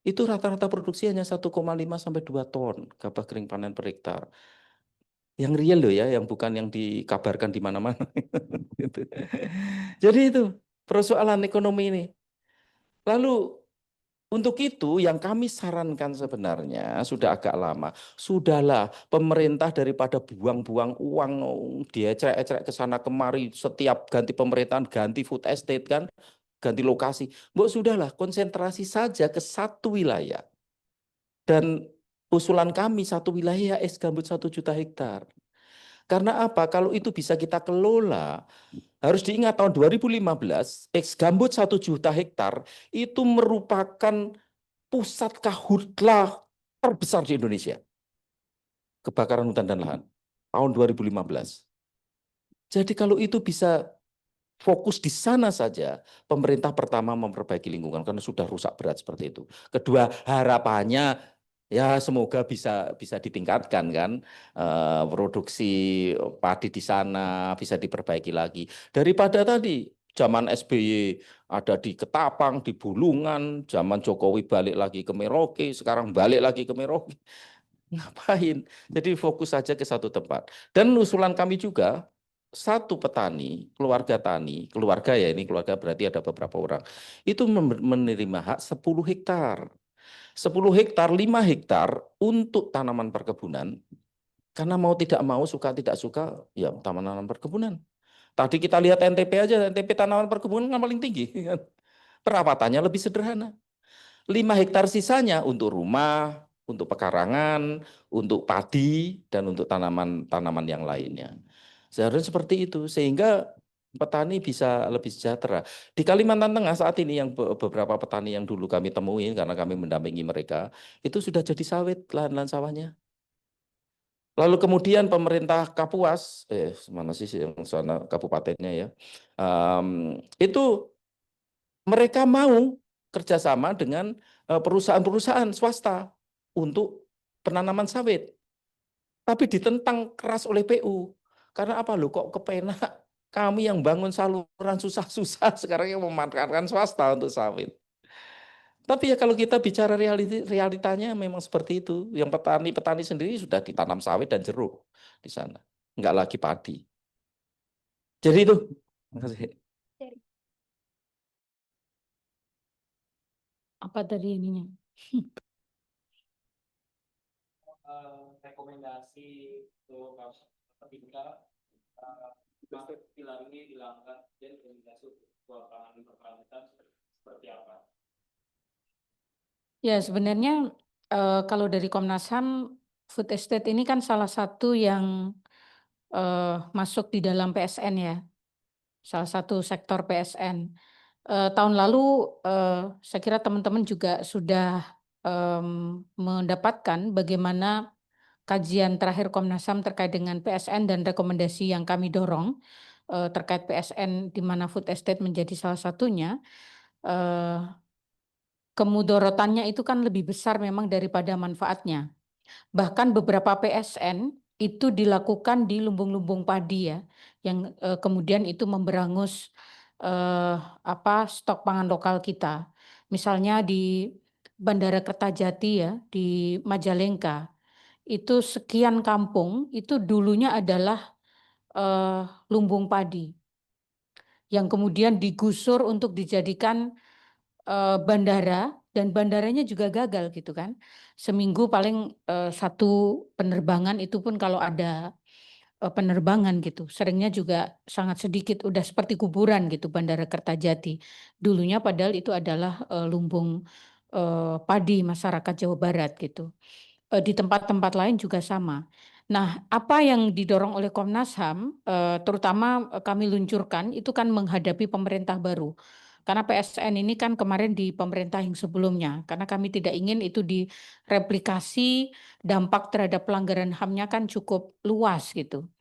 Itu rata-rata produksi hanya 1,5 sampai 2 ton gabah kering panen per hektar. Yang real loh ya, yang bukan yang dikabarkan di mana-mana. Gitu. Jadi itu persoalan ekonomi ini. Lalu untuk itu yang kami sarankan sebenarnya sudah agak lama. Sudahlah pemerintah daripada buang-buang uang diecek-ecek ke sana kemari setiap ganti pemerintahan ganti food estate kan, ganti lokasi. Mbok sudahlah konsentrasi saja ke satu wilayah. Dan usulan kami satu wilayah gambut 1 juta hektar. Karena apa? Kalau itu bisa kita kelola, harus diingat tahun 2015 gambut 1 juta hektar itu merupakan pusat karhutla terbesar di Indonesia. Kebakaran hutan dan lahan. Tahun 2015. Jadi kalau itu bisa fokus di sana saja, pemerintah pertama memperbaiki lingkungan karena sudah rusak berat seperti itu. Kedua, harapannya ya semoga bisa ditingkatkan kan produksi padi di sana bisa diperbaiki lagi. Daripada tadi zaman SBY ada di Ketapang, di Bulungan, zaman Jokowi balik lagi ke Merauke, sekarang balik lagi ke Merauke. Ngapain? Jadi fokus saja ke satu tempat. Dan usulan kami juga, satu petani, keluarga ya ini keluarga berarti ada beberapa orang, itu menerima hak 10 hektar. 10 hektar, 5 hektar untuk tanaman perkebunan, karena mau tidak mau, suka tidak suka, ya tanaman perkebunan. Tadi kita lihat NTP aja, NTP tanaman perkebunan kan paling tinggi. Perawatannya lebih sederhana. 5 hektar sisanya untuk rumah, untuk pekarangan, untuk padi, dan untuk tanaman-tanaman yang lainnya. Seharusnya seperti itu, sehingga petani bisa lebih sejahtera. Di Kalimantan Tengah saat ini yang beberapa petani yang dulu kami temuin, karena kami mendampingi mereka, itu sudah jadi sawit lahan-lahan sawahnya. Lalu kemudian pemerintah Kapuas, mana sih yang sana kabupatennya ya, itu mereka mau kerjasama dengan perusahaan-perusahaan swasta untuk penanaman sawit. Tapi ditentang keras oleh PU. Karena apa loh kok kepenak kami yang bangun saluran susah-susah sekarang yang memanfaatkan swasta untuk sawit. Tapi ya kalau kita bicara realitanya memang seperti itu. Yang petani-petani sendiri sudah ditanam sawit dan jeruk di sana. Enggak lagi padi. Jadi itu. Terima kasih. Apa tadi ininya? Rekomendasi untuk ketika pilar ini dilanggar dan rekomendasi untuk pangan berkelanjutan seperti apa? Ya sebenarnya kalau dari Komnas HAM, food estate ini kan salah satu yang masuk di dalam PSN ya, salah satu sektor PSN. Tahun lalu saya kira teman-teman juga sudah mendapatkan bagaimana kajian terakhir Komnas HAM terkait dengan PSN dan rekomendasi yang kami dorong terkait PSN di mana food estate menjadi salah satunya. Kemudorotannya itu kan lebih besar memang daripada manfaatnya. Bahkan beberapa PSN itu dilakukan di lumbung-lumbung padi ya, yang kemudian itu memberangus stok pangan lokal kita. Misalnya di Bandara Kertajati ya, di Majalengka, itu sekian kampung itu dulunya adalah lumbung padi yang kemudian digusur untuk dijadikan bandara, dan bandaranya juga gagal gitu kan. Seminggu paling satu penerbangan, itu pun kalau ada penerbangan gitu. Seringnya juga sangat sedikit, udah seperti kuburan gitu Bandara Kertajati. Dulunya padahal itu adalah lumbung padi masyarakat Jawa Barat gitu. Di tempat-tempat lain juga sama. Nah, apa yang didorong oleh Komnas HAM, terutama kami luncurkan, itu kan menghadapi pemerintah baru. Karena PSN ini kan kemarin di pemerintah yang sebelumnya, karena kami tidak ingin itu direplikasi, dampak terhadap pelanggaran HAM-nya kan cukup luas gitu.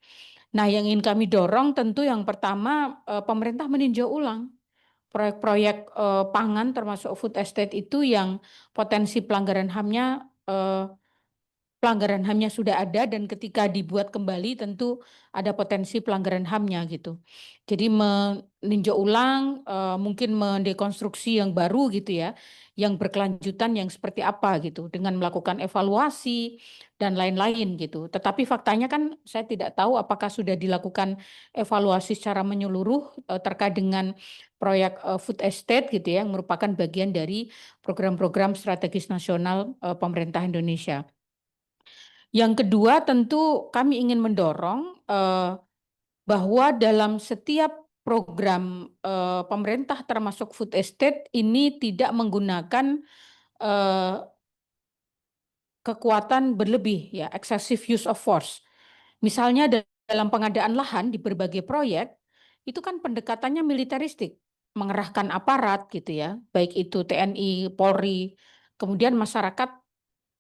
Nah, yang ingin kami dorong tentu yang pertama pemerintah meninjau ulang proyek-proyek pangan termasuk food estate itu yang potensi pelanggaran HAM-nya sudah ada, dan ketika dibuat kembali tentu ada potensi pelanggaran HAM-nya gitu. Jadi meninjau ulang, mungkin mendekonstruksi yang baru gitu ya, yang berkelanjutan yang seperti apa gitu, dengan melakukan evaluasi dan lain-lain gitu. Tetapi faktanya kan saya tidak tahu apakah sudah dilakukan evaluasi secara menyeluruh terkait dengan proyek food estate gitu ya, yang merupakan bagian dari program-program strategis nasional pemerintah Indonesia. Yang kedua tentu kami ingin mendorong bahwa dalam setiap program pemerintah termasuk food estate ini tidak menggunakan kekuatan berlebih ya, excessive use of force. Misalnya dalam pengadaan lahan di berbagai proyek itu kan pendekatannya militeristik, mengerahkan aparat gitu ya, baik itu TNI, Polri, kemudian masyarakat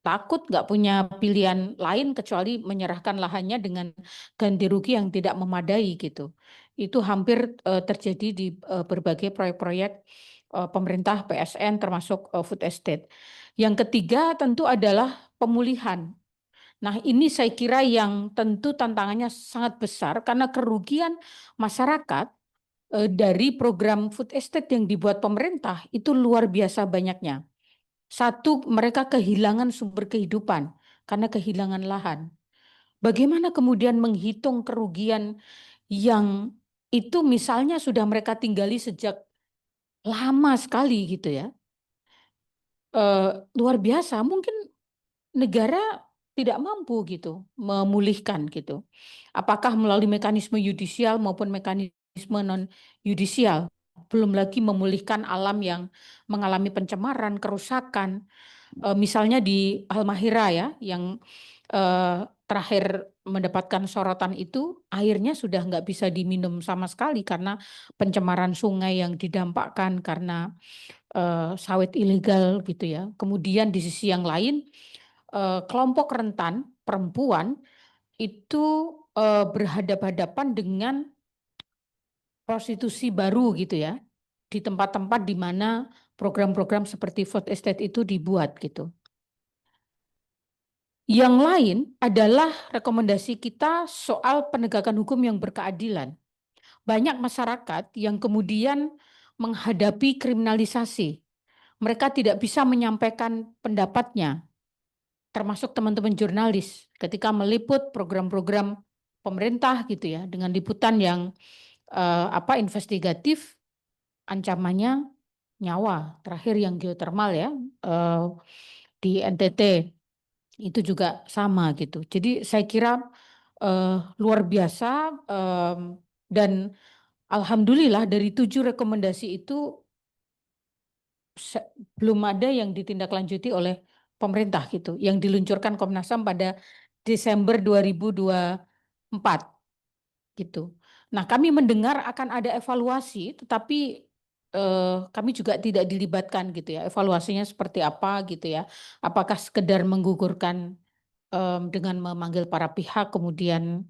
takut nggak punya pilihan lain kecuali menyerahkan lahannya dengan ganti rugi yang tidak memadai gitu. Itu hampir terjadi di berbagai proyek-proyek pemerintah PSN termasuk food estate. Yang ketiga tentu adalah pemulihan. Nah, ini saya kira yang tentu tantangannya sangat besar karena kerugian masyarakat dari program food estate yang dibuat pemerintah itu luar biasa banyaknya. Satu, mereka kehilangan sumber kehidupan karena kehilangan lahan. Bagaimana kemudian menghitung kerugian yang itu misalnya sudah mereka tinggali sejak lama sekali gitu ya. Luar biasa, mungkin negara tidak mampu gitu memulihkan gitu. Apakah melalui mekanisme yudisial maupun mekanisme non yudisial. Belum lagi memulihkan alam yang mengalami pencemaran, kerusakan. Misalnya di Halmahera ya, yang terakhir mendapatkan sorotan itu, airnya sudah nggak bisa diminum sama sekali karena pencemaran sungai yang didampakkan karena sawit ilegal gitu ya. Kemudian di sisi yang lain, kelompok rentan perempuan itu berhadapan-hadapan dengan prostitusi baru gitu ya, di tempat-tempat di mana program-program seperti food estate itu dibuat gitu. Yang lain adalah rekomendasi kita soal penegakan hukum yang berkeadilan. Banyak masyarakat yang kemudian menghadapi kriminalisasi. Mereka tidak bisa menyampaikan pendapatnya, termasuk teman-teman jurnalis ketika meliput program-program pemerintah gitu ya, dengan liputan yang investigatif, ancamannya nyawa. Terakhir yang geotermal ya, di NTT itu juga sama gitu. Jadi saya kira luar biasa, dan alhamdulillah dari 7 rekomendasi itu belum ada yang ditindaklanjuti oleh pemerintah gitu, yang diluncurkan Komnas HAM pada Desember 2024 gitu. Nah, kami mendengar akan ada evaluasi, tetapi kami juga tidak dilibatkan gitu ya. Evaluasinya seperti apa gitu ya? Apakah sekedar menggugurkan dengan memanggil para pihak, kemudian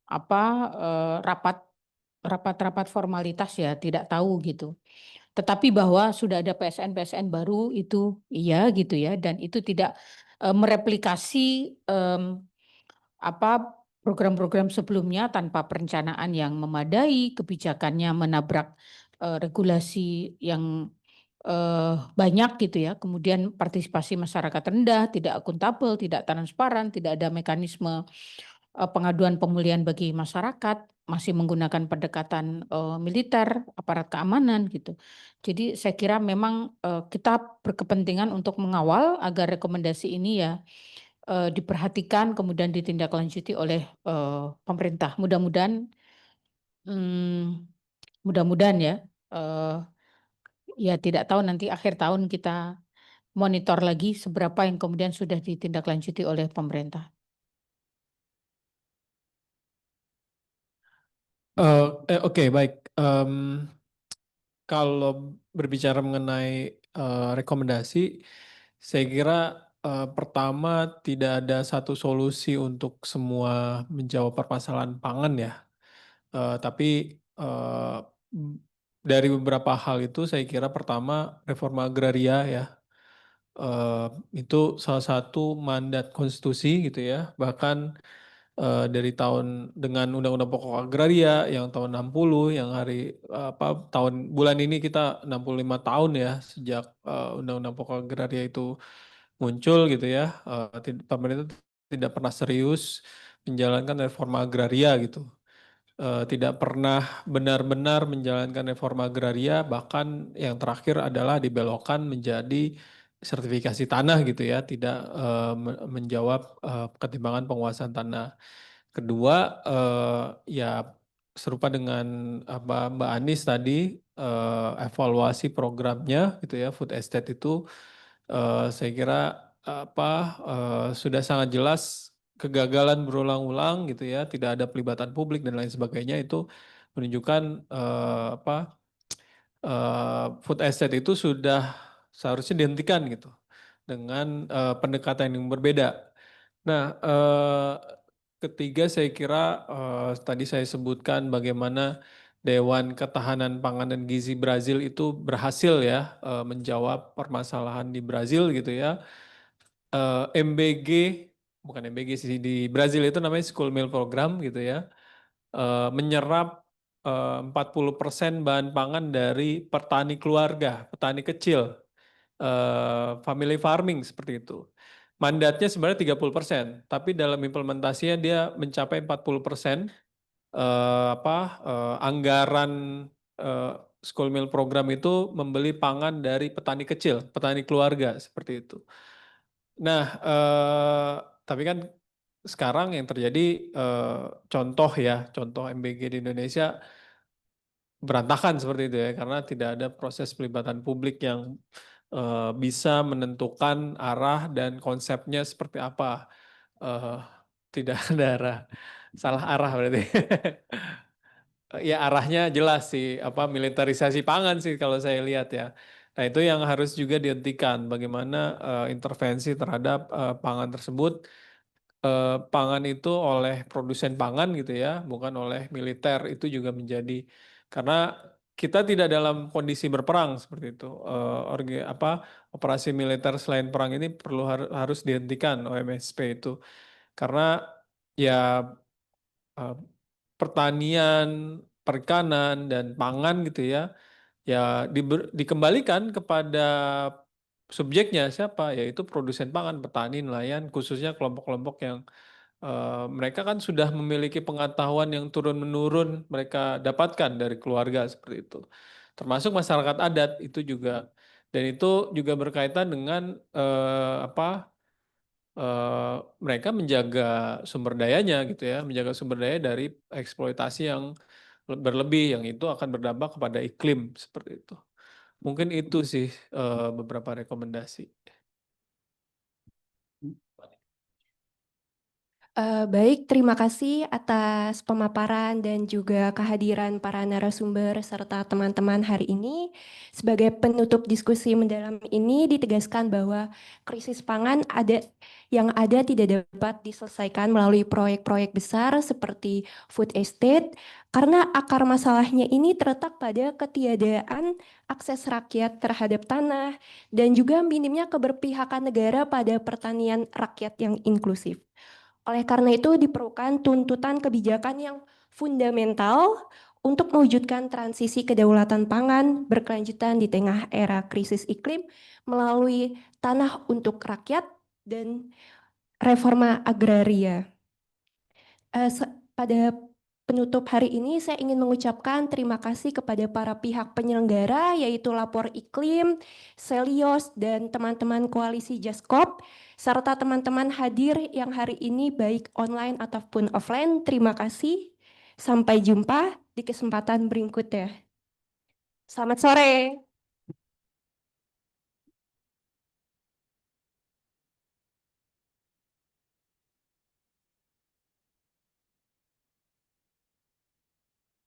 rapat-rapat formalitas ya, tidak tahu gitu. Tetapi bahwa sudah ada PSN baru itu iya gitu ya, dan itu tidak mereplikasi program-program sebelumnya tanpa perencanaan yang memadai, kebijakannya menabrak regulasi yang banyak gitu ya. Kemudian partisipasi masyarakat rendah, tidak akuntabel, tidak transparan, tidak ada mekanisme pengaduan pemulihan bagi masyarakat, masih menggunakan pendekatan militer, aparat keamanan gitu. Jadi saya kira memang kita berkepentingan untuk mengawal agar rekomendasi ini ya diperhatikan kemudian ditindaklanjuti oleh pemerintah. Mudah-mudahan ya ya tidak tahu nanti akhir tahun kita monitor lagi seberapa yang kemudian sudah ditindaklanjuti oleh pemerintah. Oke, baik. Kalau berbicara mengenai rekomendasi, saya kira pertama tidak ada satu solusi untuk semua menjawab permasalahan pangan ya. Tapi dari beberapa hal itu saya kira pertama reforma agraria ya. Itu salah satu mandat konstitusi gitu ya. Bahkan dari tahun dengan Undang-Undang Pokok Agraria yang tahun 60 yang bulan ini kita 65 tahun ya sejak Undang-Undang Pokok Agraria itu muncul gitu ya. Pemerintah tidak pernah serius menjalankan reforma agraria gitu. Tidak pernah benar-benar menjalankan reforma agraria, bahkan yang terakhir adalah dibelokkan menjadi sertifikasi tanah gitu ya, tidak menjawab ketimbangan penguasaan tanah. Kedua, ya serupa dengan apa Mbak Anies tadi, evaluasi programnya gitu ya, food estate itu saya kira sudah sangat jelas kegagalan berulang-ulang gitu ya, tidak ada pelibatan publik dan lain sebagainya, itu menunjukkan food estate itu sudah seharusnya dihentikan gitu dengan pendekatan yang berbeda. Nah, ketiga saya kira tadi saya sebutkan bagaimana Dewan Ketahanan Pangan dan Gizi Brazil itu berhasil ya menjawab permasalahan di Brazil gitu ya. MBG, bukan MBG sih, di Brazil itu namanya School Meal Program gitu ya, menyerap 40% bahan pangan dari petani keluarga, petani kecil, family farming seperti itu. Mandatnya sebenarnya 30%, tapi dalam implementasinya dia mencapai 40%. Anggaran School Meal Program itu membeli pangan dari petani kecil, petani keluarga seperti itu. Nah, tapi kan sekarang yang terjadi contoh MBG di Indonesia berantakan seperti itu ya, karena tidak ada proses pelibatan publik yang bisa menentukan arah dan konsepnya seperti apa. Tidak ada arah, salah arah berarti. Ya arahnya jelas sih, militerisasi pangan sih kalau saya lihat ya. Nah itu yang harus juga dihentikan, bagaimana intervensi terhadap pangan tersebut. Pangan itu oleh produsen pangan gitu ya, bukan oleh militer, itu juga menjadi, karena kita tidak dalam kondisi berperang seperti itu. Operasi militer selain perang ini harus dihentikan OMSP itu, karena ya pertanian, perikanan dan pangan gitu ya, ya dikembalikan kepada subjeknya siapa, yaitu produsen pangan, petani, nelayan, khususnya kelompok-kelompok yang mereka kan sudah memiliki pengetahuan yang turun-menurun mereka dapatkan dari keluarga seperti itu. Termasuk masyarakat adat itu juga, dan itu juga berkaitan dengan mereka menjaga sumber dayanya gitu ya, menjaga sumber daya dari eksploitasi yang berlebih, yang itu akan berdampak kepada iklim seperti itu. Mungkin itu sih beberapa rekomendasi. Baik, terima kasih atas pemaparan dan juga kehadiran para narasumber serta teman-teman hari ini. Sebagai penutup diskusi mendalam ini ditegaskan bahwa krisis pangan yang ada tidak dapat diselesaikan melalui proyek-proyek besar seperti food estate, karena akar masalahnya ini terletak pada ketiadaan akses rakyat terhadap tanah dan juga minimnya keberpihakan negara pada pertanian rakyat yang inklusif. Oleh karena itu diperlukan tuntutan kebijakan yang fundamental untuk mewujudkan transisi kedaulatan pangan berkelanjutan di tengah era krisis iklim melalui tanah untuk rakyat dan reforma agraria. Pada penutup hari ini saya ingin mengucapkan terima kasih kepada para pihak penyelenggara yaitu Lapor Iklim, Selios, dan teman-teman koalisi Jaskop, serta teman-teman hadir yang hari ini baik online ataupun offline. Terima kasih. Sampai jumpa di kesempatan berikutnya. Selamat sore.